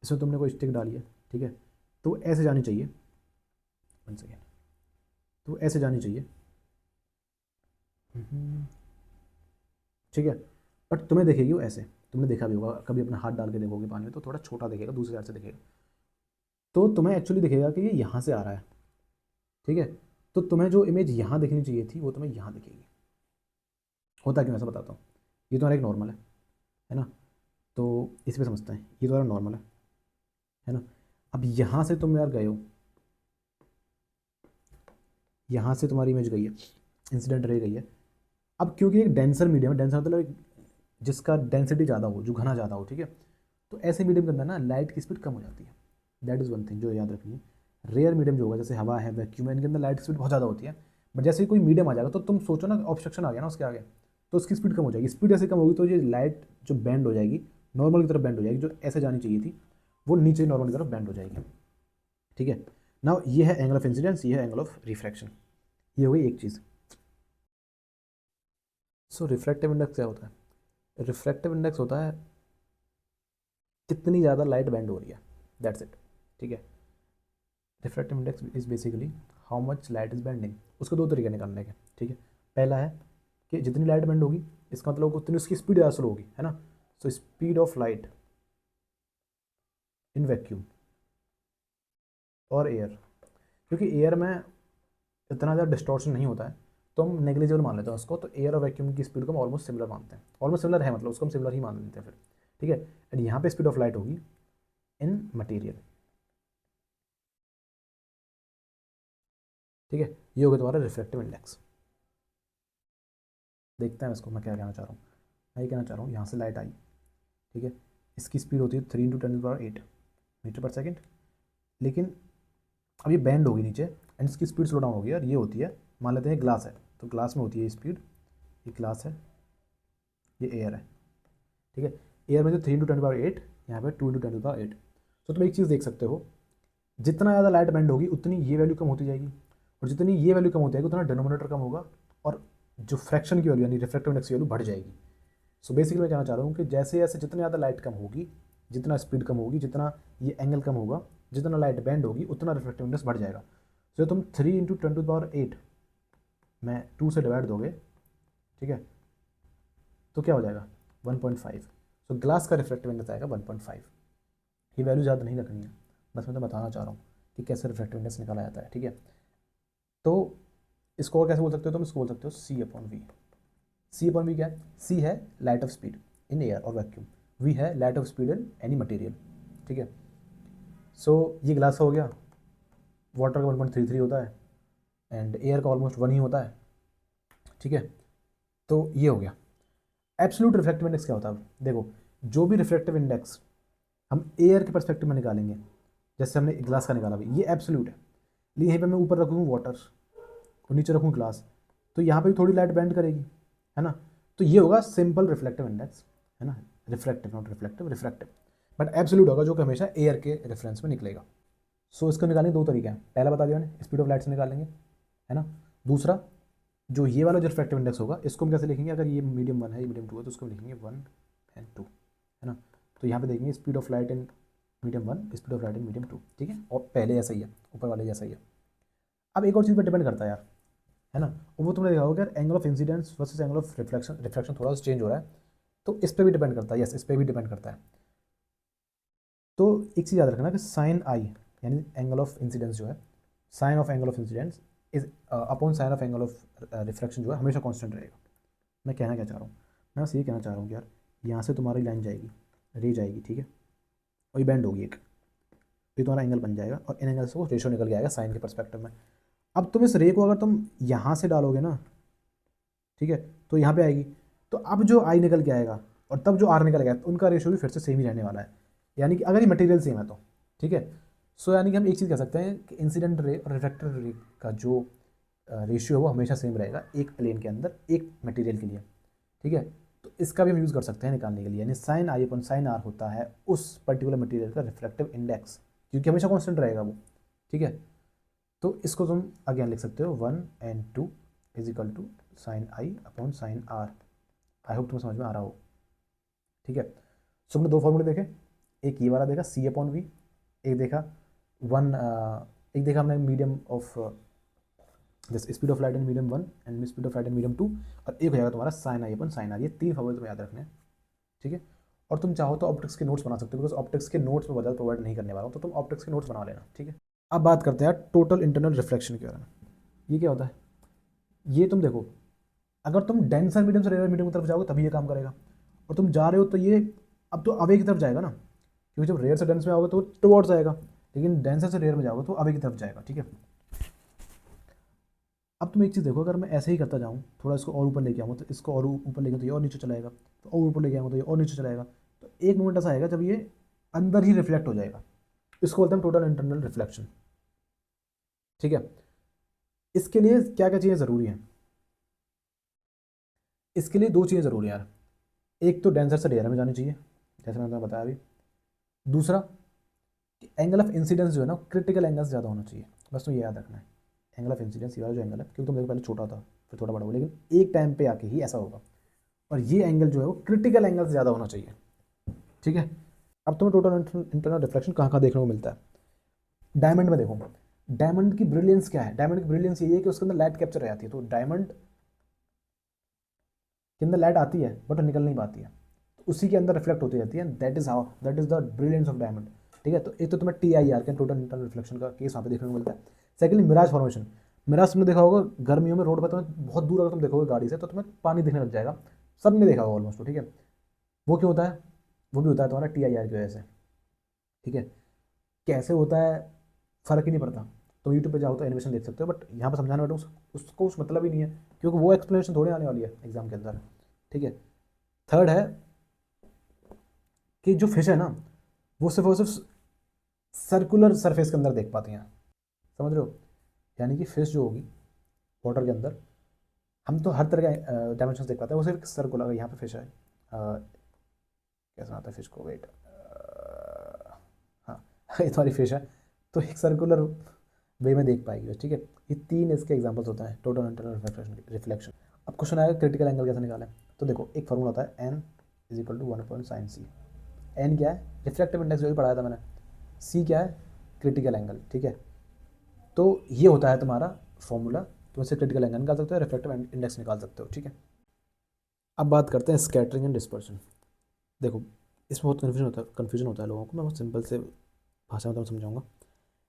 इसमें तुमने कोई स्टिक डाली है, ठीक है, तो ऐसे जानी चाहिए, वन सेकेंड, तो ऐसे जानी चाहिए, ठीक है। बट तुम्हें दिखेगी वो ऐसे, तुमने देखा भी होगा, कभी अपना हाथ डाल के देखोगे पानी में तो थोड़ा छोटा दिखेगा, दूसरी साइड से दिखेगा, तो तुम्हें एक्चुअली दिखेगा कि ये यहाँ से आ रहा है, ठीक है। तो तुम्हें जो इमेज यहाँ दिखनी चाहिए थी वो तुम्हें यहाँ दिखेगी। होता क्यों ऐसा बताता हूँ। ये तुम्हारा एक नॉर्मल है ना, तो इस पर समझते हैं, ये तुम्हारा नॉर्मल है ना। अब यहाँ से तुम यार गए हो, यहाँ से तुम्हारी इमेज गई है, इंसिडेंट रे गई है। अब क्योंकि एक डेंसर मीडियम है, डेंसर मतलब जिसका डेंसिटी ज़्यादा हो, जो घना ज़्यादा हो, ठीक है, तो ऐसे मीडियम के अंदर ना लाइट की स्पीड कम हो जाती है। दैट इज़ वन थिंग जो याद रखनी है। रेयर मीडियम जो होगा, जैसे हवा है, वैक्यूम है, इनके अंदर लाइट की स्पीड बहुत ज़्यादा होती है, बट जैसे ही कोई मीडियम आ जाएगा तो तुम सोचो ना, ऑब्स्ट्रक्शन आ गया ना उसके आगे, तो उसकी स्पीड कम हो जाएगी। स्पीड ऐसे कम होगी तो ये लाइट जो बैंड हो जाएगी, नॉर्मल की तरफ बैंड हो जाएगी, जो ऐसे जानी चाहिए थी वो नीचे नॉर्मल की तरफ बैंड हो जाएगी, ठीक है। नाउ ये है एंगल ऑफ इंसिडेंस, ये है एंगल ऑफ रिफ्रैक्शन, ये हो गई एक चीज़। सो रिफ्रैक्टिव इंडेक्स क्या होता है? रिफ्रैक्टिव इंडेक्स होता है कितनी ज़्यादा लाइट बैंड हो रही है, दैट्स इट, ठीक है। Refractive index is basically how much light is bending. उसके दो तरीके निकालने के, ठीक है। पहला है कि जितनी लाइट बेंड होगी, इसका मतलब उतनी उसकी स्पीड ज़्यादा स्लो होगी, है ना। So speed of light in vacuum और एयर, क्योंकि एयर में इतना ज़्यादा डिस्टॉर्शन नहीं होता है तो हम नेग्लिजिबल मान लेते हैं उसको, तो एयर और वैक्यूम की स्पीड को हम ऑलमोस्ट सिमिलर मानते हैं, ऑलमोस्ट सिमिलर है मतलब उसको हम सिमिलर ही मान लेते हैं फिर, ठीक है। एंड यहाँ पे स्पीड ऑफ लाइट होगी इन मटेरियल, ठीक है। ये हो गया तुम्हारा रिफ्रैक्टिव इंडेक्स। देखते हैं इसको, मैं क्या कहना चाह रहा हूँ। मैं ये कहना चाह रहा हूँ, यहाँ से लाइट आई, ठीक है, इसकी स्पीड होती है 3 × 10⁸ मीटर पर सेकेंड, लेकिन अब ये बैंड होगी नीचे एंड इसकी स्पीड स्लो डाउन होगी यार। ये होती है, मान लेते हैं ग्लास है, तो ग्लास में होती है स्पीड, ये ग्लास है, ये एयर है, ठीक है। एयर में जो 3 × 10⁸, यहाँ पे 2 × 10⁸। तो तुम एक चीज़ देख सकते हो, जितना ज़्यादा लाइट बैंड होगी उतनी ये वैल्यू कम होती जाएगी, और जितनी ये वैल्यू कम होती जाएगी उतना डिनोमिनेटर कम होगा, और जो फ्रैक्शन की वैल्यू यानी रिफ्रैक्टिव इंडेक्स की वैल्यू बढ़ जाएगी। सो बेसिकली मैं कहना चाह रहा हूँ कि जैसे जैसे जितनी ज़्यादा लाइट कम होगी, जितना स्पीड कम होगी, जितना ये एंगल कम होगा, जितना लाइट बैंड होगी, उतना रिफ्रैक्टिव इंडेक्स बढ़ जाएगा। सो तुम 3 × 10⁸ में 2 से डिवाइड दोगे, ठीक है, तो क्या हो जाएगा 1.5। तो ग्लास का रिफ्रैक्टिव इंडेक्स आएगा 1.5। ये वैल्यू ज़्यादा नहीं रखनी है, बस मैं तो बताना चाह रहा हूँ कि कैसे रिफ्रैक्टिव इंडेक्स निकाला जाता है, ठीक है। तो इसको और कैसे बोल सकते हो, तुम इसको बोल सकते हो c upon v. C upon v क्या है, सी है light of speed in air और वैक्यूम, वी है light of speed in any material, ठीक है। सो ये ग्लास का हो गया, वाटर का 1.33 होता है एंड एयर का ऑलमोस्ट 1 ही होता है, ठीक है। तो ये हो गया। एब्सोल्यूट रिफ्रैक्टिव इंडेक्स क्या होता है, देखो जो भी रिफ्रैक्टिव इंडेक्स हम एयर के परस्पेक्टिव में निकालेंगे, जैसे हमने ग्लास का निकाला भी, ये एब्सोल्यूट है। लेकिन यहीं पे मैं ऊपर रखूँ वाटर और नीचे रखूँ ग्लास, तो यहाँ पे भी थोड़ी लाइट बेंड करेगी, है ना। तो ये होगा सिंपल रिफ्लेक्टिव इंडेक्स, है ना, refractive not reflective, refractive. But absolute होगा जो कि हमेशा एयर के रेफरेंस में निकलेगा। सो इसको निकालने के दो तरीके हैं, पहला बता दिया मैंने, स्पीड ऑफ लाइट से निकालेंगे, है ना। दूसरा जो ये वाला जो रिफ्रैक्टिव इंडेक्स होगा, इसको हम कैसे लिखेंगे, अगर ये मीडियम 1 है, ये मीडियम 2 है, तो उसको हम लिखेंगे 1 एंड 2, है ना। तो यहाँ पे देखेंगे speed of light in medium 1, speed of light in medium 2, ठीक है। और पहले जैसा ही है, ऊपर वाले जैसा ही है। अब एक और चीज़ पर डिपेंड करता है यार, है ना, और वो तुमने देखा होगा यार, angle of incidence versus angle of reflection, reflection थोड़ा सा चेंज हो रहा है, तो इस पर भी डिपेंड करता है, यस इस पर भी डिपेंड करता है। तो एक चीज़ याद रखना कि साइन आई यानी एंगल ऑफ इंसिडेंस जो है, sine of angle of incidence is upon sine of angle of refraction जो है हमेशा कांस्टेंट रहेगा। मैं कहना क्या चाह रहा हूँ, मैं बस ये कहना चाह रहा हूँ कि यार यहाँ से तुम्हारी लाइन जाएगी, रे जाएगी, ठीक है, और ये बैंड होगी एक, ये तुम्हारा एंगल बन जाएगा और इन एंगल से वो रेशो निकल के आएगा साइन के परस्पेक्टिव में। अब तुम इस रे को अगर तुम यहाँ से डालोगे ना, ठीक है, तो यहाँ पे आएगी, तो अब जो आई निकल के आएगा और तब जो आर निकल गया, तो उनका रेशो भी फिर से सेम ही रहने वाला है, यानी कि अगर ये मटेरियल सेम है तो, ठीक है। सो यानी कि हम एक चीज़ कह सकते हैं कि इंसिडेंट रे और रिफ्रैक्टेड रे का जो रेशियो है वो हमेशा सेम रहेगा एक प्लेन के अंदर एक मटेरियल के लिए, ठीक है। तो इसका भी हम यूज़ कर सकते हैं निकालने के लिए, यानी sine i upon sine r होता है उस पर्टिकुलर मटेरियल का रिफ्रैक्टिव इंडेक्स, क्योंकि हमेशा कॉन्स्टेंट रहेगा वो, ठीक है। तो इसको तुम अगेन लिख सकते हो 1 and 2 is equal to sine i upon sine r. I hope तुम्हें समझ में आ रहा हो, ठीक है। सो हमने दो फॉर्मूले देखे, एक ये वाला देखा सी अपॉन वी, एक देखा वन एक देखा हमने medium of this speed of light in medium 1 and speed of light in medium 2, और एक हो जाएगा तुम्हारा sine i upon sine r. ये तीन फॉर्मूले तुम्हें याद रखने हैं, ठीक है। और तुम चाहो तो ऑप्टिक्स के नोट्स बना सकते हो, बिकॉज ऑप्टिक्स के नोट्स में बदल प्रोवाइड नहीं करने वाला हूँ, तो तुम ऑप्टिक्स के नोट्स बना लेना, ठीक है। अब बात करते हैं टोटल इंटरनल रिफ्लेक्शन के बारे में। ये क्या होता है, ये तुम देखो, अगर तुम डेंसर मीडियम से रेयर मीडियम की तरफ जाओगे तभी ये काम करेगा, और तुम जा रहे हो तो ये अब तो अवे की तरफ जाएगा ना, क्योंकि जब रेयर से डेंस में आओगे तो टुवर्ड्स जाएगा, लेकिन डेंसर से रेयर में जाओगे तो अवे की तरफ जाएगा, ठीक है। अब तुम एक चीज़ देखो, अगर मैं ऐसे ही करता जाऊँ, थोड़ा इसको और ऊपर लेके आऊँ तो इसको और ऊपर लेके तो ये और नीचे चलाएगा, तो और ऊपर लेके आऊँ तो ये और नीचे चलाएगा, तो एक मोमेंट ऐसा आएगा जब ये अंदर ही रिफ्लेक्ट हो जाएगा, इसको बोलते हैं टोटल इंटरनल रिफ्लेक्शन, ठीक है। इसके लिए क्या क्या चीज़ें ज़रूरी हैं, इसके लिए दो चीज़ें ज़रूरी हैं यार, एक तो डेंसर से रेयर में जानी चाहिए, जैसे मैंने तुम्हें बताया अभी। दूसरा एंगल ऑफ इंसिडेंस जो है ना, क्रिटिकल एंगल से ज़्यादा होना चाहिए, बस तो ये याद रखना है। एंगल ऑफ इंसिडेंस ये वाला जो एंगल है, क्योंकि तुम देखो पहले छोटा था फिर थोड़ा बड़ा हुआ, लेकिन एक टाइम पे आके ही ऐसा होगा, और ये एंगल जो है वो क्रिटिकल एंगल से ज़्यादा होना चाहिए, ठीक है। अब तुम्हें टोटल इंटरनल रिफ्लेक्शन कहाँ कहाँ देखने को मिलता है, डायमंड में देखो, डायमंड की ब्रिलियंस क्या है, डायमंड की ब्रिलियंस ये है कि उसके अंदर लाइट कैप्चर रहती है, तो डायमंड के अंदर लाइट आती है बट निकल नहीं पाती है, तो उसी के अंदर रिफ्लेक्ट होती रहती है, that is how, that is the brilliance of diamond, ठीक है। तो एक तो तुम्हें टी आई आर के टोटल इंटरनल रिफ्लेक्शन का केस वहाँ पे देखने को मिलता है। सेकेंडली मिराज फॉर्मेशन, मिराज तुमने देखा होगा गर्मियों में रोड पर, तुम्हें बहुत दूर अगर तुम देखोगे गाड़ी से तो तुम्हें पानी दिखने लग जाएगा, सबने देखा होगा ऑलमोस्ट, ठीक है। वो क्यों होता है, वो भी होता है तुम्हारा टी आई आर की वजह से, ठीक है। कैसे होता है फ़र्क ही नहीं पड़ता, तो यूट्यूब पे जाओ तो एनिमेशन देख सकते हो, बट यहाँ पर समझाने बैठो उसको कुछ मतलब ही नहीं है, क्योंकि वो एक्सप्लेनेशन थोड़ी आने वाली है एग्जाम के अंदर, ठीक है। थर्ड है कि जो फिश है ना, वो सिर्फ और सिर्फ सर्कुलर सरफेस के अंदर देख पाती हैं, समझ रहे हो, यानी कि फिश जो होगी वाटर के अंदर, हम तो हर तरह के डायमेंशन देख पाते हैं, वो सिर्फ सर्कुलर, यहाँ पे फिश है, कैसा आता है फिश को, वेट, हाँ ये तुम्हारी फिश है, तो एक सर्कुलर वे में देख पाएगी, ठीक है। ये तीन इसके एग्जांपल्स होते हैं टोटल इंटरनल रिफ्लेक्शन। अब क्वेश्चन आएगा क्रिटिकल एंगल कैसे निकालें, तो देखो एक फॉर्मूला होता है n is equal to 1/sin c। N क्या है, रिफ्लेक्टिव इंडेक्स जो भी पढ़ाया था मैंने, सी क्या है, क्रिटिकल एंगल, ठीक है। तो ये होता है तुम्हारा फॉर्मूला, तुम इससे क्रिटिकल एंगल निकाल सकते हो, रिफ्लेक्टिव इंडेक्स निकाल सकते हो, ठीक है। अब बात करते हैं स्कैटरिंग एंड डिस्पर्शन। देखो इसमें बहुत कन्फ्यूजन होता है लोगों को, मैं बहुत सिंपल से भाषा में तो समझाऊंगा।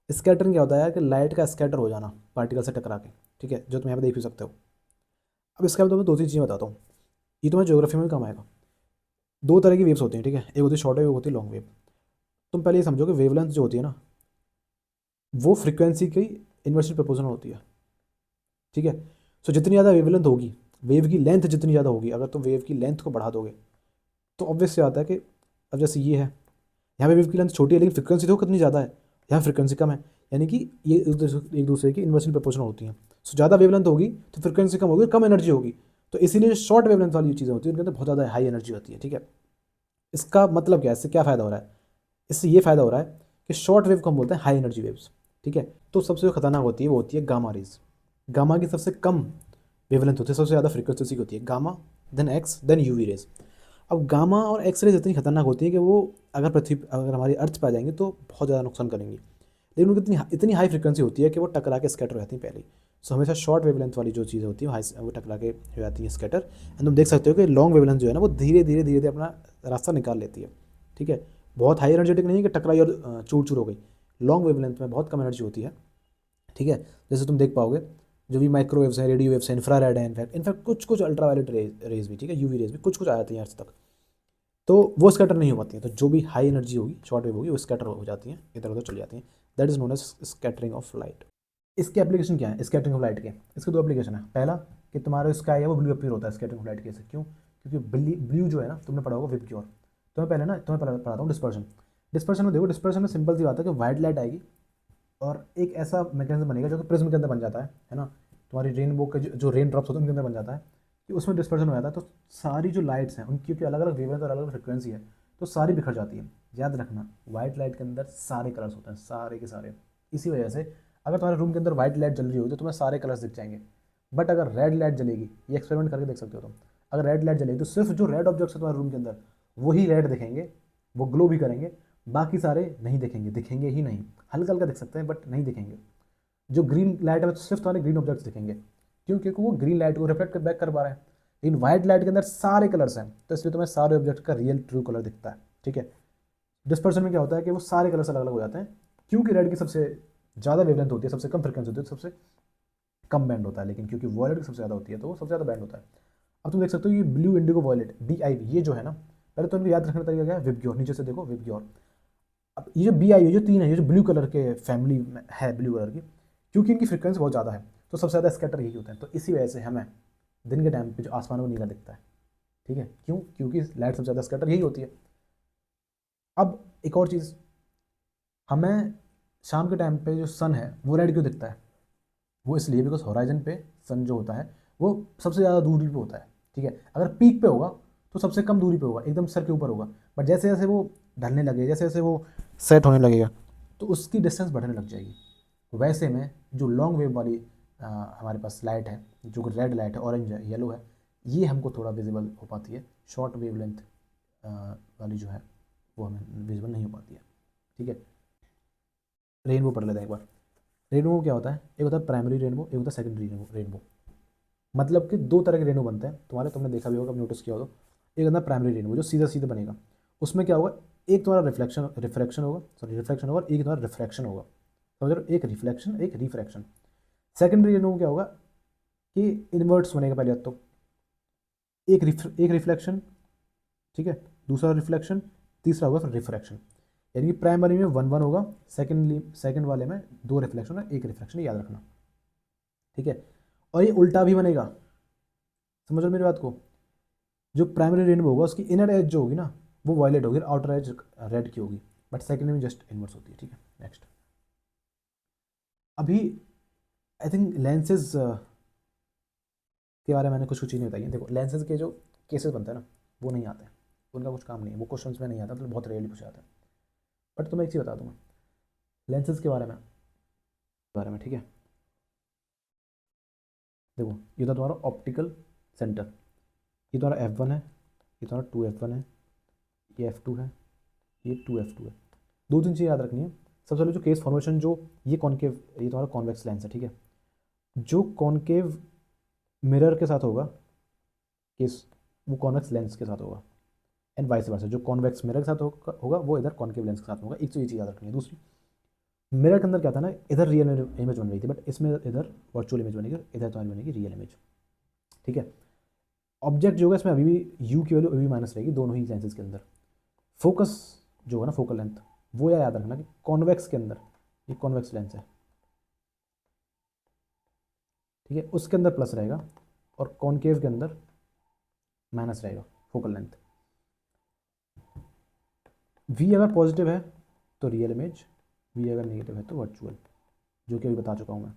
स्कैटरिंग क्या होता है कि लाइट का स्कैटर हो जाना पार्टिकल से टकरा के, ठीक है, जो तुम यहाँ पे देख भी सकते हो। अब इसके बाद मैं दो तीन चीज़ें बताता हूँ, ये तुम्हें ज्योग्राफी में भी काम आएगा। दो तरह की वेव्स होती हैं, ठीक है, एक होती है शॉर्ट वेव, एक होती है लॉन्ग वेव। तुम पहले ये समझो कि वेवलेंथ जो होती है ना, वो फ्रीक्वेंसी की इन्वर्सली प्रोपोर्शनल होती है, ठीक है। सो जितनी ज़्यादा वेवलेंथ होगी, वेव की लेंथ जितनी ज़्यादा होगी, अगर तुम वेव की लेंथ को बढ़ा दोगे तो ऑब्वियस से आता है कि अब जैसे ये है, यहाँ पे वेव की लेंथ छोटी है लेकिन फ्रीक्वेंसी देखो कितनी ज़्यादा है, यहाँ फ्रीक्वेंसी कम है, यानी कि ये एक दूसरे की इन्वर्सली प्रोपोर्शनल होती हैं। सो ज़्यादा वेवलेंथ होगी तो फ्रीक्वेंसी कम होगी, कम एनर्जी होगी, तो इसीलिए शॉर्ट वेवलेंथ वाली चीज़ें होती है उनके अंदर बहुत ज़्यादा हाई एनर्जी होती है, ठीक है। इसका मतलब क्या है, इससे क्या फ़ायदा हो रहा है, इससे ये फ़ायदा हो रहा है कि शॉर्ट वेव को हम बोलते हैं हाई एनर्जी वेव्स, ठीक है। तो सबसे जो खतरनाक होती है वो होती है गामा रेज। गामा की सबसे कम वेवलेंथ होती है, सबसे ज़्यादा फ्रीक्वेंसी की होती है gamma, then X, then UV rays. अब गामा और एक्स रेज इतनी खतरनाक होती है कि वो अगर हमारी अर्थ पे आ जाएंगी तो बहुत ज़्यादा नुकसान करेंगी, लेकिन उनकी इतनी इतनी हाई फ्रीक्वेंसी होती है कि वो टकरा के स्कैटर हो जाती हैं पहले ही। सो हमेशा शॉर्ट वेवलेंथ वाली जो चीज़ें होती है वो टकरा के हो जाती हैं स्कैटर। एंड तुम देख सकते हो कि लॉन्ग वेवलेंथ जो है ना, वो धीरे धीरे धीरे धीरे अपना रास्ता निकाल लेती है, ठीक है। बहुत हाई एनर्जेटिक नहीं है कि टकराई और चूर चूर हो गई, लॉन्ग वेवलेंथ में बहुत कम एनर्जी होती है, ठीक है। जैसे तुम देख पाओगे जो भी माइक्रोवेव्स हैं, रेडियो वेव्स हैं, इंफ्रारेड है, इनफैक्ट कुछ कुछ अल्ट्रावायलेट रेज भी, ठीक है, यूवी रेज भी कुछ कुछ आ जाती हैं अर्थ तक, तो वो स्कैटर नहीं हो पाती हैं। तो जो भी हाई एनर्जी होगी, शॉर्ट वेव होगी, वो स्कैटर हो जाती हैं, इधर उधर चली जाती हैं। That is known as scattering of light. इसके एप्लीकेशन क्या है स्कैटरिंग ऑफ लाइट के? इसके दो एप्लीकेशन है। पहला कि तुम्हारा स्काई है वो ब्लू अपीयर होता है स्कैटरिंग ऑफ लाइट के से, क्यों? क्योंकि ब्लू जो है ना, तुमने पढ़ा होगा विबग्योर। तुम्हें पढ़ाता हूँ डिस्पर्शन। डिस्पर्शन में देखो, डिस्पर्शन में सिंपल सी बात है कि वाइट लाइट आएगी और एक ऐसा मैकेनिज्म बनेगा जो कि प्रिज्म के अंदर बन जाता है ना। तुम्हारी रेनबो के जो रेन ड्रॉप्स होते हैं उनके अंदर बन जाता है कि उसमें डिस्पर्शन हो जाता है। तो सारी जो लाइट्स हैं उनकी, क्योंकि अलग अलग वेवलेंथ और अलग अलग फ्रिक्वेंसी है, तो सारी बिखर जाती है। याद रखना, वाइट लाइट के अंदर सारे कलर्स होते हैं, सारे के सारे। इसी वजह से अगर तुम्हारे रूम के अंदर वाइट लाइट जल रही होगी तो तुम्हें सारे कलर्स दिख जाएंगे। बट अगर रेड लाइट जलेगी, ये एक्सपेरिमेंट करके देख सकते हो तुम, अगर रेड लाइट जलेगी तो सिर्फ जो रेड ऑब्जेक्ट्स है तुम्हारे रूम के अंदर वही रेड दिखेंगे, वो ग्लो भी करेंगे, बाकी सारे नहीं दिखेंगे, दिखेंगे ही नहीं। हल्का हल्का दिख सकते हैं बट नहीं दिखेंगे। जो ग्रीन लाइट है तो सिर्फ तुम्हारे ग्रीन ऑब्जेक्ट्स दिखेंगे, क्यों? क्योंकि वो ग्रीन लाइट को रिफ्लेक्ट बैक कर पा रहा है। लेकिन व्हाइट लाइट के अंदर सारे कलर्स हैं, तो इसलिए तुम्हें सारे ऑब्जेक्ट का रियल ट्रू कलर दिखता है, ठीक है। डिस्पर्सन में क्या होता है कि वो सारे कलर्स अलग अलग हो जाते हैं, क्योंकि रेड की सबसे ज़्यादा वेवलेंथ होती है, सबसे कम फ्रिक्वेंसी होती है, तो सबसे कम बैंड होता है, लेकिन क्योंकि वॉयलेट की सबसे ज़्यादा होती है तो वो सबसे ज़्यादा बैंड होता है। अब तुम देख सकते हो ये ब्लू इंडिगो वॉयलेट BIV, ये जो है ना, पहले तो इनको याद रखने का तरीका क्या है, विबग्योर, नीचे से देखो विबग्योर। अब ये जो BIV जो तीन है, ये जो ब्लू कलर के फैमिली में है, ब्लू कलर की, क्योंकि इनकी फ्रिक्वेंसी बहुत ज़्यादा है तो सबसे ज़्यादा स्कैटर यही होते हैं, तो इसी वजह से हमें दिन के टाइम पे जो आसमान में नीला दिखता है, ठीक है, क्यों? क्योंकि लाइट सबसे ज़्यादा स्कैटर यही होती है। अब एक और चीज़, हमें शाम के टाइम पे जो सन है वो रेड क्यों दिखता है? वो इसलिए बिकॉज होराइजन पे सन जो होता है वो सबसे ज़्यादा दूरी पे होता है, ठीक है। अगर पीक पे होगा तो सबसे कम दूरी पे होगा, एकदम सर के ऊपर होगा, बट जैसे जैसे वो ढलने लगे, जैसे जैसे वो सेट होने लगेगा तो उसकी डिस्टेंस बढ़ने लग जाएगी। वैसे में जो लॉन्ग वेव वाली हमारे पास लाइट है, जो रेड लाइट है, ऑरेंज है, येलो है, ये हमको थोड़ा विजिबल हो पाती है। शॉर्ट वेव लेंथ वाली जो है वो हमें विजिबल नहीं हो पाती है, ठीक है। रेनबो पढ़ लेते हैं एक बार। रेनबो क्या होता है? एक होता है प्राइमरी रेनबो, एक होता है सेकेंडरी रेनबो। मतलब कि दो तरह के रेनबो बनते हैं, तुमने देखा भी होगा, नोटिस किया होगा। एक होता है प्राइमरी रेनबो जो सीधा सीधा बनेगा, उसमें क्या होगा, एक तुम्हारा रिफ्लेक्शन होगा, सॉरी रिफ्लेक्शन होगा, एक तुम्हारा रिफ्रैक्शन होगा, समझ रहे हो, एक रिफ्लेक्शन एक रिफ्रैक्शन। सेकेंडरी रेनबो क्या होगा कि इन्वर्ट्स बनेगा पहले तो, एक रिफ्लेक्शन, ठीक है, दूसरा रिफ्लेक्शन, तीसरा होगा फिर रिफ्रैक्शन। यानी कि प्राइमरी में 1 1 होगा, सेकंड वाले में 2 रिफ्लेक्शन और 1 रिफ्रैक्शन, याद रखना, ठीक है। और ये उल्टा भी बनेगा, समझ लो मेरी बात को। जो प्राइमरी रेनबो होगा उसकी इनर एज जो होगी ना वो वॉयलेट होगी, आउटर एज रेड की होगी, बट सेकेंड में जस्ट इनवर्स होती है, ठीक है। नेक्स्ट, अभी आई थिंक लेंसेज के बारे में मैंने कुछ कुछ चीज़ें बताई हैं। देखो लेंसेज के जो केसेस बनते हैं ना वो नहीं आते हैं, उनका कुछ काम नहीं है, वो क्वेश्चंस में नहीं आता, मतलब बहुत रेयरली पूछे जाते हैं। बट तुम्हें एक चीज़ बता दूँ मैं लेंसेज के बारे में, ठीक है। देखो ये था तुम्हारा ऑप्टिकल सेंटर, ये तुम्हारा F1 है, ये तुम्हारा 2F1 है, ये F2 है, ये 2F2 है। दो तीन चीज़ याद रखनी है। सबसे पहले जो केस फॉर्मेशन, जो ये कॉनकेव, ये तुम्हारा कॉन्वेक्स लेंस है, ठीक है। जो कॉनकेव मिरर के साथ होगा केस, वो कॉन्वेक्स लेंस के साथ होगा, एंड वाइस वर्सा, जो कॉन्वेक्स मिरर के साथ होगा वो इधर कॉन्केव लेंस के साथ होगा। एक तो ये चीज़ याद रखनी है। दूसरी, मिरर के अंदर क्या था ना, इधर रियल इमेज बन रही थी, बट इसमें इधर वर्चुअल इमेज बनेगी, इधर तुम्हारी बनेगी रियल इमेज। ठीक है। ऑब्जेक्ट जो होगा इसमें अभी भी यू की वैल्यू अभी भी माइनस रहेगी दोनों ही लेंसेज के अंदर। फोकस जो होगा ना, फोकल लेंथ, वो याद रखना कि कॉन्वेक्स के अंदर, ये कॉन्वेक्स लेंस है, ठीक है, उसके अंदर प्लस रहेगा और कॉनकेव के अंदर माइनस रहेगा फोकल लेंथ। वी अगर पॉजिटिव है तो रियल इमेज, वी अगर नेगेटिव है तो वर्चुअल, जो कि अभी बता चुका हूँ मैं।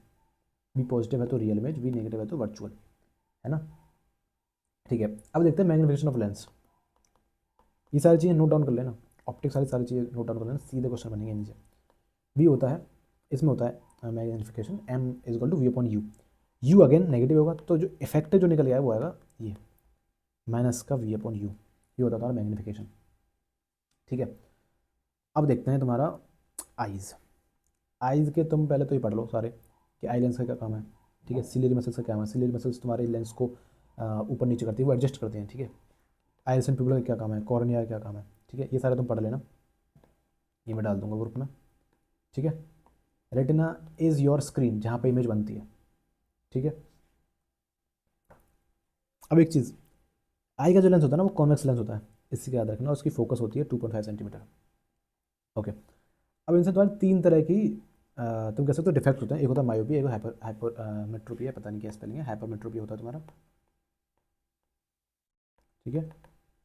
वी पॉजिटिव है तो रियल इमेज, वी नेगेटिव है तो वर्चुअल, है ना। ठीक है, अब देखते हैं मैग्निफिकेशन ऑफ लेंस। ये सारी चीज़ें नोट डाउन कर लेना, ऑप्टिक सारी चीज़ें नोट डाउन कर लेना, सीधे क्वेश्चन बनेंगे नीचे। वी होता है, इसमें होता है magnification m is equal to v upon u. U again negative होगा तो जो इफेक्ट जो निकल आया वो आएगा ये माइनस का वी अपॉन यू, ये होता है तुम्हारा मैग्निफिकेशन। ठीक है, अब देखते हैं तुम्हारा आइज़। आइज़ के तुम पहले तो ये पढ़ लो सारे कि आई लेंस का क्या काम है। ठीक है, सिलियरी मसल्स का क्या काम है, सिलियरी मसल्स तुम्हारे लेंस को ऊपर नीचे करती है, वो एडजस्ट करते हैं। ठीक है, आइल्स एंड प्यूपिल का क्या काम है, कॉर्निया का क्या काम है। ठीक है, ये सारे तुम पढ़ लेना, ये मैं डाल दूंगा ग्रुप में। ठीक है, रेटिना इज़ योर स्क्रीन, जहाँ पे इमेज बनती है। ठीक है, अब एक चीज़, आई का जो लेंस होता है ना वो कॉन्वेक्स लेंस होता है, इससे याद रखना, उसकी फोकस होती है 2.5 सेंटीमीटर। ओके, अब इनसे तुम्हारे तीन तरह की तुम कह सकते हो डिफेक्ट होते हैं। एक होता है मायोपी, एक हाइपर हाइपर मेट्रोपी है, पता नहीं क्या स्पेलिंग है, हाइपर मेट्रोपी होता है तुम्हारा। ठीक है,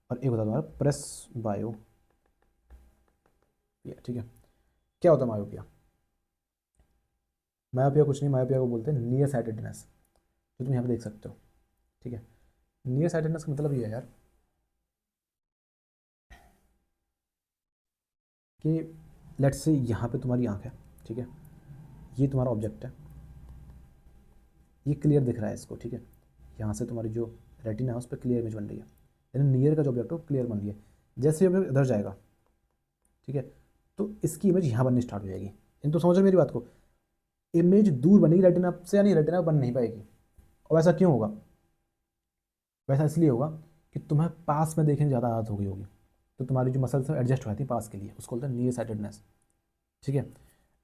और एक होता है तुम्हारा प्रेस बायो। ठीक है, क्या होता है मायोपिया? मायोपिया कुछ नहीं, मायोपिया को बोलते हैं नियर साइटेडनेस, जो तुम यहाँ पे देख सकते हो। ठीक है, नियर साइटेडनेस का मतलब ये है यार कि लेट्स से यहाँ पे तुम्हारी आँख है, ठीक है, ये तुम्हारा ऑब्जेक्ट है, ये क्लियर दिख रहा है इसको। ठीक है, यहाँ से तुम्हारी जो रेटिना है उस पर क्लियर इमेज बन रही है, यानी नियर का जो ऑब्जेक्ट है वो क्लियर बन रही है। जैसे ही ऑब्जेक्ट इधर जाएगा, ठीक है, तो इसकी इमेज यहाँ बननी स्टार्ट हो जाएगी। इन तो समझो मेरी बात को, इमेज दूर बनेगी रेटिना से, यानी रेटिना बन नहीं पाएगी। और ऐसा क्यों होगा? वैसा इसलिए होगा कि तुम्हें पास में देखने की ज़्यादा आदत हो गई होगी, तो तुम्हारी जो मसल्स है एडजस्ट हो जाती है पास के लिए, उसको बोलते हैं नियर साइटेडनेस। ठीक है,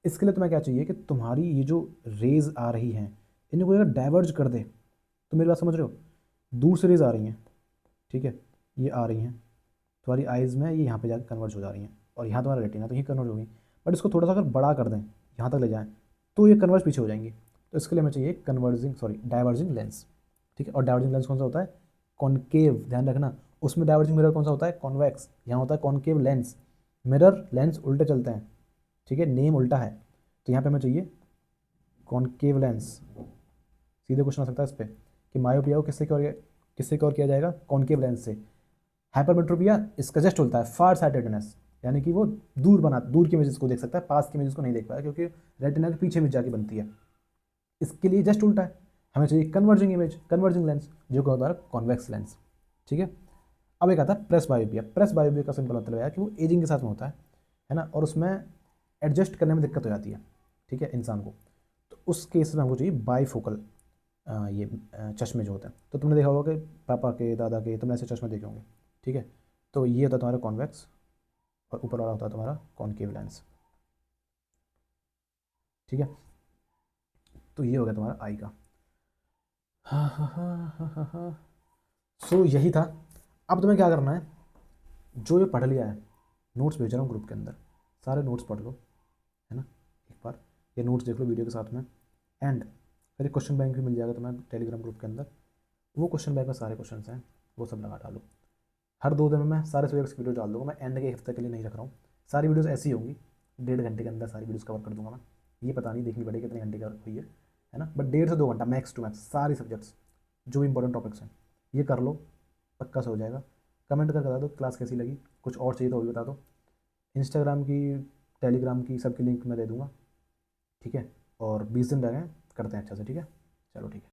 इसके लिए तुम्हें क्या चाहिए कि तुम्हारी ये जो रेज आ रही हैं इनको अगर डाइवर्ज कर दे, तो मेरी बात समझ रहे हो, दूर से रेज आ रही हैं, ठीक है, ये आ रही हैं तुम्हारी आइज़ में, ये यहाँ पे जाकर कन्वर्ज हो जा रही हैं, और यहाँ तुम्हारा रेटिना तो ये कन्वर्ज होगी, बट इसको थोड़ा सा अगर बड़ा कर दें, यहाँ तक ले जाएँ, तो ये कन्वर्ज पीछे हो जाएंगी। तो इसके लिए हमें चाहिए डाइवर्जिंग लेंस। ठीक है, और डाइवर्जिंग लेंस कौन सा होता है? कॉनकेव, ध्यान रखना। उसमें डाइवर्जिंग मिरर कौन सा होता है? कॉन्वेक्स। यहाँ होता है कॉनकेव लेंस। मिरर लेंस उल्टे चलते हैं, ठीक है, नेम उल्टा है, तो यहाँ पे हमें चाहिए कॉनकेव लेंस। सीधे क्वेश्चन आ सकता है इस पर कि मायोपिया को किससे क्योर किया जाएगा? कॉनकेव लेंस से। हाइपरमेट्रोपिया इसका जस्ट उल्टा है, फार साइटेडनेस, यानी कि वो दूर की इमेजेस को देख सकता है, पास की इमेजेस को नहीं देख पाया, क्योंकि रेटिना के पीछे इमेज जाके बनती है। इसके लिए जस्ट उल्टा है, हमें चाहिए कन्वर्जिंग लेंस, जो कि होता है कॉन्वेक्स लेंस। ठीक है, अब एक आता है प्रेस बायोपिया। प्रेस बायोपिया का सिंपल मतलब है कि वो एजिंग के साथ में होता है ना, और उसमें एडजस्ट करने में दिक्कत हो जाती है, ठीक है, इंसान को। तो उस केस में हमको चाहिए बाईफोकल ये चश्मे जो होते हैं। तो तुमने देखा होगा कि पापा के, दादा के, तुमने ऐसे चश्मे देखे होंगे। ठीक है, तो ये होता है तुम्हारा कॉन्वेक्स, और ऊपर वाला होता है तुम्हारा कॉनकेव लेंस। ठीक है, तो ये हो गया तुम्हारा आई का। हाँ हाँ हाँ हाँ हाँ हाँ। सो यही था। अब तुम्हें क्या करना है, जो ये पढ़ लिया है, नोट्स भेज रहा हूँ ग्रुप के अंदर, सारे नोट्स पढ़ लो, है ना, एक बार ये नोट्स देख लो वीडियो के साथ में, एंड फिर एक क्वेश्चन बैंक भी मिल जाएगा तुम्हें टेलीग्राम ग्रुप के अंदर। वो क्वेश्चन बैंक में सारे क्वेश्चन हैं, वो सब लगा डालो। हर 2 दिन में मैं सारे सब्जेक्ट्स की वीडियो डाल दूँगा, मैं एंड के हफ्ते के लिए नहीं रख रहा हूँ। सारी वीडियोस ऐसी होंगी, 1.5 घंटे के अंदर सारी वीडियोस कवर कर दूंगा मैं। ये पता नहीं देखनी पड़ेगी कितने घंटे की हुई है ना, बट 1.5 से 2 घंटा मैक्स टू मैक्स, सारी सब्जेक्ट्स जो भी इंपॉर्टेंट टॉपिक्स हैं ये कर लो, पक्का से हो जाएगा। कमेंट करके बता दो क्लास कैसी लगी, कुछ और चाहिए तो वो भी बता दो। इंस्टाग्राम की, टेलीग्राम की, सबकी लिंक मैं दे दूँगा। ठीक है, और 20 दिन रह गए, करते हैं अच्छा से। ठीक है, चलो ठीक है।